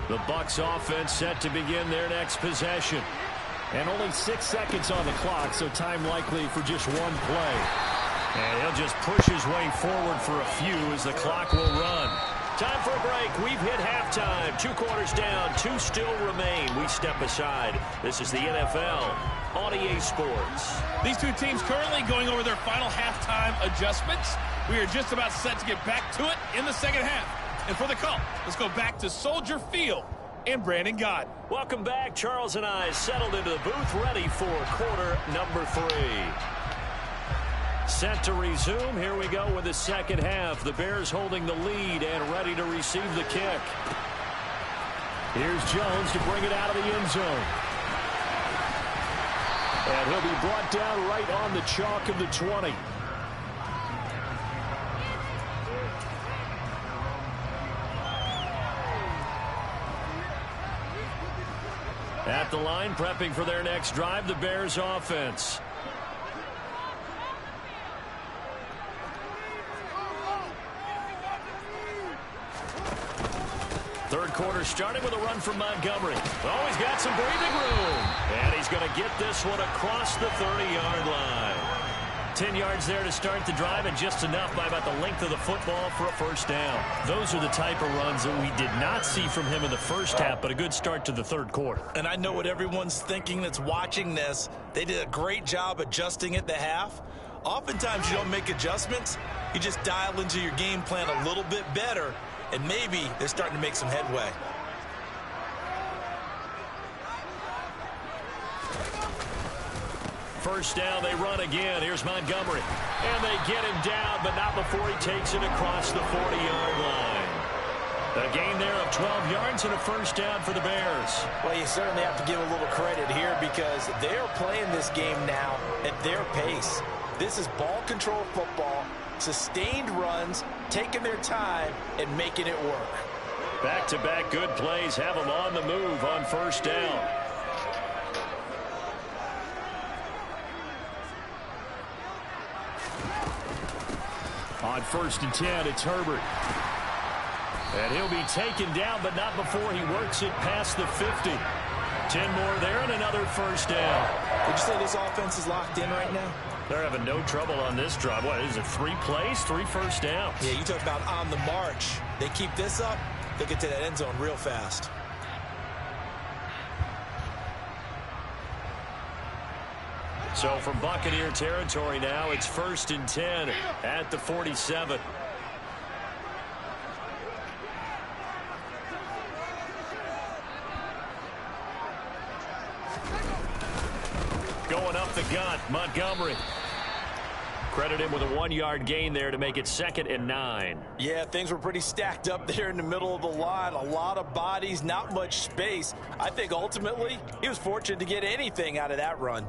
The BUCS offense set to begin their next possession. And only 6 seconds on the clock, so time likely for just one play. And he'll just push his way forward for a few as the clock will run. Time for a break. We've hit halftime. 2 quarters down, 2 still remain. We step aside. This is the NFL on EA Sports. These two teams currently going over their final halftime adjustments. We are just about set to get back to it in the second half. And for the call, let's go back to Soldier Field and Brandon Gott. Welcome back. Charles and I settled into the booth, ready for quarter number 3. Set to resume. Here we go with the second half. The Bears holding the lead and ready to receive the kick. Here's Jones to bring it out of the end zone. And he'll be brought down right on the chalk of the 20. At the line, prepping for their next drive, the Bears offense. Third quarter starting with a run from Montgomery. Oh, he's got some breathing room. And he's going to get this one across the 30-yard line. 10 yards there to start the drive, and just enough by about the length of the football for a first down. Those are the type of runs that we did not see from him in the first half, but a good start to the third quarter. And I know what everyone's thinking that's watching this. They did a great job adjusting at the half. Oftentimes you don't make adjustments. You just dial into your game plan a little bit better, and maybe they're starting to make some headway. First down, they run again. Here's Montgomery. And they get him down, but not before he takes it across the 40-yard line. A gain there of 12 yards and a first down for the Bears. Well, you certainly have to give a little credit here because they're playing this game now at their pace. This is ball control football, sustained runs, taking their time, and making it work. Back-to-back good plays have them on the move on first down. On 1st and 10, it's Herbert. And he'll be taken down, but not before he works it past the 50. 10 more there and another first down. Would you say this offense is locked in right now? They're having no trouble on this drive. What is it, 3 plays, 3 first downs? Yeah, you talk about on the march. They keep this up, they'll get to that end zone real fast. So from Buccaneer territory now, it's 1st and 10 at the 47. Going up the gut, Montgomery. Credit him with a 1-yard gain there to make it 2nd and 9. Yeah, things were pretty stacked up there in the middle of the line. A lot of bodies, not much space. I think ultimately he was fortunate to get anything out of that run.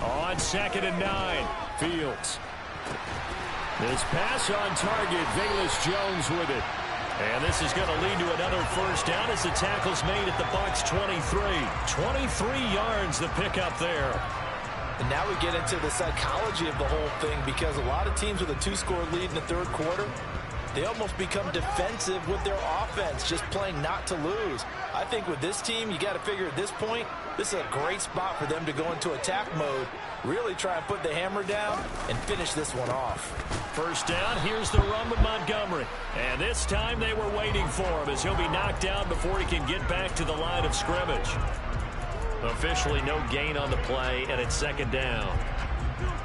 On 2nd and 9, Fields. This pass on target, Velus Jones with it. And this is going to lead to another first down as the tackle's made at the BUCS 23. 23 yards the pickup there. And now we get into the psychology of the whole thing because a lot of teams with a 2-score lead in the third quarter, they almost become defensive with their offense, just playing not to lose. I think with this team, you got to figure at this point, this is a great spot for them to go into attack mode, really try and put the hammer down and finish this one off. First down, here's the run with Montgomery. And this time they were waiting for him as he'll be knocked down before he can get back to the line of scrimmage. Officially no gain on the play, and it's second down.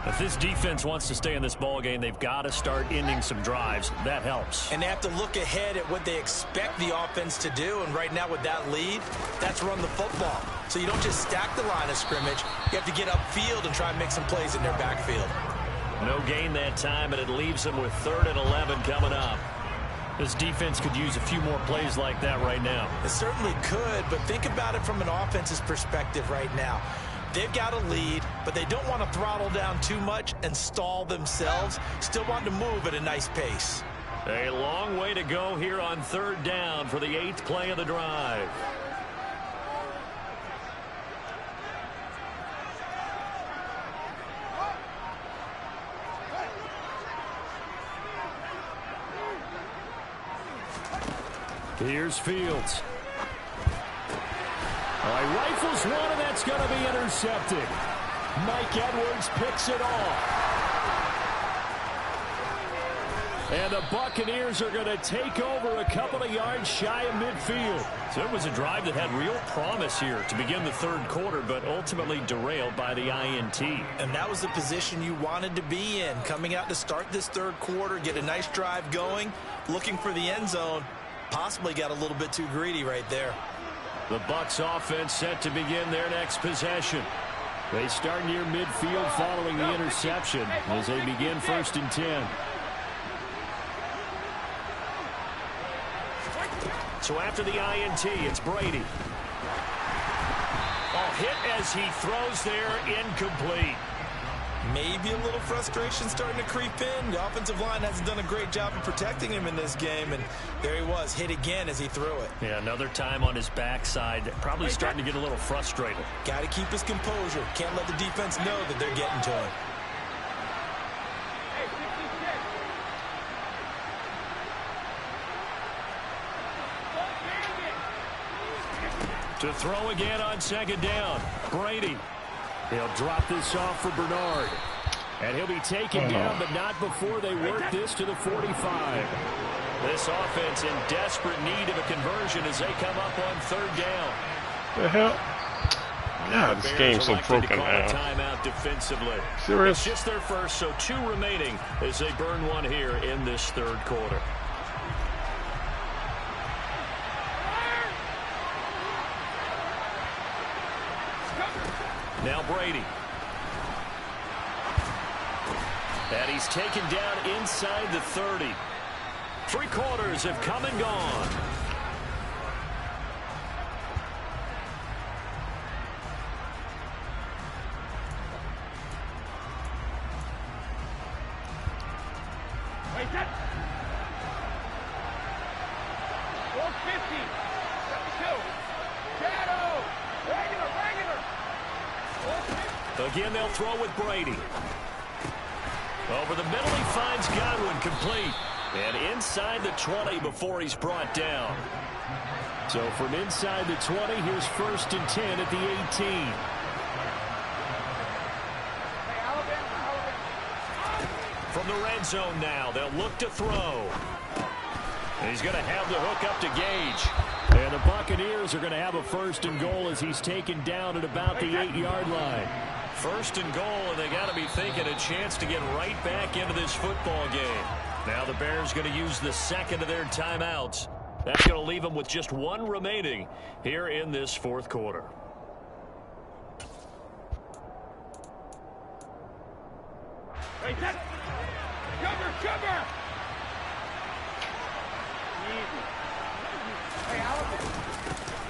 If this defense wants to stay in this ballgame, they've got to start ending some drives. That helps. And they have to look ahead at what they expect the offense to do. And right now with that lead, that's run the football. So you don't just stack the line of scrimmage. You have to get upfield and try and make some plays in their backfield. No gain that time, and it leaves them with 3rd and 11 coming up. This defense could use a few more plays like that right now. It certainly could, but think about it from an offense's perspective right now. They've got a lead, but they don't want to throttle down too much and stall themselves. Still want to move at a nice pace. A long way to go here on 3rd down for the 8th play of the drive. Here's Fields. All right, rifles one, and that's going to be intercepted. Mike Edwards picks it off. And the Buccaneers are going to take over a couple of yards shy of midfield. So it was a drive that had real promise here to begin the 3rd quarter, but ultimately derailed by the INT. And that was the position you wanted to be in. Coming out to start this 3rd quarter, get a nice drive going, looking for the end zone. Possibly got a little bit too greedy right there. The BUCS offense set to begin their next possession. They start near midfield following the interception as they begin 1st and 10. So after the INT, it's Brady. Hit as he throws there, incomplete. Maybe a little frustration starting to creep in. The offensive line hasn't done a great job of protecting him in this game, and there he was, hit again as he threw it. Yeah, another time on his backside, probably starting to get a little frustrated. Got to keep his composure. Can't let the defense know that they're getting to him. To throw again on 2nd down, Brady. He'll drop this off for Bernard. And he'll be taken down, but not before they work this to the 45. This offense in desperate need of a conversion as they come up on 3rd down. The hell? God, this game's so broken now. Timeout defensively. Serious? It's just their first, so 2 remaining as they burn one here in this 3rd quarter. Now Brady. And he's taken down inside the 30. 3 quarters have come and gone. Wait, that. 450. 72. Shadow. Regular. Again, they'll throw with Brady. Over the middle, he finds Godwin complete. And inside the 20 before he's brought down. So from inside the 20, here's 1st and 10 at the 18. From the red zone now, they'll look to throw. And he's going to have the hook up to Gage. And the Buccaneers are going to have a 1st and goal as he's taken down at about the 8-yard line. 1st and goal, and they got to be thinking a chance to get right back into this football game. Now the Bears going to use the 2nd of their timeouts. That's going to leave them with just 1 remaining here in this 4th quarter. Wait, that. Cover.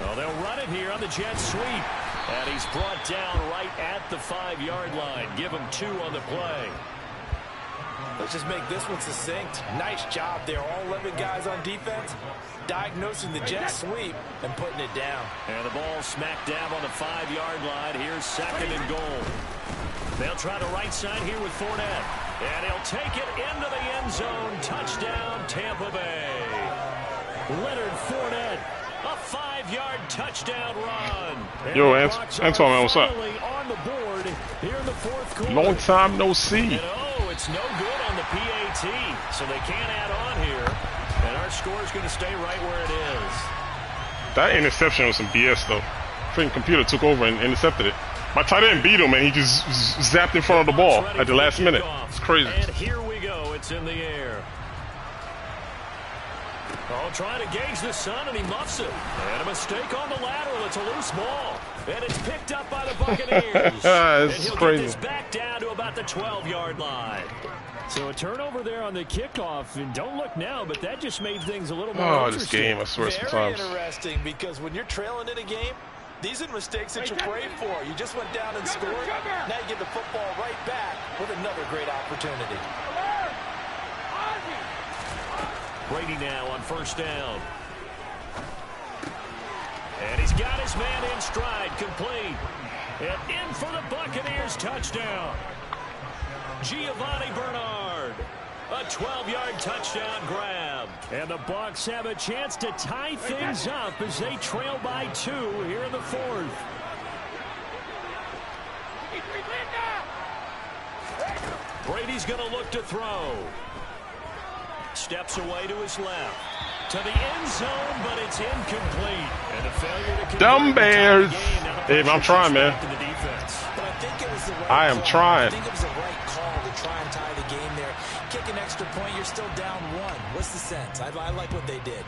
Well, they'll run it here on the jet sweep. And he's brought down right at the 5-yard line. Give him 2 on the play. Let's just make this one succinct. Nice job there. All 11 guys on defense diagnosing the jet sweep and putting it down. And the ball smack dab on the 5-yard line. Here's 2nd and goal. They'll try to right side here with Fournette. And he'll take it into the end zone. Touchdown, Tampa Bay. Leonard Fournette, a 5-yard touchdown run. And yo, Antoine, man, what's up? on the board here in the fourth quarter. Long time no see. And it's no good on the PAT, so they can't add on here. And our score is going to stay right where it is. That interception was some BS, though. Freaking computer took over and intercepted it. My tight end beat him, and he just zapped in front of the ball at the last minute. It's crazy. And here we go. It's in the air. Oh, trying to gauge the sun, and he muffs it. And a mistake on the lateral. It's a loose ball. And it's picked up by the Buccaneers. And he'll crazy. get this back down to about the 12-yard line. So a turnover there on the kickoff, and don't look now, but that just made things a little more Oh, interesting. this game, I swear, sometimes. Very interesting, because when you're trailing in a game, these are mistakes that you pray for. You just went down and scored. Now you get the football right back with another great opportunity. Brady now on first down. And he's got his man in stride, complete. And in for the Buccaneers touchdown. Giovanni Bernard. A 12-yard touchdown grab. And the Bucs have a chance to tie things up as they trail by 2 here in the fourth. Brady's going to look to throw. Steps away to his left. To the end zone, but it's incomplete. And a failure to Dumb Bears. Hey, I'm trying, man. But I think it was the right I am call. trying. I think it was the right call to try and tie the game there. Kick an extra point, you're still down 1. What's the sense? I like what they did.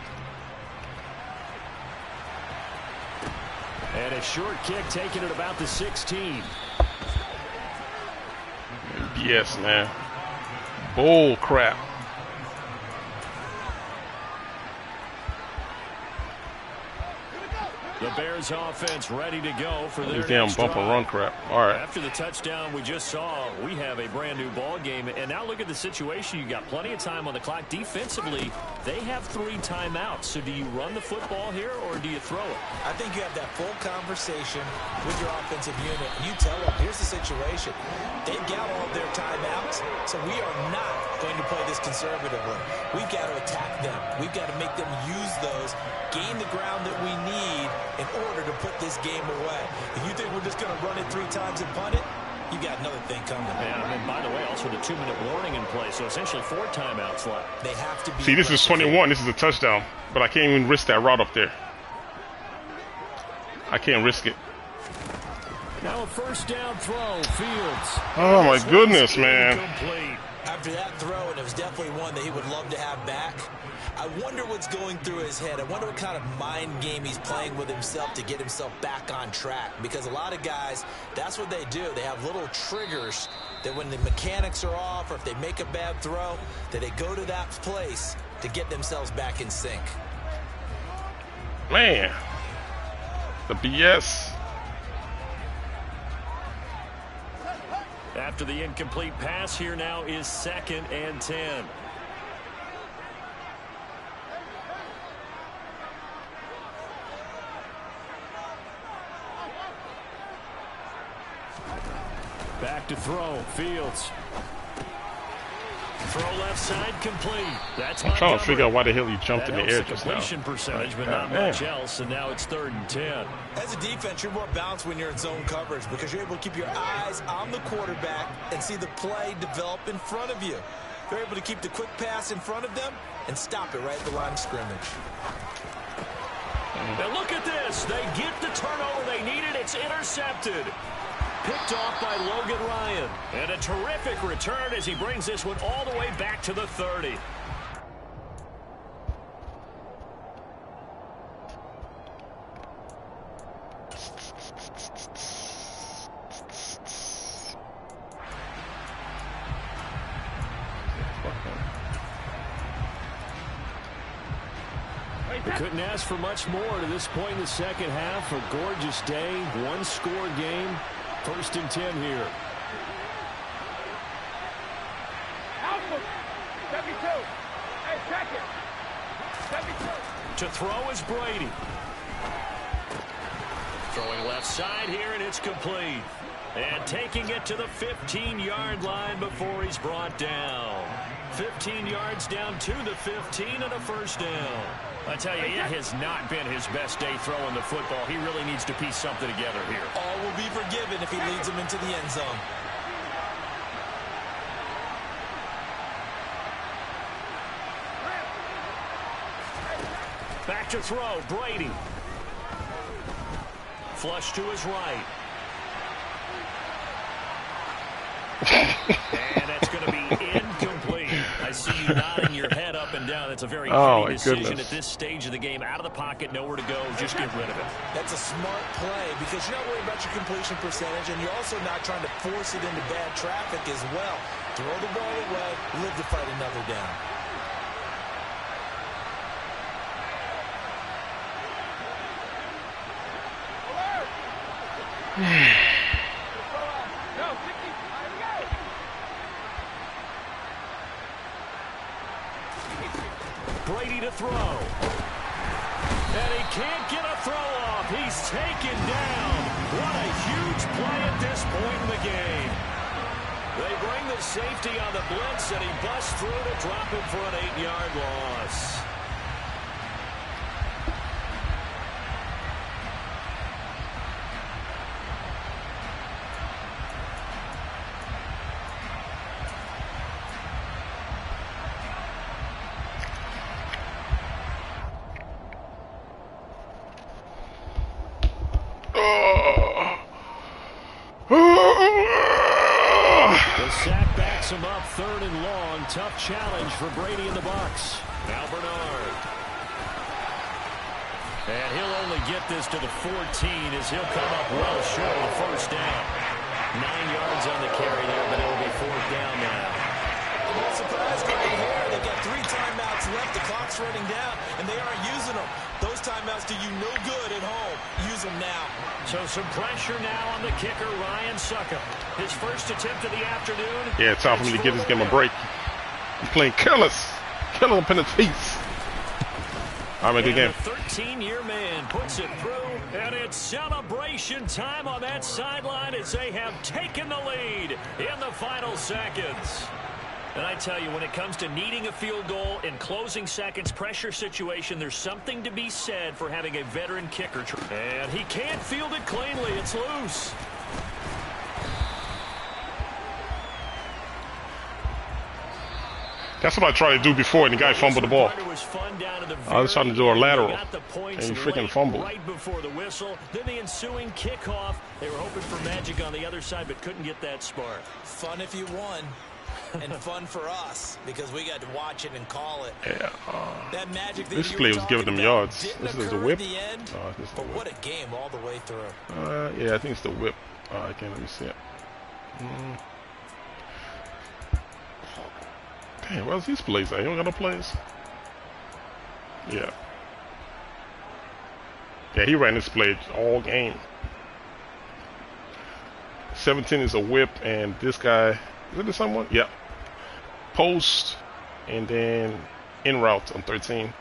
And a short kick taken at about the 16. Yes, man. Bull crap. The Bears offense ready to go for their These damn next bump and drive. run crap. All right. After the touchdown we just saw, we have a brand new ball game. And now look at the situation. You got plenty of time on the clock. Defensively, they have 3 timeouts. So do you run the football here or do you throw it? I think you have that full conversation with your offensive unit. You tell them, here's the situation. They've got all of their timeouts, so we are not going to play this conservatively. We've got to attack them. We've got to make them use those, gain the ground that we need in order to put this game away. If you think we're just going to run it 3 times and punt it, you got another thing coming. Yeah, and by the way, also the 2-minute warning in play, so essentially 4 timeouts left. They have to be. See, this is 21. This is a touchdown, but I can't even risk that route up there. I can't risk it. Now a first down throw, Fields. Oh my goodness, man. Incomplete. After that throw, and it was definitely one that he would love to have back, I wonder what's going through his head. I wonder what kind of mind game he's playing with himself to get himself back on track. Because a lot of guys, that's what they do. They have little triggers that when the mechanics are off or if they make a bad throw, that they go to that place to get themselves back in sync. Man. The BS. After the incomplete pass, here now is 2nd and 10. Back to throw, Fields. Throw left side complete. That's I'm trying to figure out why the hell he jumped in the air just now. Completion percentage, but not Man. much else. And now it's 3rd and 10. As a defense, you're more balanced when you're in zone coverage because you're able to keep your eyes on the quarterback and see the play develop in front of you. You're able to keep the quick pass in front of them and stop it right at the line of scrimmage. Now look at this. They get the turnover they needed. It's intercepted. Picked off by Logan Ryan. And a terrific return as he brings this one all the way back to the 30. We couldn't ask for much more to this point in the second half. A gorgeous day, 1-score game. 1st and 10 here. To throw is Brady. Throwing left side here, and it's complete. And taking it to the 15-yard line before he's brought down. 15 yards down to the 15 and a first down. I tell you, it has not been his best day throwing the football. He really needs to piece something together here. All will be forgiven if he leads them into the end zone. Back to throw, Brady. Flush to his right. And that's going to be incomplete. I see you nodding your head up and down. That's a very key decision at this stage of the game. Out of the pocket, nowhere to go. Just get rid of it. That's a smart play because you're not worried about your completion percentage, and you're also not trying to force it into bad traffic as well. Throw the ball away, live to fight another down. Brady to throw. And he can't get a throw off. He's taken down. What a huge play at this point in the game. They bring the safety on the blitz, and he busts through to drop him for an 8-yard loss. The sack backs him up, 3rd and long. Tough challenge for Brady and the BUCS. Now Bernard. And he'll only get this to the 14 as he'll come up well short of the first down. 9 yards on the carry there, but it'll be 4th down now. No surprise right here. They've got 3 timeouts left. The clock's running down, and they aren't using them. Those timeouts do you no good at home. Use them now. So some pressure now on the kicker, Ryan Succop. His first attempt of the afternoon. Yeah, it's time for me to give this game a break. I'm playing careless. Killing him in the face. All right, good game. The 13-year man puts it through, and it's celebration time on that sideline as they have taken the lead in the final seconds. And I tell you, when it comes to needing a field goal in closing seconds, pressure situation, there's something to be said for having a veteran kicker. And he can't field it cleanly. It's loose. That's what I tried to do before, and the guy fumbled the ball. I was trying to do a lateral, and he freaking fumbled. Right before the whistle, then the ensuing kickoff. They were hoping for magic on the other side, but couldn't get that spark. Fun if you won. And fun for us because we got to watch it and call it. Yeah. That magic that this you play were was giving them about yards. didn't This is the occur whip. at the end, This is the but whip. what a game all the way through. Yeah, I think it's the whip. Okay, let me see it. Damn, where's these plays at? You don't got no plays? Yeah. Yeah, he ran this play all game. 17 is a whip, and this guy, is it someone? Yeah. Post, and then in route on 13.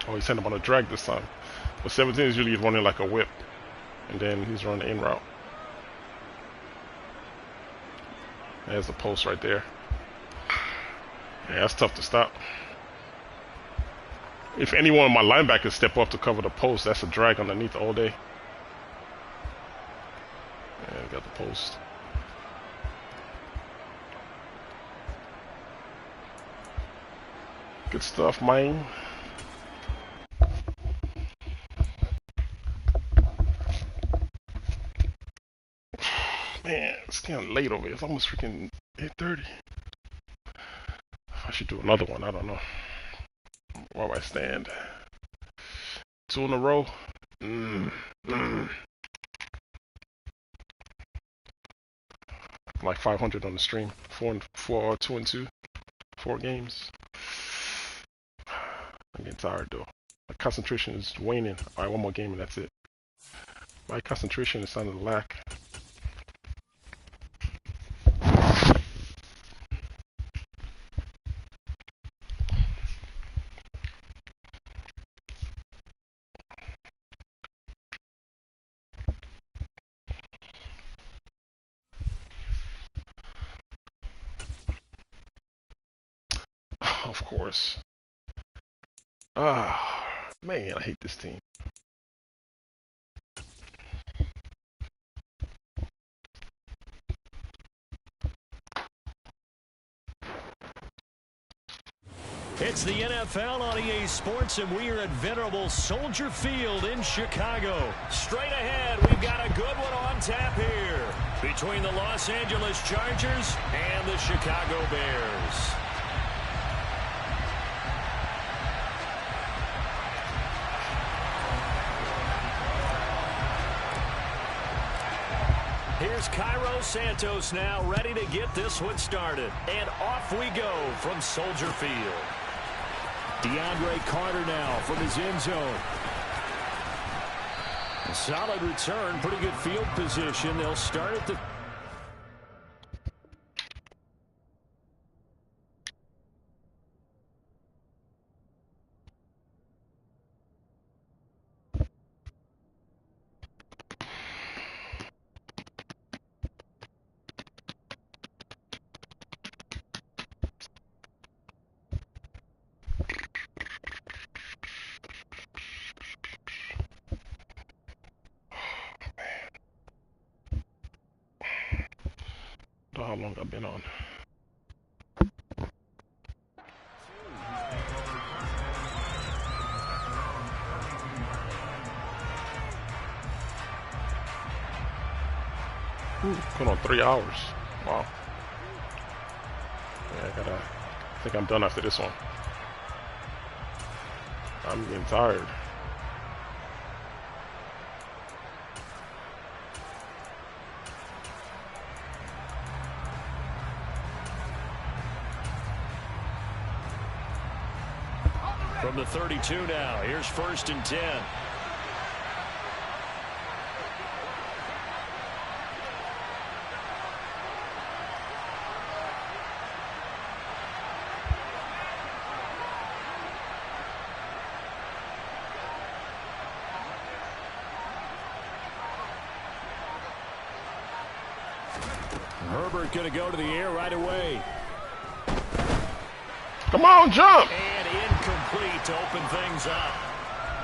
Oh, he sent him on a drag this time. But 17 is usually running like a whip, and then he's running in route. There's the post right there. Yeah, that's tough to stop. If any one of my linebackers step up to cover the post, that's a drag underneath all day. Yeah, got the post. Good stuff, man. Man, it's getting late over here. It's almost freaking 8:30. I should do another one. I don't know. Where do I stand? 2 in a row. Like 500 on the stream. 2 and 2. 4 games. I'm getting tired though. My concentration is waning. Alright, one more game and that's it. My concentration is starting to lack. Of course. Ah, man, I hate this team. It's the NFL on EA Sports, and we are at venerable Soldier Field in Chicago. Straight ahead, we've got a good one on tap here between the Los Angeles Chargers and the Chicago Bears. Here's Cairo Santos now ready to get this one started. And off we go from Soldier Field. DeAndre Carter now from his end zone. A solid return, pretty good field position. They'll start at the... How long I've been on. Going on 3 hours. Wow. Yeah, I think I'm done after this one. I'm getting tired. From the 32 now, here's 1st and 10. Herbert going to go to the air right away. Come on, jump! And incomplete to open things up.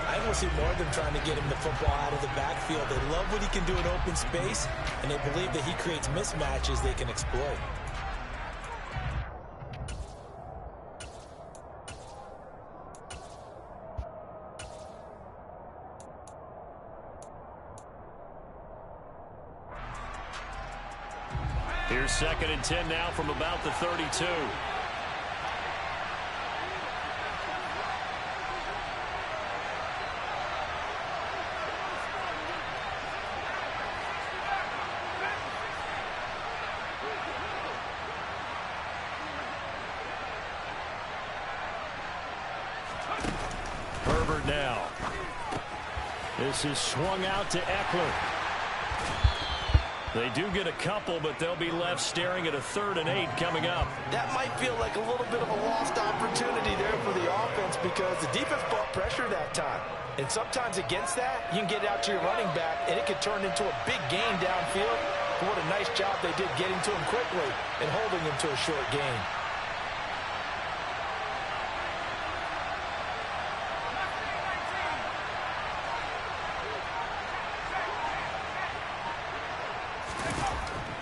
I don't see more of them trying to get him the football out of the backfield. They love what he can do in open space, and they believe that he creates mismatches they can exploit. Here's 2nd and 10 now from about the 32. Herbert now. This is swung out to Eckler. They do get a couple, but they'll be left staring at a 3rd and 8 coming up. That might feel like a little bit of a lost opportunity there for the offense because the defense brought pressure that time. And sometimes against that, you can get out to your running back, and it could turn into a big gain downfield. But what a nice job they did getting to him quickly and holding him to a short gain.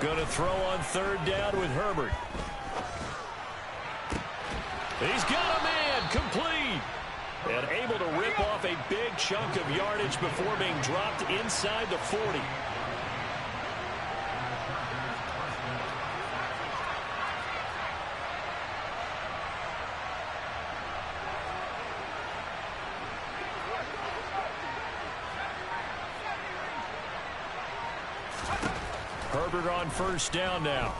Going to throw on 3rd down with Herbert. He's got a man, complete. And able to rip off a big chunk of yardage before being dropped inside the 40. Herbert on 1st down now.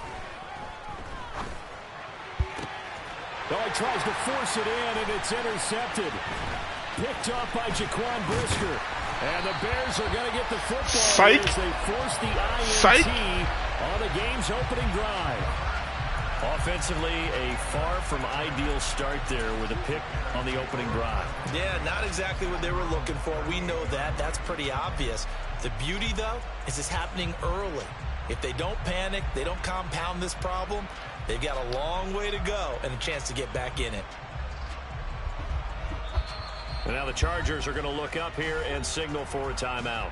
Oh, he tries to force it in, and it's intercepted. Picked off by Jaquan Brisker. And the Bears are going to get the football as they force the INT on the game's opening drive. Offensively, a far from ideal start there with a pick on the opening drive. Yeah, not exactly what they were looking for. We know that. That's pretty obvious. The beauty, though, is it's happening early. If they don't panic, they don't compound this problem, they've got a long way to go and a chance to get back in it. And now the Chargers are going to look up here and signal for a timeout.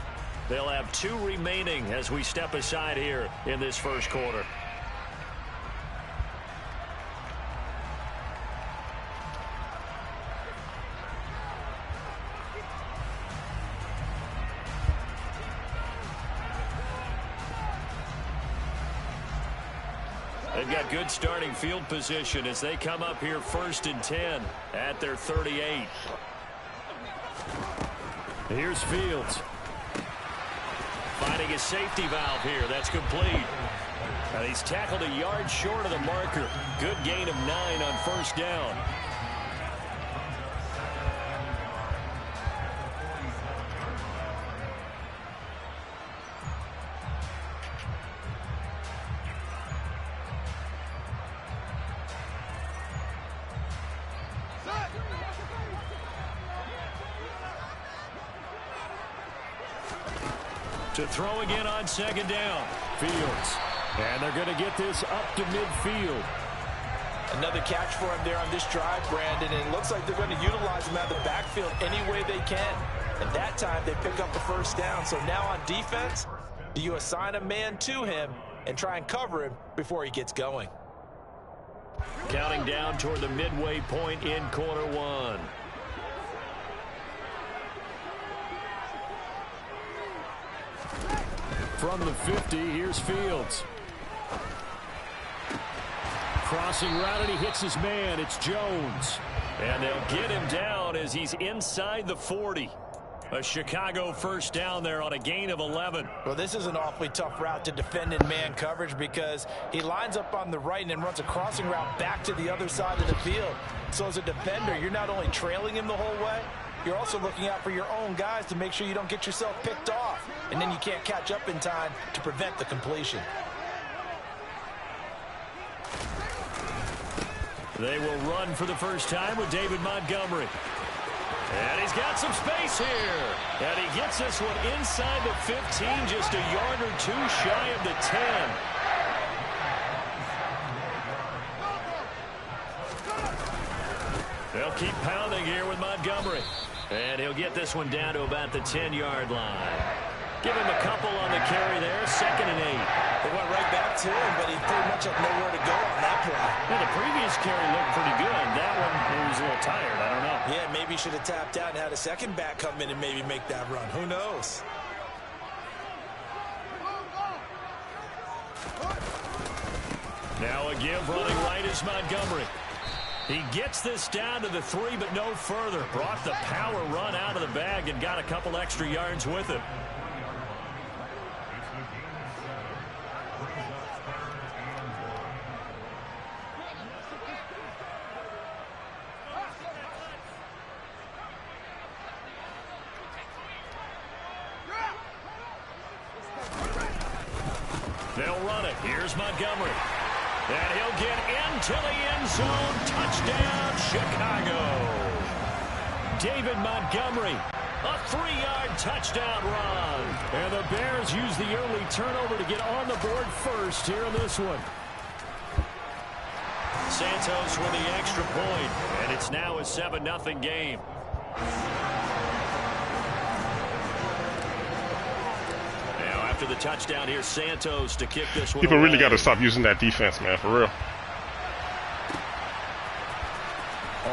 They'll have 2 remaining as we step aside here in this first quarter. They've got good starting field position as they come up here 1st and 10 at their 38. Here's Fields. Finding a safety valve here. That's complete. And he's tackled a yard short of the marker. Good gain of 9 on 1st down. To throw again on 2nd down. Fields. And they're going to get this up to midfield. Another catch for him there on this drive, Brandon. And it looks like they're going to utilize him out of the backfield any way they can. And that time they pick up the 1st down. So now on defense, do you assign a man to him and try and cover him before he gets going? Counting down toward the midway point in quarter 1. From the 50, here's Fields. Crossing route, and he hits his man. It's Jones. And they'll get him down as he's inside the 40. A Chicago 1st down there on a gain of 11. Well, this is an awfully tough route to defend in man coverage because he lines up on the right and then runs a crossing route back to the other side of the field. So as a defender, you're not only trailing him the whole way, you're also looking out for your own guys to make sure you don't get yourself picked off. And then you can't catch up in time to prevent the completion. They will run for the first time with David Montgomery. And he's got some space here. And he gets this one inside the 15, just a yard or 2 shy of the 10. They'll keep pounding here with Montgomery. And he'll get this one down to about the 10-yard line. Give him a couple on the carry there. 2nd and 8. They went right back to him, but he pretty much had nowhere to go on that play. Well, the previous carry looked pretty good. That one, he was a little tired. I don't know. Yeah, maybe he should have tapped out and had a second back come in and maybe make that run. Who knows? Now again, running right is Montgomery. He gets this down to the 3, but no further. Brought the power run out of the bag and got a couple extra yards with it. They'll run it. Here's Montgomery. And he'll get into the end zone. Touchdown, Chicago. David Montgomery, a 3-yard touchdown run. And the Bears use the early turnover to get on the board first here in this one. Santos with the extra point, and it's now a 7-0 game. After the touchdown, here's Santos to kick this one. People away. really got to stop using that defense, man, for real.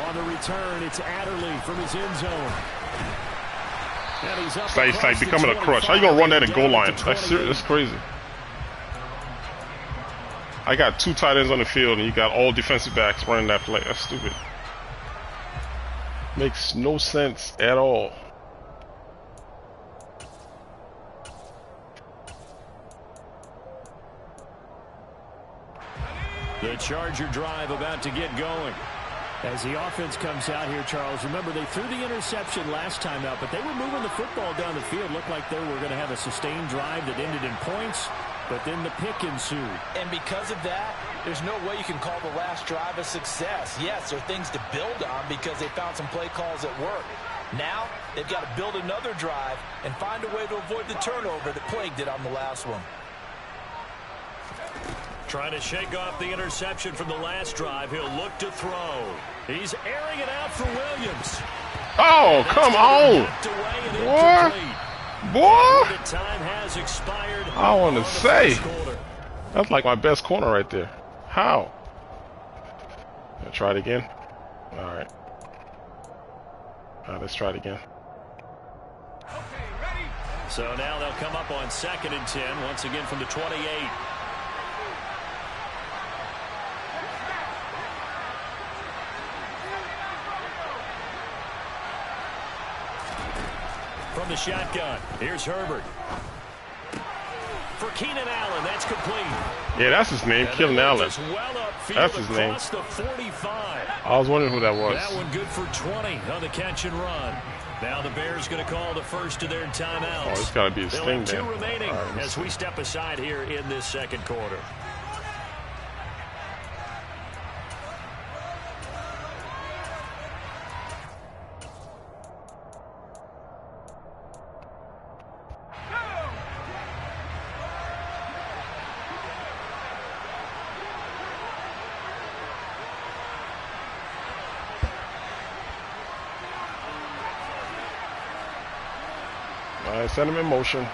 On the return, it's Adderley from his end zone. And he's up It's like becoming a crush. How you gonna run that at goal line? That's crazy. I got 2 tight ends on the field, and you got all defensive backs running that play. That's stupid. Makes no sense at all. The Charger drive about to get going. As the offense comes out here, Charles, remember they threw the interception last time out, but they were moving the football down the field. Looked like they were going to have a sustained drive that ended in points, but then the pick ensued. And because of that, there's no way you can call the last drive a success. Yes, there are things to build on because they found some play calls that work. Now, they've got to build another drive and find a way to avoid the turnover that plagued it on the last one. Trying to shake off the interception from the last drive. He'll look to throw. He's airing it out for Williams. Oh, come on. Boy. I want to say. That's like my best corner right there. How? I'll try it again. Alright. Alright, let's try it again. So now they'll come up on 2nd and 10, once again from the 28. From the shotgun, here's Herbert. For Keenan Allen, that's complete. Yeah, that's his name, Keenan Allen. That's his name. I was wondering who that was. That one good for 20 on the catch and run. Now the Bears going to call the first of their timeouts. Oh, it's got to be his thing, then. 2 then. remaining as we step aside here in this second quarter. Alright, set him in motion.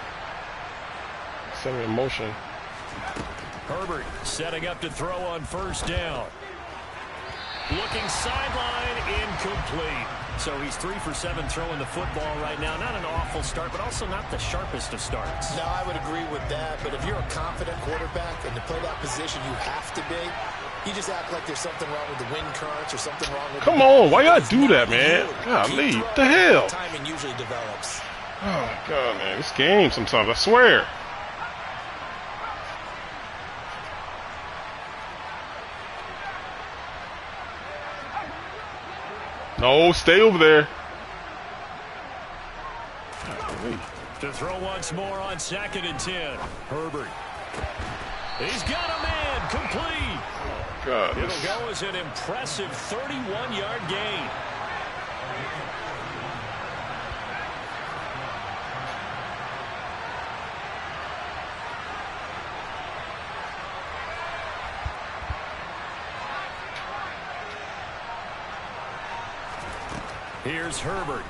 Set him in motion. Herbert setting up to throw on first down. Looking sideline, incomplete. So he's 3 for 7 throwing the football right now. Not an awful start, but also not the sharpest of starts. No, I would agree with that. But if you're a confident quarterback and to play that position you have to be, you just act like there's something wrong with the wind currents or something wrong with Come on, why y'all do that, man? Golly, what the hell? Timing usually develops. Oh, God, man. This game sometimes, I swear. No, stay over there. To throw once more on 2nd and 10. Herbert. He's got a man complete. Oh, God. It'll go as an impressive 31-yard gain. Here's Herbert.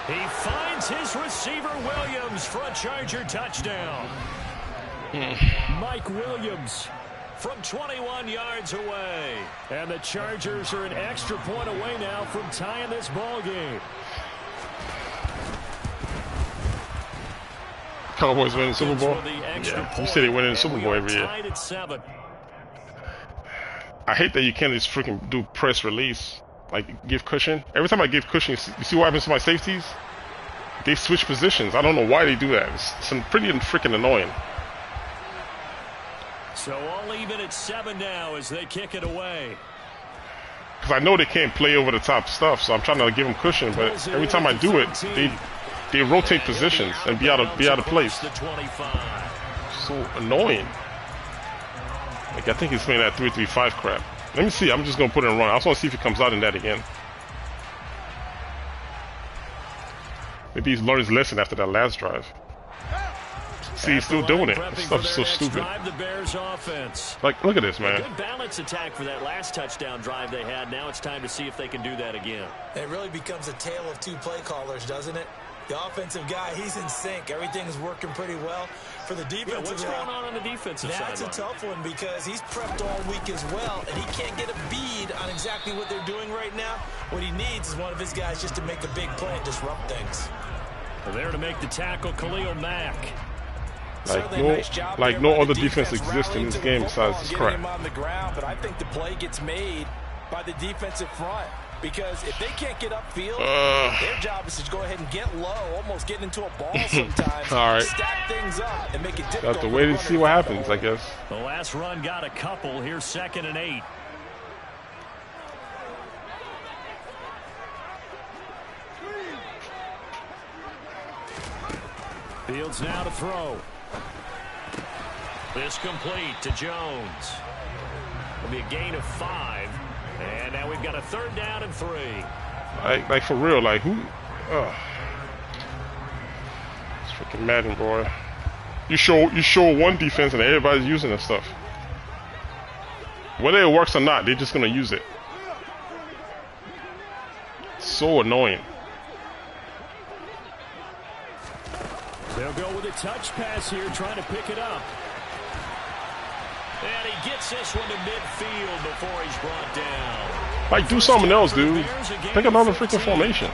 He finds his receiver Williams for a Charger touchdown. Mike Williams from 21 yards away. And the Chargers are an extra point away now from tying this ball game. Cowboys win the Super Bowl? Yeah, you said they win in the Super Bowl every year. Tied at 7. I hate that you can't just freaking do press release. Like, give cushion. Every time I give cushion, you see what happens to my safeties? They switch positions. I don't know why they do that. It's pretty freaking annoying. So all even at 7 now as they kick it away. Because I know they can't play over the top stuff, so I'm trying to give them cushion. But every time I do it, they rotate positions and be out of place. So annoying. Like, I think he's playing that 3-3-5 crap. Let me see. I'm just going to put it in run. I just want to see if he comes out in that again. Maybe he's learned his lesson after that last drive. See, he's still doing it. This stuff's so stupid. Like, look at this, man. Good balance attack for that last touchdown drive they had. Now it's time to see if they can do that again. It really becomes a tale of 2 play callers, doesn't it? The offensive guy, he's in sync. Everything's working pretty well. For the defensive what's going on the defensive side? That's a tough one because he's prepped all week as well, and he can't get a bead on exactly what they're doing right now. What he needs is one of his guys just to make a big play and disrupt things. Well, there to make the tackle, Khalil Mack. Like no other defense exists in this game besides this crap. On the ground, but I think the play gets made by the defensive front. Because if they can't get upfield, their job is to go ahead and get low, almost get into a ball sometimes. All right. Stack things up and make it difficult. Got to wait and see what happens, I guess. The last run got a couple. Here's 2nd and 8. Fields now to throw. This complete to Jones. It'll be a gain of 5. And now we've got a 3rd down and 3. Like for real, like who? It's freaking Madden, boy. You show one defense and everybody's using that stuff. Whether it works or not, they're just gonna use it. so annoying. They'll go with a touch pass here, trying to pick it up. And he gets this one to midfield before he's brought down. Like, do something else, dude. Pick another freaking formation.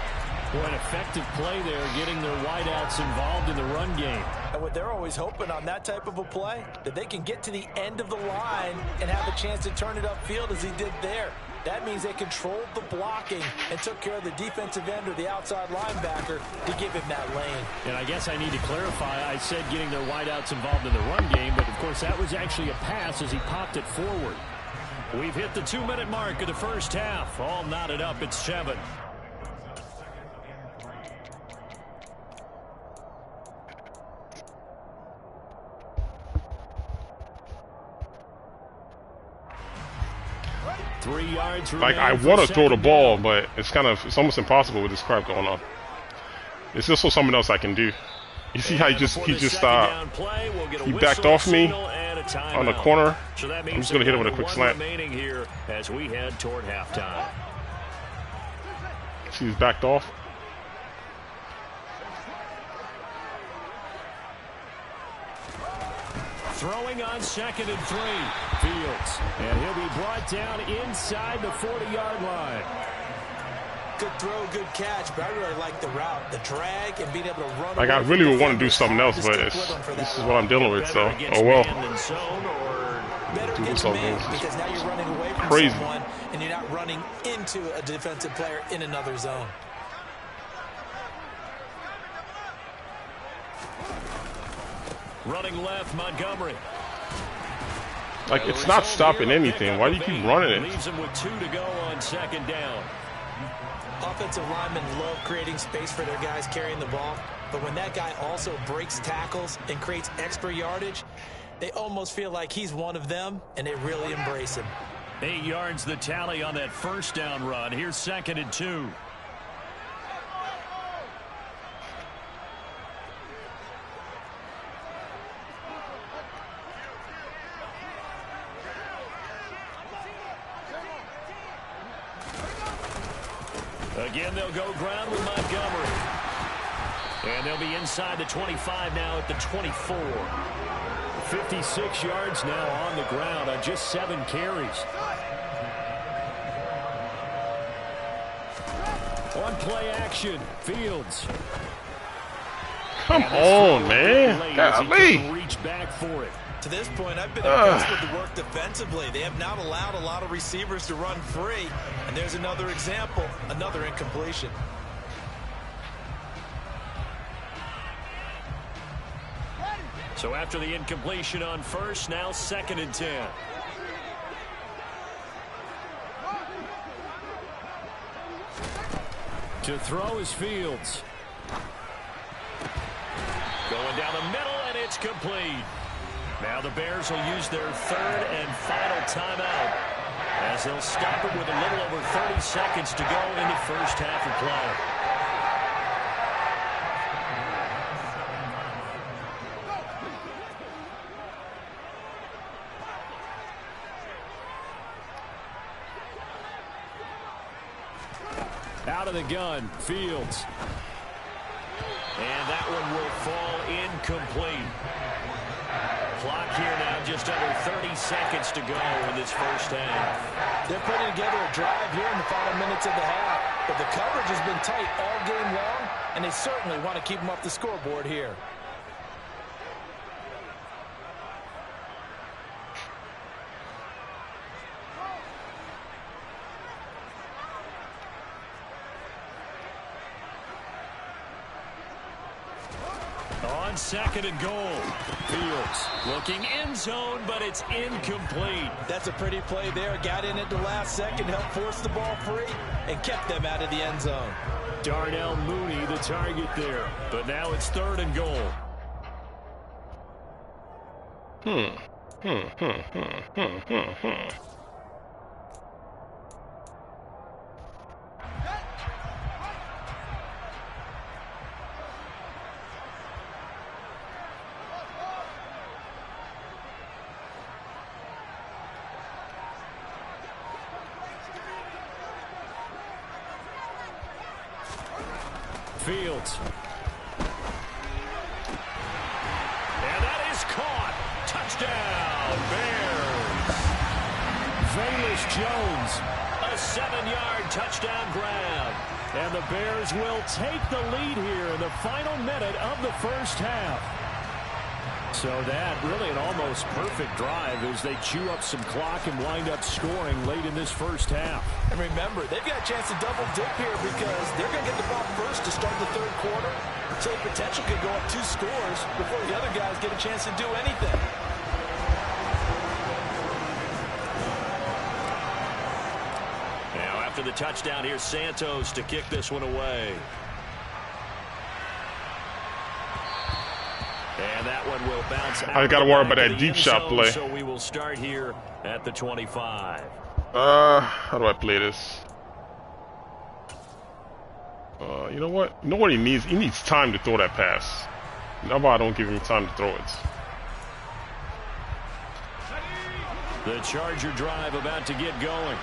Boy, an effective play there, getting their wideouts involved in the run game. And what they're always hoping on that type of a play, that they can get to the end of the line and have a chance to turn it upfield as he did there. That means they controlled the blocking and took care of the defensive end or the outside linebacker to give him that lane. And I guess I need to clarify, I said getting their wideouts involved in the run game, but of course that was actually a pass as he popped it forward. We've hit the 2-minute mark of the first half. All knotted up at 7. Like, I want to throw the ball, but it's almost impossible with this crap going on. It's just something else I can do. You see how he backed off me on the corner? I'm just going to hit him with a quick slant. Here as we head toward halftime. See, he's backed off. Throwing on 2nd and 3. Fields. And he'll be brought down inside the 40-yard line. Good throw, good catch, but I really like the route, the drag, and being able to run. Like, I really would want to do something else, but this is what I'm dealing with, so, oh well. Better against man, because now you're running away from someone, and you're not running into a defensive player in another zone. Running left, Montgomery. Like, it's not stopping anything. Why do you keep running it? Leaves him with 2 to go on 2nd down. Offensive linemen love creating space for their guys carrying the ball, but when that guy also breaks tackles and creates extra yardage, they almost feel like he's one of them, and they really embrace him. 8 yards the tally on that first down run. Here's 2nd and 2. Again, they'll go ground with Montgomery. And they'll be inside the 25 now at the 24. 56 yards now on the ground on just 7 carries. On play action, Fields. Come on, man. Golly. Reach back for it. To this point, I've been impressed with the work defensively. They have not allowed a lot of receivers to run free. And there's another example, another incompletion. So after the incompletion on first, now 2nd and 10. To throw is Fields. Going down the middle, and it's complete. Now the Bears will use their 3rd and final timeout as they'll stop it with a little over 30 seconds to go in the first half of play. Out of the gun, Fields. And that one will fall incomplete. Clock here now, just under 30 seconds to go in this first half. They're putting together a drive here in the final minutes of the half, but the coverage has been tight all game long, and they certainly want to keep them off the scoreboard here. On 2nd and goal. Fields looking end zone, but it's incomplete. That's a pretty play there. Got in at the last second, helped force the ball free, and kept them out of the end zone. Darnell Mooney, the target there. But now it's 3rd and goal. Fields. And that is caught. Touchdown, Bears. Velus Jones, a 7-yard touchdown grab. And the Bears will take the lead here in the final minute of the first half. So that really an almost perfect drive as they chew up some clock and wind up scoring late in this first half. And remember, they've got a chance to double dip here because they're going to get the ball first to start the third quarter. So the potential could go up 2 scores before the other guys get a chance to do anything. Now after the touchdown, here's Santos to kick this one away. And that one will bounce out. I gotta worry about that deep shot play. So we will start here at the 25. How do I play this? You know what? You know what he needs? He needs time to throw that pass. That's why I don't give him time to throw it. The Charger drive about to get going.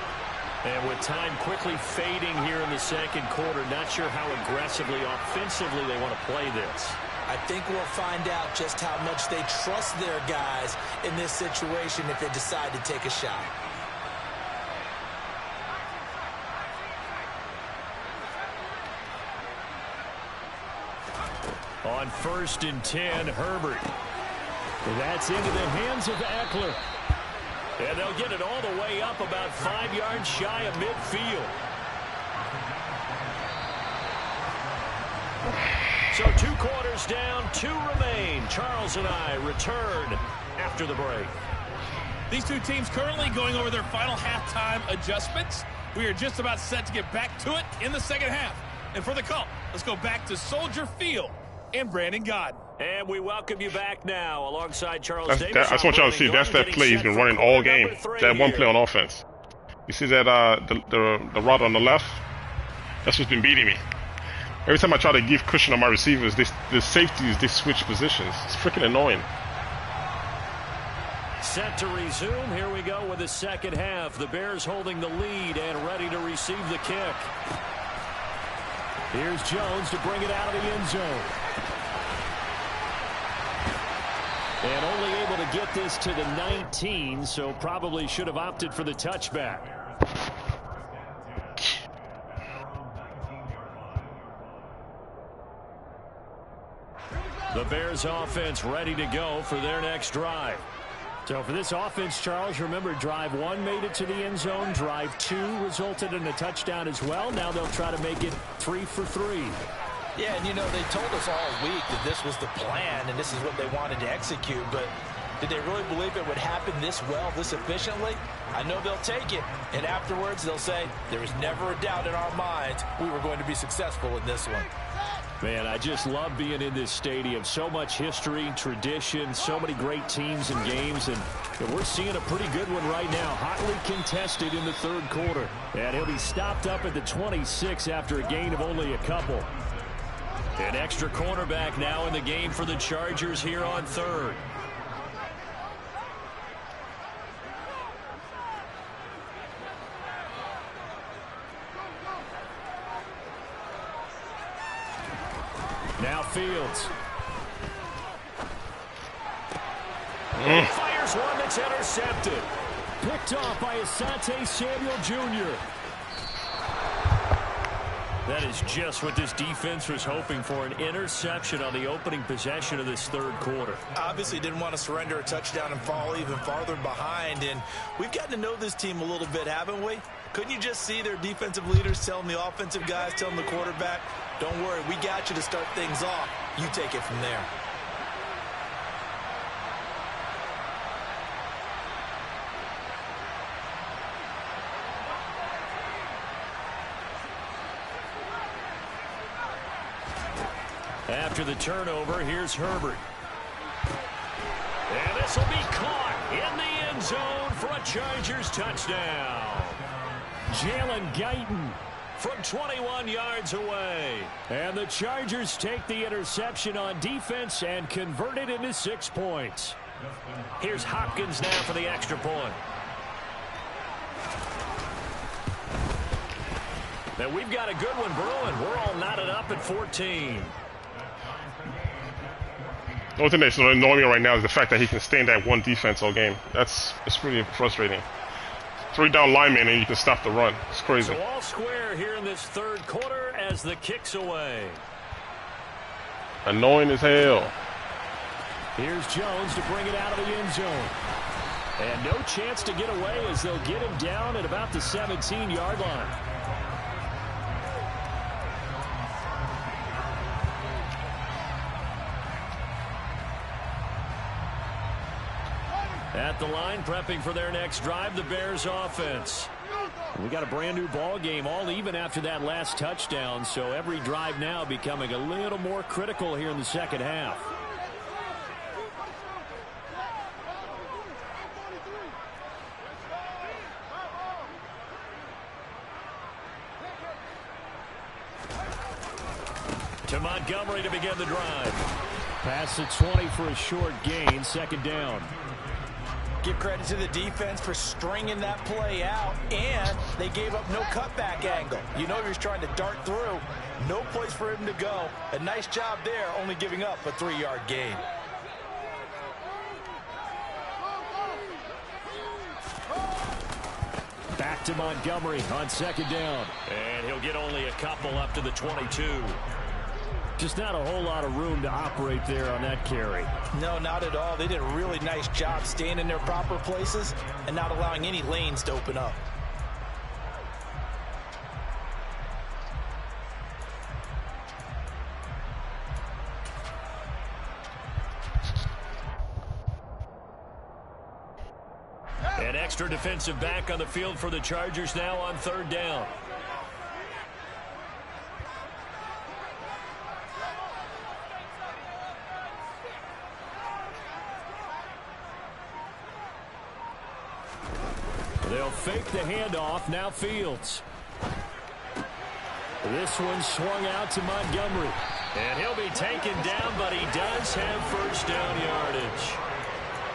And with time quickly fading here in the second quarter, not sure how aggressively, offensively they want to play this. I think we'll find out just how much they trust their guys in this situation if they decide to take a shot. On 1st and 10, Herbert. That's into the hands of Eckler. And they'll get it all the way up about 5 yards shy of midfield. So 2 quarters down, 2 remain. Charles and I return after the break. These two teams currently going over their final halftime adjustments. We are just about set to get back to it in the second half. And for the call, let's go back to Soldier Field and Brandon Godden. And we welcome you back now alongside Charles Davis. I just want y'all to see that's that play he's been running all game. That one play on offense. You see that the route on the left? That's what's been beating me. Every time I try to give cushion on my receivers, the safeties, they switch positions. It's freaking annoying. Set to resume. Here we go with the second half. The Bears holding the lead and ready to receive the kick. Here's Jones to bring it out of the end zone. And only able to get this to the 19, so probably should have opted for the touchback. The Bears offense ready to go for their next drive. So for this offense, Charles, remember drive 1 made it to the end zone. Drive 2 resulted in a touchdown as well. Now they'll try to make it 3 for 3. Yeah, and you know, they told us all week that this was the plan and this is what they wanted to execute, but did they really believe it would happen this well, this efficiently? I know they'll take it, and afterwards they'll say, there was never a doubt in our minds we were going to be successful in this one. Man, I just love being in this stadium. So much history, tradition, so many great teams and games, and we're seeing a pretty good one right now. Hotly contested in the third quarter. And he'll be stopped up at the 26 after a gain of only a couple. An extra cornerback now in the game for the Chargers here on third. Now Fields. Fires one that's intercepted. Picked off by Asante Samuel Jr. That is just what this defense was hoping for, an interception on the opening possession of this third quarter. Obviously didn't want to surrender a touchdown and fall even farther behind, and we've gotten to know this team a little bit, haven't we? Couldn't you just see their defensive leaders telling the offensive guys, telling the quarterback, don't worry, we got you to start things off. You take it from there. After the turnover, here's Herbert. And this will be caught in the end zone for a Chargers touchdown. Jalen Guyton from 21 yards away. And the Chargers take the interception on defense and convert it into 6 points. Here's Hopkins now for the extra point. And we've got a good one brewing. We're all knotted up at 14. The only thing that's annoying me right now is the fact that he can stay in that one defense all game. It's pretty frustrating. 3 down linemen and you can stop the run. It's crazy. So all square here in this third quarter as the kick's away. Annoying as hell. Here's Jones to bring it out of the end zone. And no chance to get away as they'll get him down at about the 17-yard line. At the line, prepping for their next drive, the Bears offense. We got a brand new ball game, all even after that last touchdown, so every drive now becoming a little more critical here in the second half. To Montgomery to begin the drive. Pass to 20 for a short gain, second down. Give credit to the defense for stringing that play out, and they gave up no cutback angle. You know you're trying to dart through. No place for him to go. A nice job there, only giving up a 3-yard gain. Back to Montgomery on second down. And he'll get only a couple up to the 22. Just not a whole lot of room to operate there on that carry. No, not at all. They did a really nice job staying in their proper places and not allowing any lanes to open up. An extra defensive back on the field for the Chargers now on third down. They'll fake the handoff. Now Fields. This one swung out to Montgomery. And he'll be taken down, but he does have first down yardage.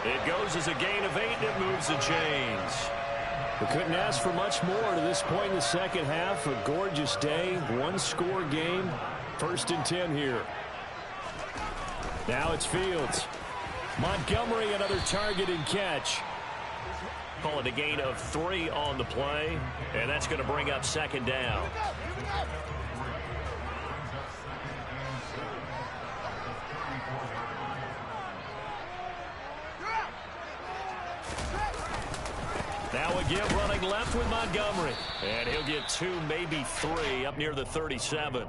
It goes as a gain of 8, and it moves the chains. We couldn't ask for much more to this point in the second half. A gorgeous day, one-score game. 1st and 10 here. Now it's Fields. Montgomery, another target and catch. Call it a gain of 3 on the play, and that's going to bring up second down. Now again running left with Montgomery. And he'll get 2, maybe 3 up near the 37.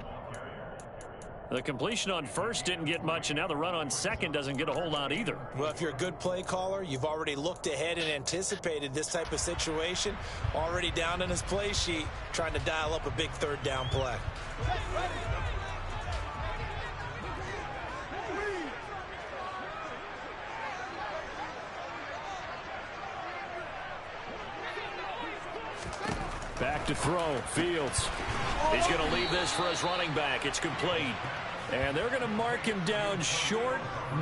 The completion on first didn't get much, and now the run on second doesn't get a whole lot either. Well, if you're a good play caller, you've already looked ahead and anticipated this type of situation. Already down in his play sheet, trying to dial up a big third down play. Back to throw. Fields. He's going to leave this for his running back. It's complete. And they're going to mark him down short,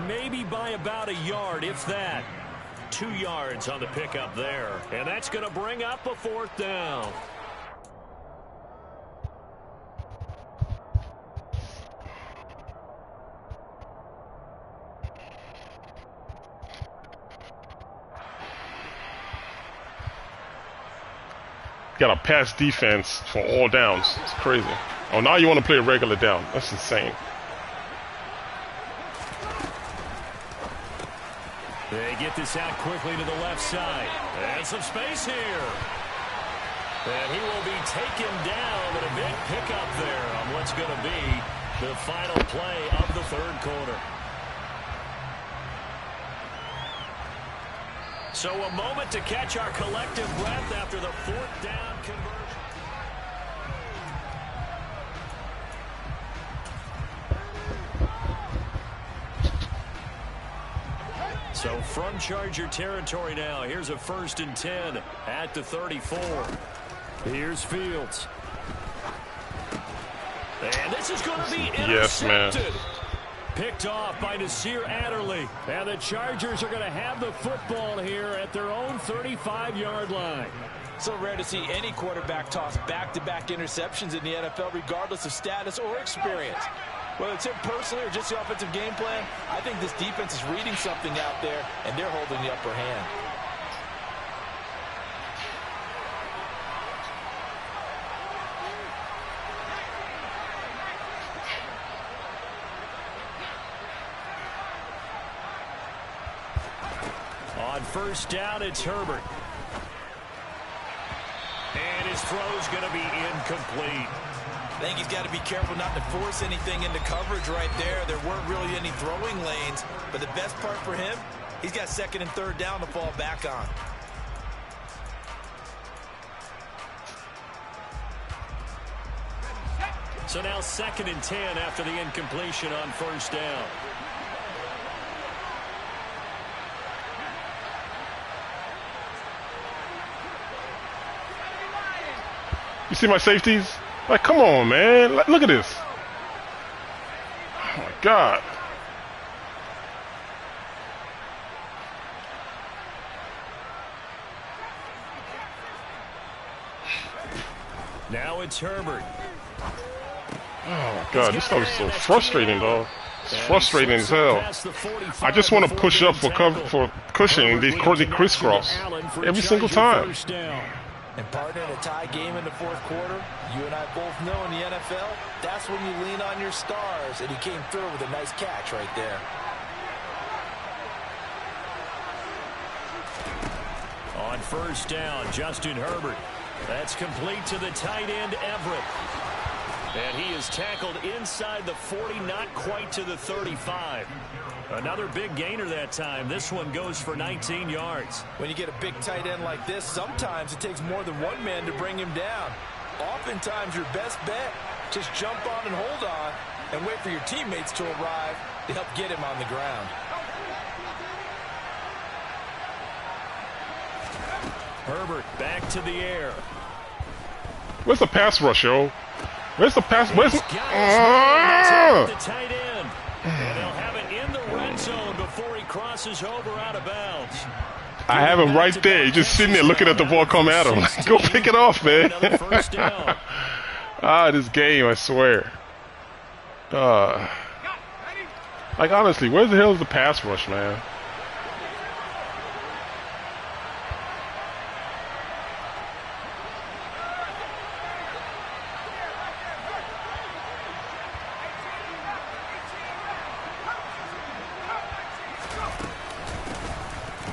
maybe by about a yard, if that. 2 yards on the pickup there. And that's going to bring up a 4th down. Got a pass defense for all downs. It's crazy. Oh, now you want to play a regular down. That's insane. They get this out quickly to the left side. And some space here. And he will be taken down, but a big pickup there on what's going to be the final play of the third quarter. So a moment to catch our collective breath after the 4th down conversion. So from Charger territory now, here's a 1st and 10 at the 34. Here's Fields. And this is going to be intercepted. Yes, man. Picked off by Nasir Adderley. And the Chargers are going to have the football here at their own 35-yard line. So rare to see any quarterback toss back-to-back interceptions in the NFL, regardless of status or experience. Whether it's him personally or just the offensive game plan, I think this defense is reading something out there, and they're holding the upper hand. On first down, it's Herbert. And his throw's going to be incomplete. I think he's got to be careful not to force anything into coverage right there. There weren't really any throwing lanes, but the best part for him, he's got second and third down to fall back on. So now 2nd and 10 after the incompletion on first down. You see my safeties? Like, come on, man. Look at this. Oh, my God. Now it's Herbert. Oh, my God. This stuff is so frustrating, dog. It's frustrating as hell. I just want to push up for cushion. They crisscross every single time. And partner, in a tie game in the fourth quarter, you and I both know in the NFL, that's when you lean on your stars, and he came through with a nice catch right there. On first down, Justin Herbert. That's complete to the tight end, Everett. And he is tackled inside the 40, not quite to the 35. Another big gainer that time. This one goes for 19 yards. When you get a big tight end like this, sometimes it takes more than one man to bring him down. Oftentimes, your best bet, just jump on and hold on and wait for your teammates to arrive to help get him on the ground. Herbert back to the air. Where's the pass rush, yo? Where's the pass? Where's the tight end? And they'll have it in the red zone before he crosses over out of bounds. I have him right there. He's just sitting there looking at the ball come at him. Go pick it off, man. This game, I swear. Like, honestly, where the hell is the pass rush, man?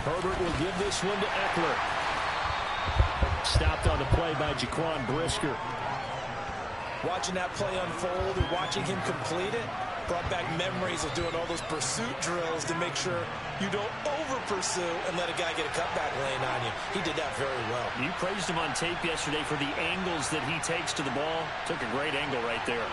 Herbert will give this one to Eckler. Stopped on the play by Jaquan Brisker. Watching that play unfold and watching him complete it brought back memories of doing all those pursuit drills to make sure you don't over-pursue and let a guy get a cutback lane on you. He did that very well. You praised him on tape yesterday for the angles that he takes to the ball. Took a great angle right there.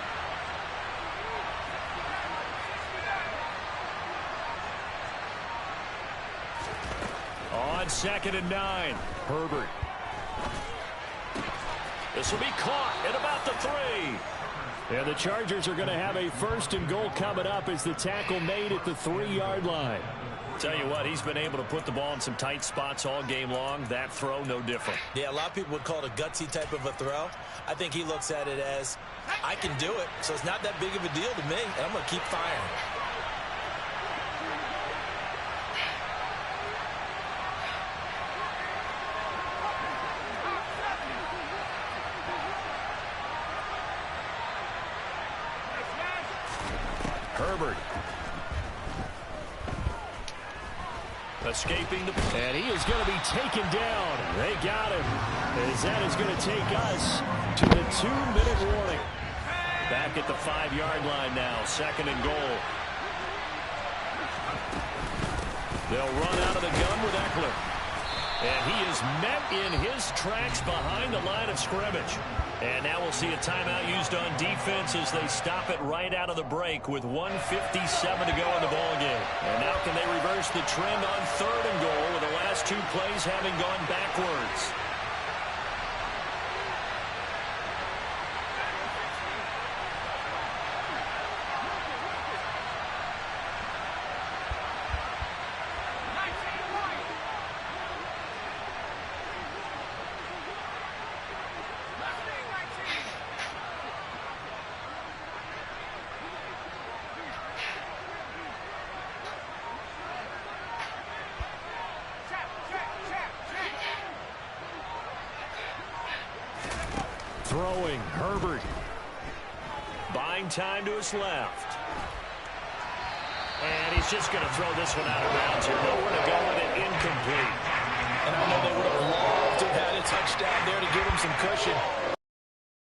On 2nd and 9, Herbert. This will be caught at about the 3. And the Chargers are going to have a 1st and goal coming up as the tackle made at the 3-yard line. Tell you what, he's been able to put the ball in some tight spots all game long. That throw, no different. Yeah, a lot of people would call it a gutsy type of a throw. I think he looks at it as, I can do it, so it's not that big of a deal to me, and I'm going to keep firing. Herbert. Escaping the... And he is going to be taken down. They got him. As that is going to take us to the 2-minute warning. Back at the 5-yard line now. 2nd and goal. They'll run out of the gun with Eckler. And he is met in his tracks behind the line of scrimmage. And now we'll see a timeout used on defense as they stop it right out of the break with 1:57 to go in the ballgame. And now can they reverse the trend on 3rd and goal with the last 2 plays having gone backwards? throwing. Herbert. Buying time to his left. And he's just going to throw this one out of bounds here. Nowhere to go with it. Incomplete. And I know they would have loved to have had a touchdown there to give him some cushion.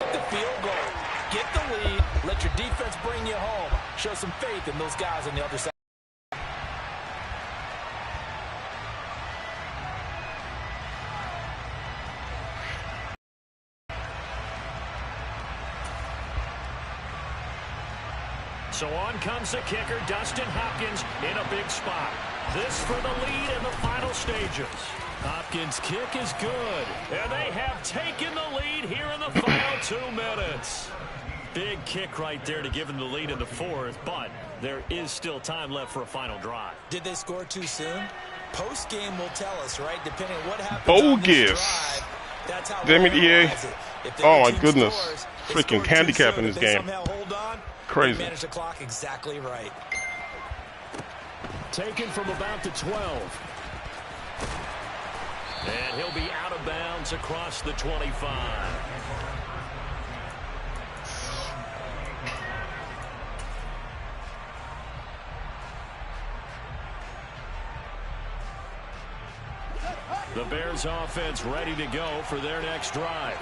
Get the field goal. Get the lead. Let your defense bring you home. Show some faith in those guys on the other side. So on comes the kicker, Dustin Hopkins, in a big spot. This for the lead in the final stages. Hopkins' kick is good. And they have taken the lead here in the final 2 minutes. Big kick right there to give them the lead in the fourth, but there is still time left for a final drive. Did they score too soon? Post-game will tell us, right? Depending on what happens on this Bogus. drive, that's how Damn it, EA. Oh, my team goodness. scores, they Freaking score too handicapping soon. this If they game. somehow hold on, Crazy. they manage the clock exactly right. Taken from about the 12. And he'll be out of bounds across the 25. The Bears offense ready to go for their next drive.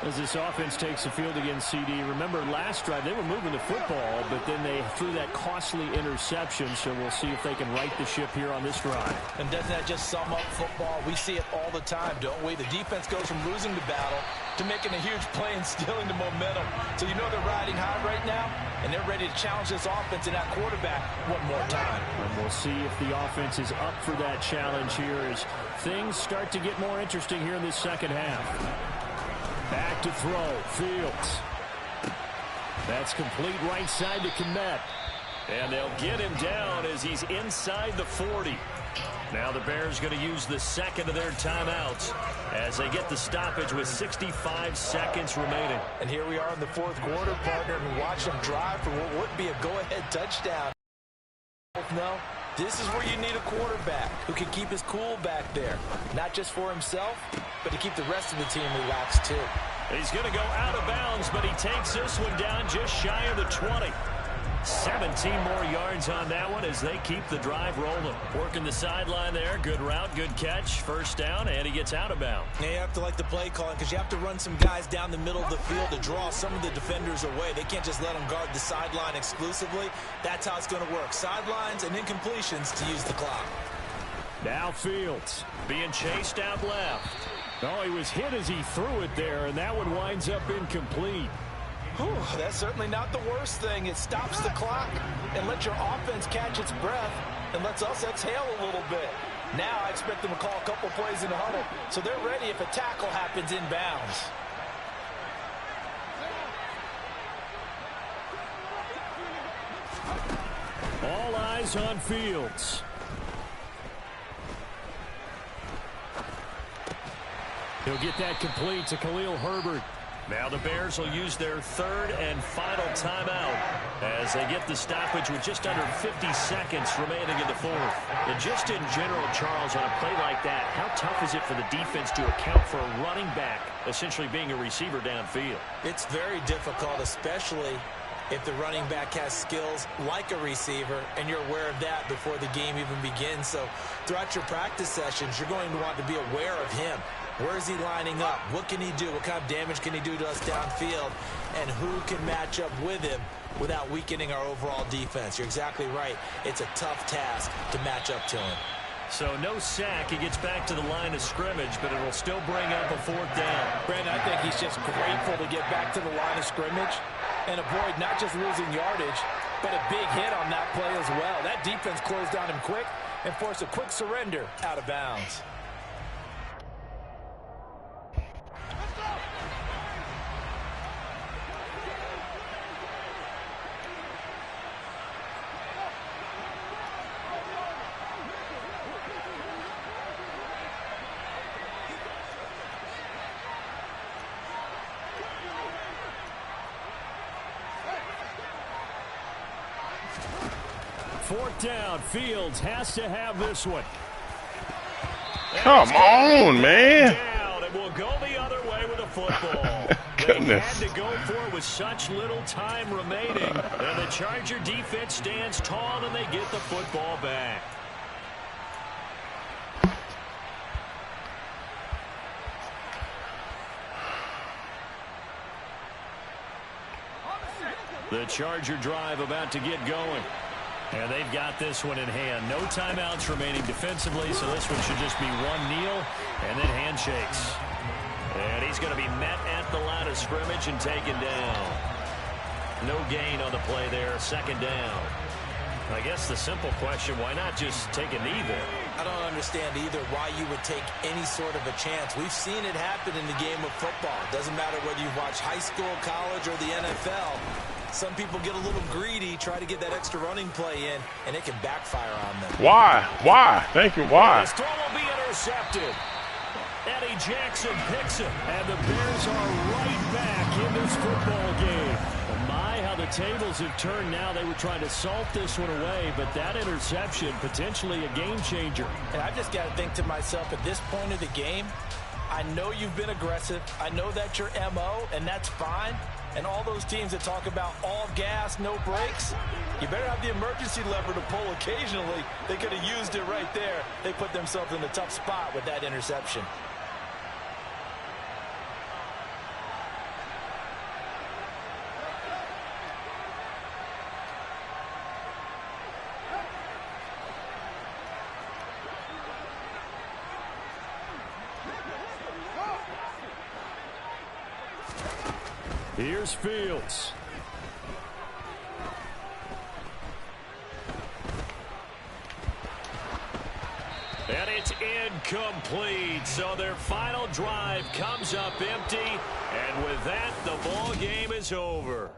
As this offense takes the field against CD, remember last drive they were moving the football, but then they threw that costly interception, so we'll see if they can right the ship here on this drive. And doesn't that just sum up football? We see it all the time, don't we? The defense goes from losing the battle to making a huge play and stealing the momentum. So you know they're riding high right now, and they're ready to challenge this offense and that quarterback one more time. And we'll see if the offense is up for that challenge here as things start to get more interesting here in this second half. Back to throw. Fields. That's complete right side to Kmet. And they'll get him down as he's inside the 40. Now the Bears going to use the second of their timeouts as they get the stoppage with 65 seconds remaining. And here we are in the fourth quarter, partner, and watch them drive for what would be a go-ahead touchdown. No, this is where you need a quarterback who can keep his cool back there. Not just for himself, but to keep the rest of the team relaxed too. He's going to go out of bounds, but he takes this one down just shy of the 20. 17 more yards on that one as they keep the drive rolling. Working the sideline there. Good route, good catch. First down, and he gets out of bounds. Now you have to like the play calling because you have to run some guys down the middle of the field to draw some of the defenders away. They can't just let them guard the sideline exclusively. That's how it's going to work. Sidelines and incompletions to use the clock. Now Fields. Being chased out left. Oh, he was hit as he threw it there, and that one winds up incomplete. Whew, that's certainly not the worst thing. It stops the clock and lets your offense catch its breath and lets us exhale a little bit. Now I expect them to call a couple plays in the huddle so they're ready if a tackle happens inbounds. All eyes on Fields. He'll get that complete to Khalil Herbert. Now the Bears will use their third and final timeout as they get the stoppage with just under 50 seconds remaining in the fourth. And just in general, Charles, on a play like that, how tough is it for the defense to account for a running back essentially being a receiver downfield? It's very difficult, especially if the running back has skills like a receiver and you're aware of that before the game even begins. So throughout your practice sessions, you're going to want to be aware of him. Where is he lining up? What can he do? What kind of damage can he do to us downfield? And who can match up with him without weakening our overall defense? You're exactly right. It's a tough task to match up to him. So no sack. He gets back to the line of scrimmage, but it'll still bring up a fourth down. Brandon, I think he's just grateful to get back to the line of scrimmage and avoid not just losing yardage, but a big hit on that play as well. That defense closed on him quick and forced a quick surrender out of bounds. Fourth down. Fields has to have this one. Come on, man. Down, and we'll go the other way with a football. goodness. Had to go for it with such little time remaining. And the Charger defense stands tall, and they get the football back. The Charger drive about to get going. And they've got this one in hand. No timeouts remaining defensively, so this one should just be one kneel and then handshakes. And he's going to be met at the line of scrimmage and taken down. No gain on the play there, second down. I guess the simple question, why not just take a knee there? I don't understand either why you would take any sort of a chance. We've seen it happen in the game of football. It doesn't matter whether you watch high school, college, or the NFL. Some people get a little greedy, try to get that extra running play in, and it can backfire on them. Why? Why? Thank you. Why? His throw will be intercepted. Eddie Jackson picks it, and the Bears are right back in this football game. My, how the tables have turned now. They were trying to salt this one away, but that interception, potentially a game changer. And I just got to think to myself, at this point of the game, I know you've been aggressive. I know that's your MO, and that's fine. And all those teams that talk about all gas, no brakes, you better have the emergency lever to pull occasionally. They could have used it right there. They put themselves in a tough spot with that interception. Here's Fields. And it's incomplete. So their final drive comes up empty. And with that, the ball game is over.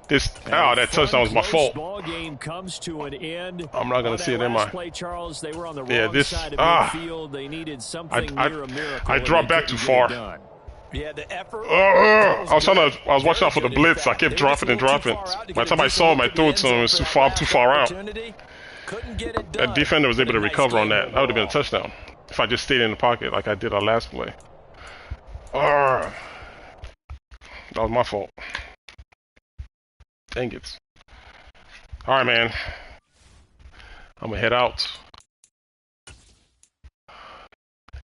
That touchdown was my fault. Ball game comes to an end. I'm not gonna see it in my play, Charles. They were on the wrong side of midfield. They needed something near a miracle. I dropped back too far. Yeah, the effort. I was watching out for the blitz. I kept dropping and dropping. By the time I saw him, I threw it to him. It was too far out. That defender was able to recover on that. That would have been a touchdown if I just stayed in the pocket like I did our last play. That was my fault. Dang it. All right, man. I'm gonna head out.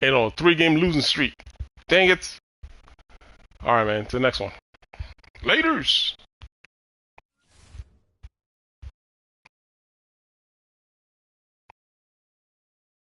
And on a 3-game losing streak. Dang it. All right, man. To the next one. Laters.